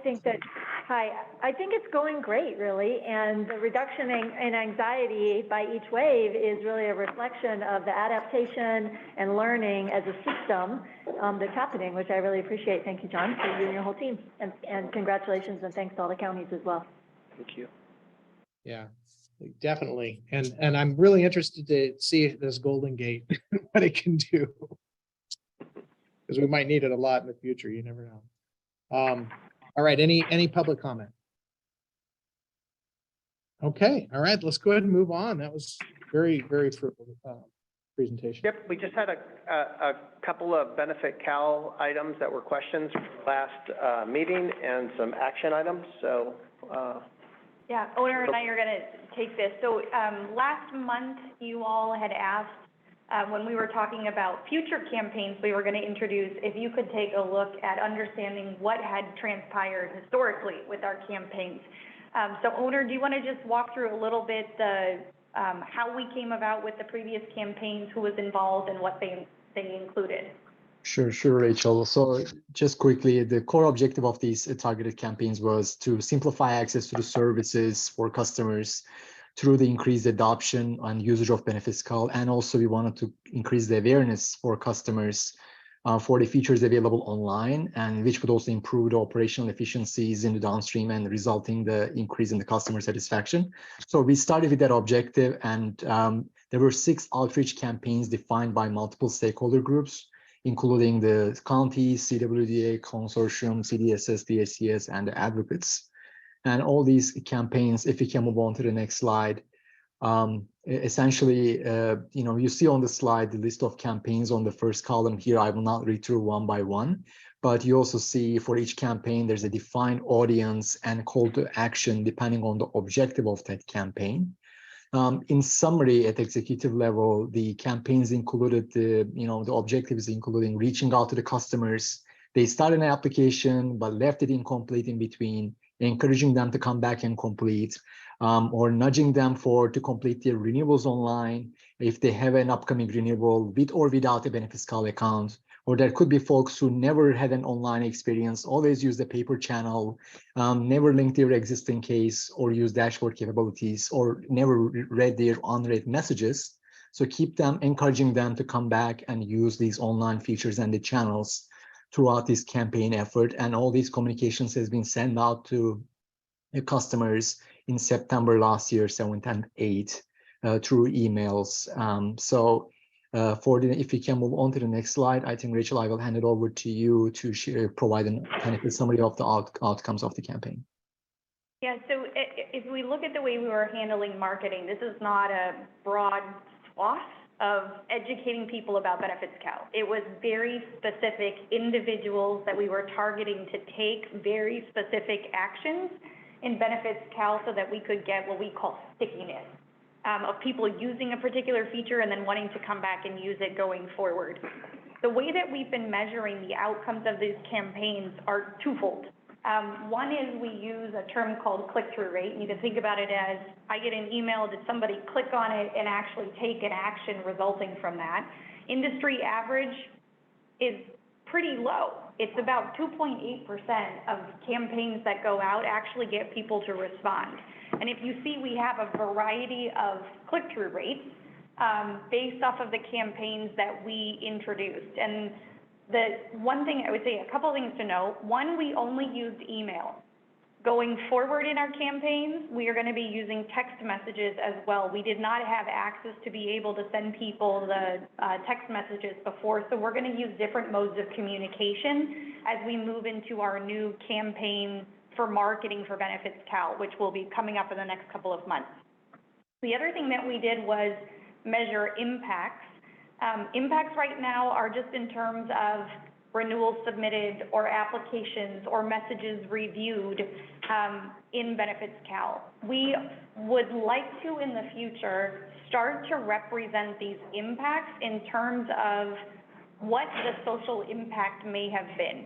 Speaker 12: I think it's going great, really, and the reduction in anxiety by each wave is really a reflection of the adaptation and learning as a system that's happening, which I really appreciate. Thank you, John, for you and your whole team, and congratulations and thanks to all the counties as well.
Speaker 1: Thank you.
Speaker 3: Yeah, definitely, and I'm really interested to see this Golden Gate, what it can do, because we might need it a lot in the future. You never know. All right, any public comment? Okay, all right, let's go ahead and move on. That was very fruitful presentation.
Speaker 1: Yep, we just had a couple of Benefit Cal items that were questions from the last meeting and some action items. So
Speaker 16: yeah, Owner and I are going to take this. So last month, you all had asked when we were talking about future campaigns we were going to introduce, if you could take a look at understanding what had transpired historically with our campaigns. So Owner, do you want to just walk through a little bit how we came about with the previous campaigns, who was involved, and what they included?
Speaker 10: Sure, Rachel. So just quickly, the core objective of these targeted campaigns was to simplify access to the services for customers through the increased adoption and usage of Benefits Cal, and also we wanted to increase the awareness for customers for the features available online, and which would also improve the operational efficiencies in the downstream and resulting the increase in the customer satisfaction. So we started with that objective, and there were 6 outreach campaigns defined by multiple stakeholder groups, including the counties, CWDA, consortium, CDSS, DSCS, and the advocates. And all these campaigns, if we can move on to the next slide, essentially, you see on the slide the list of campaigns on the first column here. I will not read through one by one, but you also see for each campaign, there's a defined audience and call to action depending on the objective of that campaign. In summary, at executive level, the campaigns included the objectives including reaching out to the customers. They started an application but left it incomplete in between, encouraging them to come back and complete, or nudging them to complete their renewals online if they have an upcoming renewal with or without a Benefits Cal account. Or there could be folks who never had an online experience, always use the paper channel, never linked their existing case or use dashboard capabilities, or never read their unread messages. So keep them, encouraging them to come back and use these online features and the channels throughout this campaign effort. And all these communications has been sent out to the customers in September last year, 7th and 8th, through emails. So If we can move on to the next slide, I think Rachel, I will hand it over to you to share, provide a summary of the outcomes of the campaign.
Speaker 16: Yeah, so if we look at the way we were handling marketing, this is not a broad swath of educating people about Benefits Cal. It was very specific individuals that we were targeting to take very specific actions in Benefits Cal so that we could get what we call stickiness of people using a particular feature and then wanting to come back and use it going forward. The way that we've been measuring the outcomes of these campaigns are twofold. One is we use a term called click-through rate, and you can think about it as I get an email, did somebody click on it and actually take an action resulting from that? Industry average is pretty low. It's about 2.8% of campaigns that go out actually get people to respond. And if you see, we have a variety of click-through rates based off of the campaigns that we introduced. And the one thing I would say, a couple of things to know. One, we only used email. Going forward in our campaigns, we are going to be using text messages as well. We did not have access to be able to send people the text messages before, so we're going to use different modes of communication as we move into our new campaign for marketing for Benefits Cal, which will be coming up in the next couple of months. The other thing that we did was measure impacts. Impacts right now are just in terms of renewals submitted or applications or messages reviewed in Benefits Cal. We would like to, in the future, start to represent these impacts in terms of what the social impact may have been.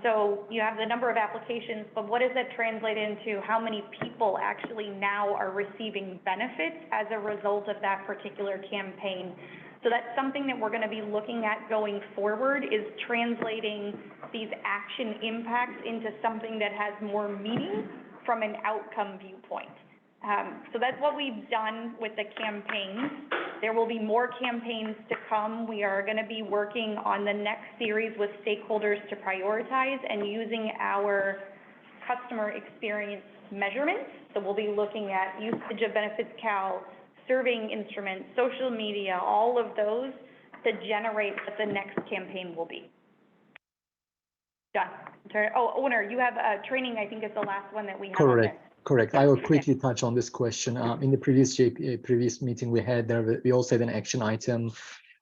Speaker 16: So you have the number of applications, but what does that translate into? How many people actually now are receiving benefits as a result of that particular campaign? So that's something that we're going to be looking at going forward, is translating these action impacts into something that has more meaning from an outcome viewpoint. So that's what we've done with the campaigns. There will be more campaigns to come. We are going to be working on the next series with stakeholders to prioritize and using our customer experience measurements. So we'll be looking at usage of Benefits Cal, surveying instruments, social media, all of those to generate what the next campaign will be. Done. Oh, Owner, you have training, I think is the last one that we have.
Speaker 10: Correct. Correct. I will quickly touch on this question. In the previous meeting we had, we also had an action item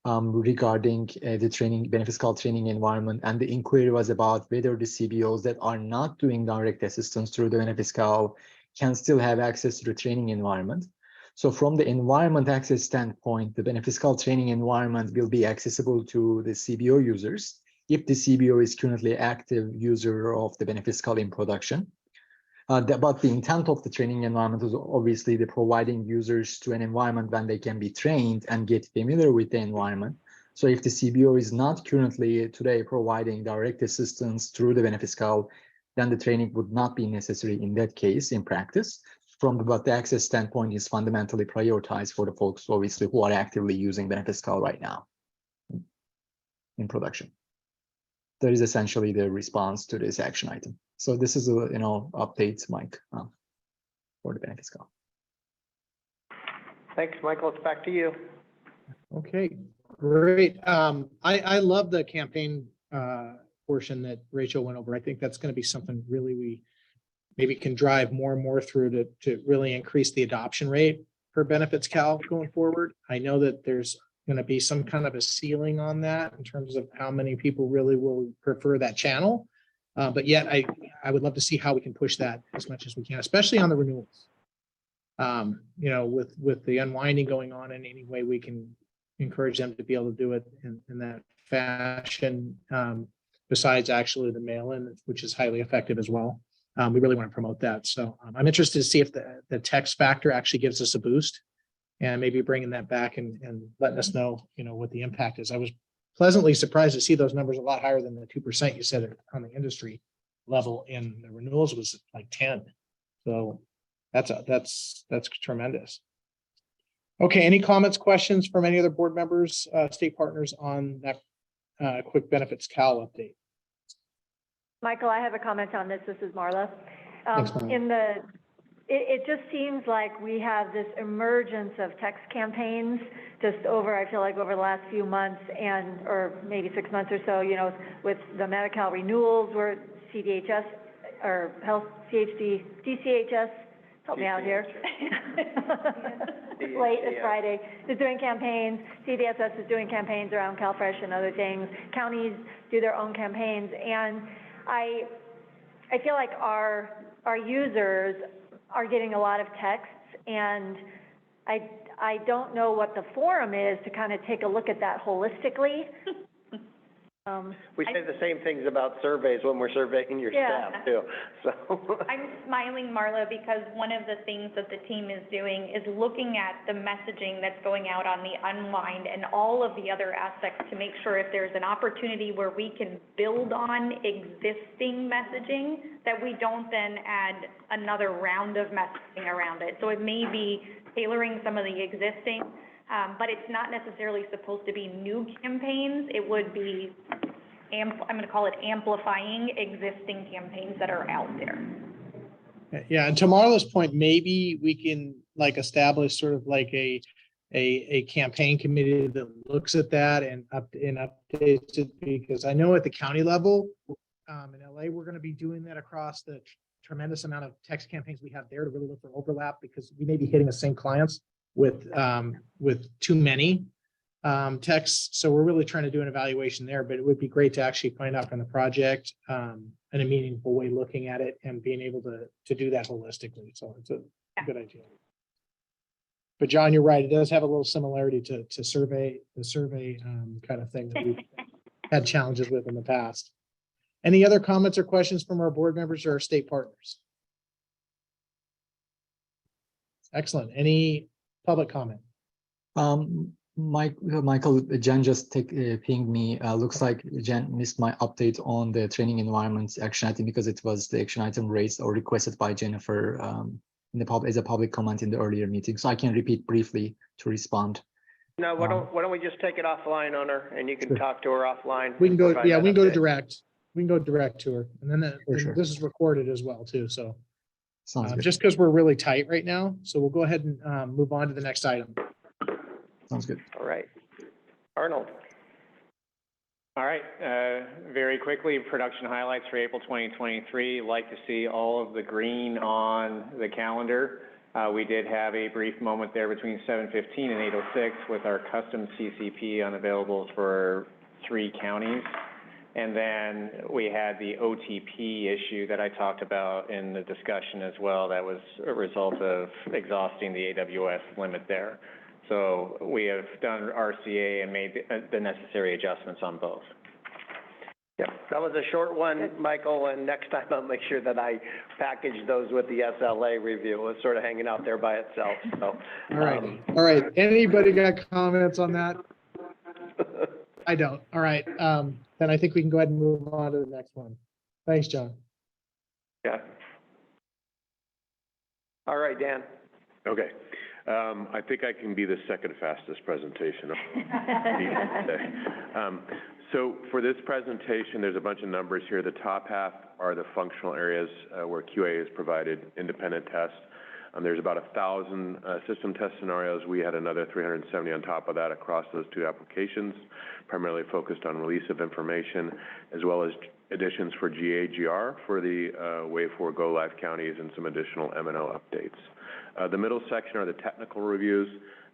Speaker 10: regarding the training, Benefits Cal training environment, and the inquiry was about whether the CBOs that are not doing direct assistance through the Benefits Cal can still have access to the training environment. So from the environment access standpoint, the Benefits Cal training environment will be accessible to the CBO users if the CBO is currently active user of the Benefits Cal in production. But the intent of the training environment is obviously the providing users to an environment when they can be trained and get familiar with the environment. So if the CBO is not currently today providing direct assistance through the Benefits Cal, then the training would not be necessary in that case in practice. But the access standpoint is fundamentally prioritized for the folks obviously who are actively using Benefits Cal right now in production. That is essentially the response to this action item. So this is a update, Mike, for the Benefits Cal.
Speaker 1: Thanks, Michael. It's back to you.
Speaker 3: Okay, great. I love the campaign portion that Rachel went over. I think that's going to be something really we maybe can drive more and more through to really increase the adoption rate for Benefits Cal going forward. I know that there's going to be some kind of a ceiling on that in terms of how many people really will prefer that channel. But yet I would love to see how we can push that as much as we can, especially on the renewals. With the unwinding going on, in any way we can encourage them to be able to do it in that fashion, besides actually the mail-in, which is highly effective as well. We really want to promote that. So I'm interested to see if the text factor actually gives us a boost, and maybe bringing that back and letting us know, what the impact is. I was pleasantly surprised to see those numbers a lot higher than the 2% you said on the industry level. In the renewals was like 10. So that's tremendous. Okay, any comments, questions from any other board members, state partners on that quick Benefits Cal update?
Speaker 12: Michael, I have a comment on this. This is Marla.
Speaker 3: Thanks, Marla.
Speaker 12: it just seems like we have this emergence of text campaigns just over, I feel like over the last few months or maybe 6 months or so, you know, with the Medi-Cal renewals where CDHS or Health DCHS, help me out here. It's late, it's Friday, is doing campaigns, CDSS is doing campaigns around CalFresh and other things. Counties do their own campaigns, and I feel like our users are getting a lot of texts, and I don't know what the forum is to kind of take a look at that holistically.
Speaker 1: We say the same things about surveys when we're surveying your staff too, so.
Speaker 16: I'm smiling, Marla, because one of the things that the team is doing is looking at the messaging that's going out on the Unwind and all of the other aspects to make sure if there's an opportunity where we can build on existing messaging, that we don't then add another round of messaging around it. So it may be tailoring some of the existing, but it's not necessarily supposed to be new campaigns. It would be, I'm going to call it amplifying existing campaigns that are out there.
Speaker 3: Yeah, and to Marla's point, maybe we can like establish sort of like a campaign committee that looks at that and updates it, because I know at the county level in LA, we're going to be doing that across the tremendous amount of text campaigns we have there to really look for overlap, because we may be hitting the same clients with too many texts. So we're really trying to do an evaluation there, but it would be great to actually find out from the project in a meaningful way, looking at it and being able to do that holistically. So it's a good idea. But John, you're right. It does have a little similarity to the survey kind of thing that we've had challenges with in the past. Any other comments or questions from our board members or our state partners? Excellent. Any public comment?
Speaker 10: Michael, Jen just pinged me. Looks like Jen missed my update on the training environment action item, because it was the action item raised or requested by Jennifer as a public comment in the earlier meeting. So I can repeat briefly to respond.
Speaker 1: No, why don't we just take it offline on her, and you can talk to her offline.
Speaker 3: We can go, yeah, we can go direct. We can go direct to her, and then this is recorded as well too. So just because we're really tight right now, so we'll go ahead and move on to the next item.
Speaker 10: Sounds good.
Speaker 1: All right, Arnold.
Speaker 15: All right, very quickly, production highlights for April 2023. Like to see all of the green on the calendar. We did have a brief moment there between 7:15 and 8:06 with our custom CCP unavailable for 3 counties. And then we had the OTP issue that I talked about in the discussion as well. That was a result of exhausting the AWS limit there. So we have done RCA and made the necessary adjustments on both.
Speaker 1: Yep, that was a short one, Michael, and next time I'll make sure that I package those with the SLA review. It was sort of hanging out there by itself, so.
Speaker 3: All right. Anybody got comments on that? I don't. All right. Then I think we can go ahead and move on to the next one. Thanks, John.
Speaker 1: Yeah. All right, Dan.
Speaker 11: Okay. I think I can be the second fastest presentation. So for this presentation, there's a bunch of numbers here. The top half are the functional areas where QA is provided independent tests. There's about 1,000 system test scenarios. We had another 370 on top of that across those 2 applications, primarily focused on release of information, as well as additions for GA/GR for the Wave 4 Go Live counties and some additional M&O updates. The middle section are the technical reviews,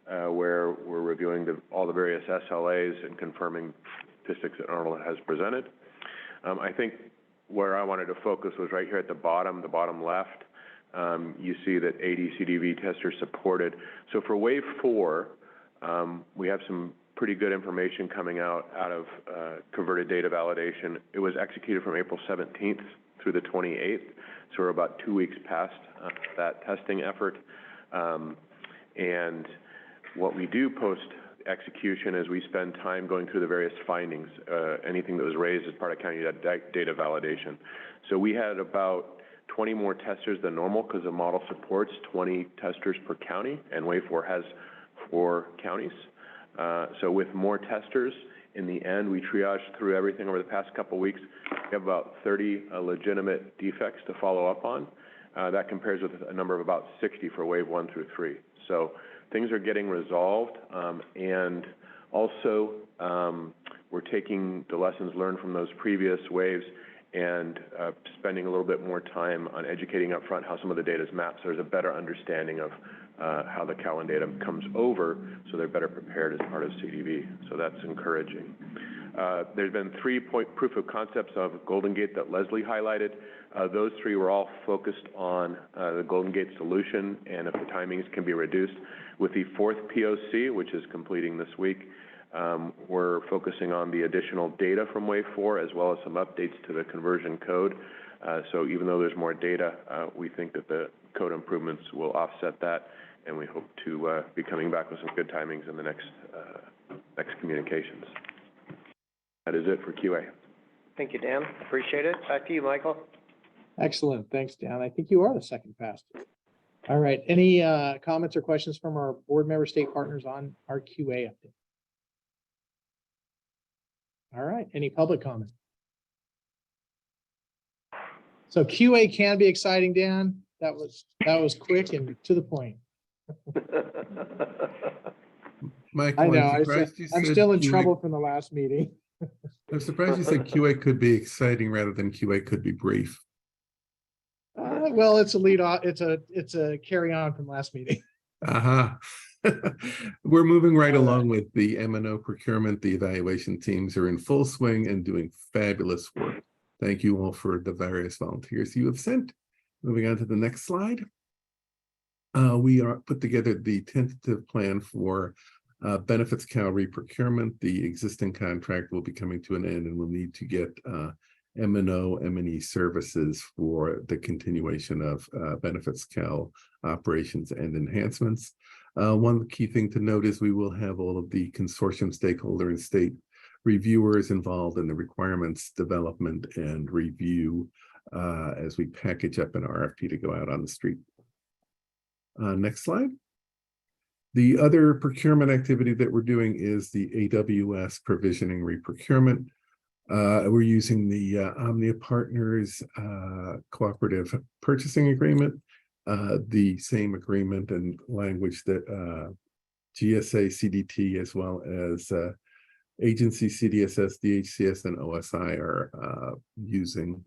Speaker 11: where we're reviewing all the various SLAs and confirming statistics that Arnold has presented. I think where I wanted to focus was right here at the bottom left. You see that 80 CDV tests are supported. So for Wave 4, we have some pretty good information coming out of converted data validation. It was executed from April 17th through the 28th, so we're about 2 weeks past that testing effort. And what we do post-execution is we spend time going through the various findings, anything that was raised as part of county data validation. So we had about 20 more testers than normal because the model supports 20 testers per county, and Wave 4 has 4 counties. So with more testers, in the end, we triaged through everything over the past couple of weeks. We have about 30 legitimate defects to follow up on. That compares with a number of about 60 for wave 1 through 3. So things are getting resolved, and also we're taking the lessons learned from those previous waves and spending a little bit more time on educating up front how some of the data is mapped, so there's a better understanding of how the Cowan data comes over, so they're better prepared as part of CDV. So that's encouraging. There's been 3 proof of concepts of Golden Gate that Leslie highlighted. Those 3 were all focused on the Golden Gate solution and if the timings can be reduced. With the 4th POC, which is completing this week, we're focusing on the additional data from wave 4 as well as some updates to the conversion code. So even though there's more data, we think that the code improvements will offset that, and we hope to be coming back with some good timings in the next communications. That is it for QA.
Speaker 1: Thank you, Dan. Appreciate it. Back to you, Michael.
Speaker 3: Excellent. Thanks, Dan. I think you are the second fastest. All right. Any comments or questions from our board member state partners on our QA update? All right. Any public comment? So QA can be exciting, Dan. That was quick and to the point.
Speaker 8: Michael,
Speaker 3: I know. I'm still in
Speaker 8: QA,
Speaker 3: trouble from the last meeting.
Speaker 8: I'm surprised you said QA could be exciting rather than QA could be brief.
Speaker 3: Well, it's a lead on. It's a carry on from last meeting.
Speaker 8: We're moving right along with the M&O procurement. The evaluation teams are in full swing and doing fabulous work. Thank you all for the various volunteers you have sent. Moving on to the next slide. We are put together the tentative plan for benefits cow re-procurement. The existing contract will be coming to an end, and we'll need to get M&O, M&E services for the continuation of benefits cow operations and enhancements. One key thing to note is we will have all of the consortium stakeholder and state reviewers involved in the requirements development and review as we package up an RFP to go out on the street. Next slide. The other procurement activity that we're doing is the AWS provisioning re-procurement. We're using the Omnia Partners cooperative purchasing agreement, the same agreement and language that GSA, CDT, as well as agency CDSS, DHCS, and OSI are using.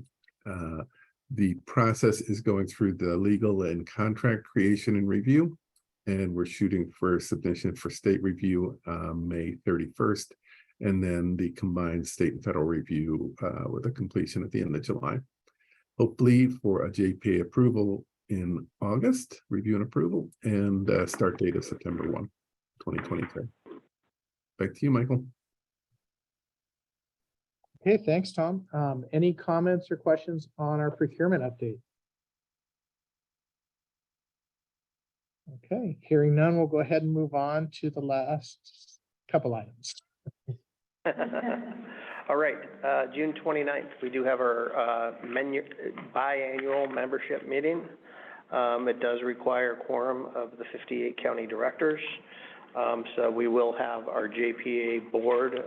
Speaker 8: The process is going through the legal and contract creation and review, and we're shooting for submission for state review May 31st, and then the combined state and federal review with a completion at the end of July. Hopefully for a JPA approval in August, review and approval, and start date of September 1, 2023. Back to you, Michael.
Speaker 3: Okay, thanks, Tom. Any comments or questions on our procurement update? Okay, hearing none, we'll go ahead and move on to the last couple items.
Speaker 1: All right, June 29th, we do have our biannual membership meeting. It does require a quorum of the 58 county directors. So we will have our JPA board,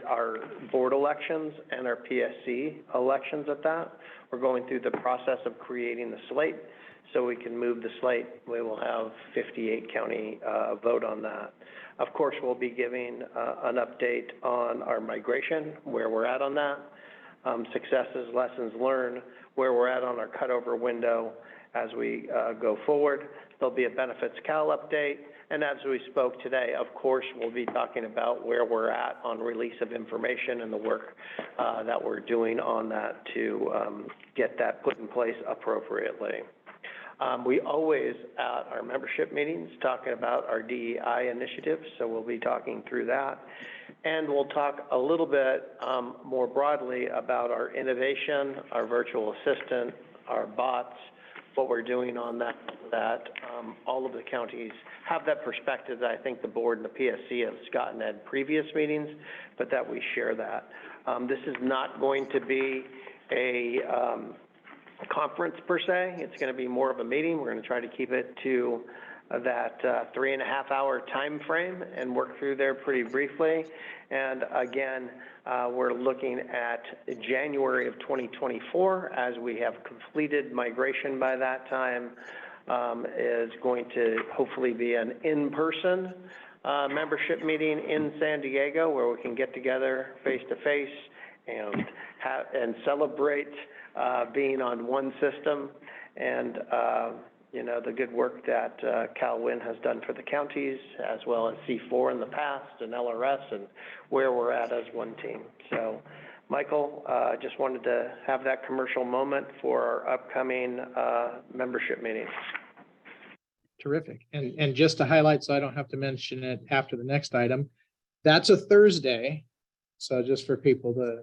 Speaker 1: our board elections and our PSC elections at that. We're going through the process of creating the slate so we can move the slate. We will have 58 county vote on that. Of course, we'll be giving an update on our migration, where we're at on that, successes, lessons learned, where we're at on our cutover window as we go forward. There'll be a benefits CAL update. And as we spoke today, of course, we'll be talking about where we're at on release of information and the work that we're doing on that to get that put in place appropriately. We always, at our membership meetings, talking about our DEI initiatives, so we'll be talking through that. And we'll talk a little bit more broadly about our innovation, our virtual assistant, our bots, what we're doing on that all of the counties have that perspective that I think the board and the PSC has gotten at previous meetings, but that we share that. This is not going to be a conference per se. It's going to be more of a meeting. We're going to try to keep it to that 3.5-hour time frame and work through there pretty briefly. And again, we're looking at January of 2024 as we have completed migration by that time, is going to hopefully be an in-person membership meeting in San Diego where we can get together face to face and celebrate being on one system, and you know, the good work that CalWIN has done for the counties, as well as C4 in the past, and LRS, and where we're at as one team. So, Michael, just wanted to have that commercial moment for our upcoming membership meeting.
Speaker 3: Terrific. And just to highlight, so I don't have to mention it after the next item, that's a Thursday. So just for people to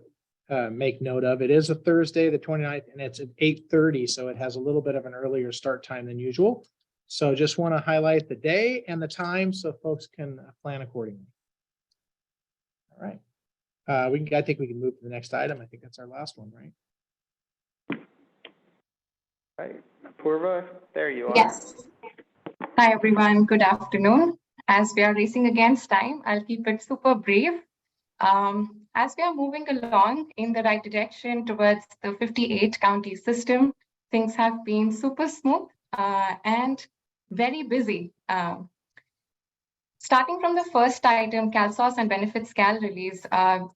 Speaker 3: make note of, it is a Thursday, the 29th, and it's at 8:30. So it has a little bit of an earlier start time than usual. So just want to highlight the day and the time so folks can plan accordingly. All right. I think we can move to the next item. I think that's our last one, right?
Speaker 1: All right, Purva, there you are.
Speaker 9: Yes. Hi, everyone. Good afternoon. As we are racing against time, I'll keep it super brief. As we are moving along in the right direction towards the 58 county system, things have been super smooth and very busy. Starting from the first item, CalSOS and Benefits Cal release,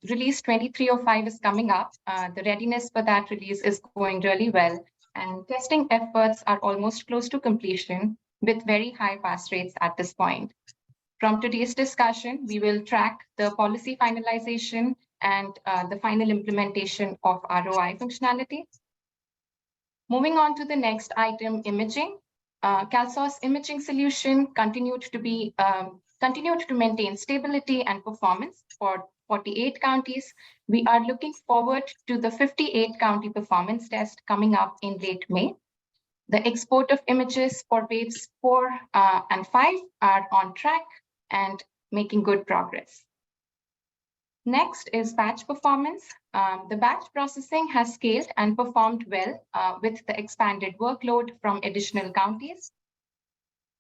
Speaker 9: release 2305 is coming up. The readiness for that release is going really well, and testing efforts are almost close to completion with very high pass rates at this point. From today's discussion, we will track the policy finalization and the final implementation of ROI functionality. Moving on to the next item, imaging. CalSOS imaging solution continued to maintain stability and performance for 48 counties. We are looking forward to the 58 county performance test coming up in late May. The export of images for waves 4 and 5 are on track and making good progress. Next is batch performance. The batch processing has scaled and performed well with the expanded workload from additional counties.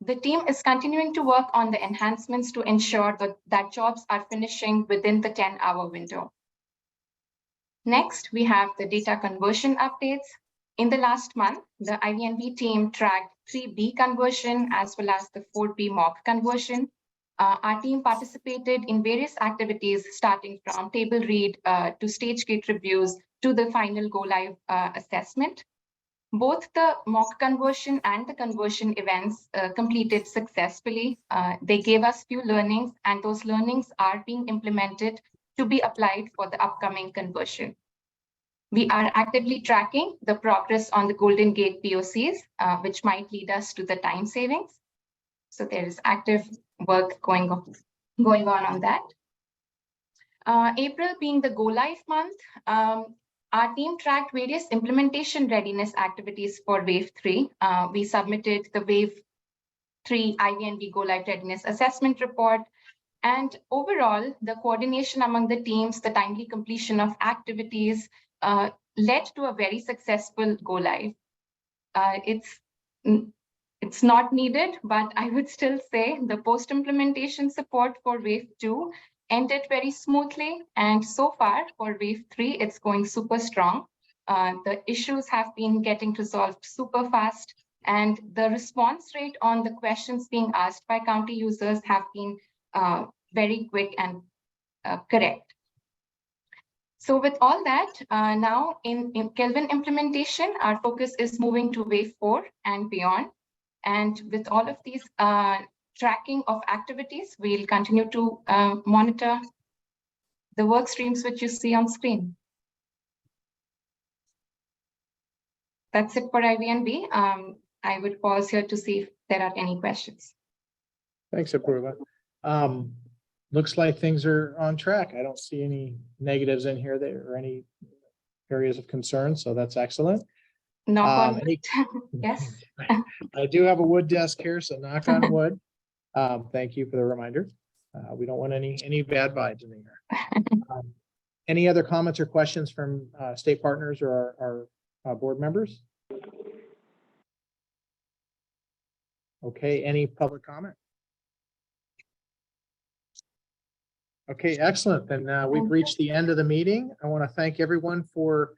Speaker 9: The team is continuing to work on the enhancements to ensure that jobs are finishing within the 10-hour window. Next, we have the data conversion updates. In the last month, the IVNB team tracked 3B conversion as well as the 4B mock conversion. Our team participated in various activities starting from table read to stage gate reviews to the final go live assessment. Both the mock conversion and the conversion events completed successfully. They gave us few learnings, and those learnings are being implemented to be applied for the upcoming conversion. We are actively tracking the progress on the Golden Gate POCs, which might lead us to the time savings. So there is active work going on that. April being the go live month, our team tracked various implementation readiness activities for Wave 3. We submitted the Wave 3 IVNB Go Live Readiness Assessment Report. And overall, the coordination among the teams, the timely completion of activities led to a very successful Go Live. It's not needed, but I would still say the post-implementation support for Wave 2 ended very smoothly, and so far for Wave 3, it's going super strong. The issues have been getting resolved super fast, and the response rate on the questions being asked by county users have been very quick and correct. So with all that, now in Kelvin implementation, our focus is moving to Wave 4 and beyond. And with all of these tracking of activities, we'll continue to monitor the work streams which you see on screen. That's it for IVNB. I would pause here to see if there are any questions.
Speaker 3: Thanks, Apurva. Looks like things are on track. I don't see any negatives in here or any areas of concern, so that's excellent.
Speaker 9: Knock on wood. Yes.
Speaker 3: I do have a wood desk here, so knock on wood. Thank you for the reminder. We don't want any bad vibes in here. Any other comments or questions from state partners or our board members? Okay, any public comment? Okay, excellent. Then we've reached the end of the meeting. I want to thank everyone for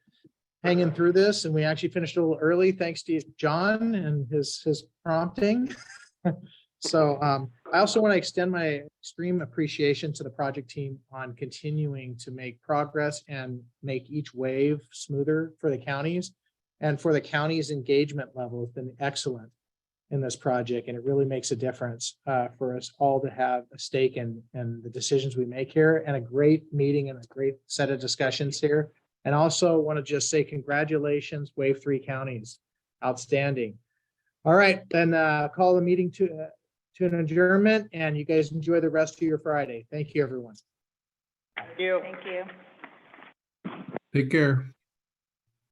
Speaker 3: hanging through this, and we actually finished a little early, thanks to John and his prompting. So I also want to extend my extreme appreciation to the project team on continuing to make progress and make each wave smoother for the counties. And for the county's engagement level has been excellent in this project, and it really makes a difference for us all to have a stake in the decisions we make here, and a great meeting and a great set of discussions here. And also want to just say congratulations, Wave 3 counties. Outstanding. All right, then call the meeting to an adjournment, and you guys enjoy the rest of your Friday. Thank you, everyone.
Speaker 15: Thank you.
Speaker 16: Thank you.
Speaker 8: Take care.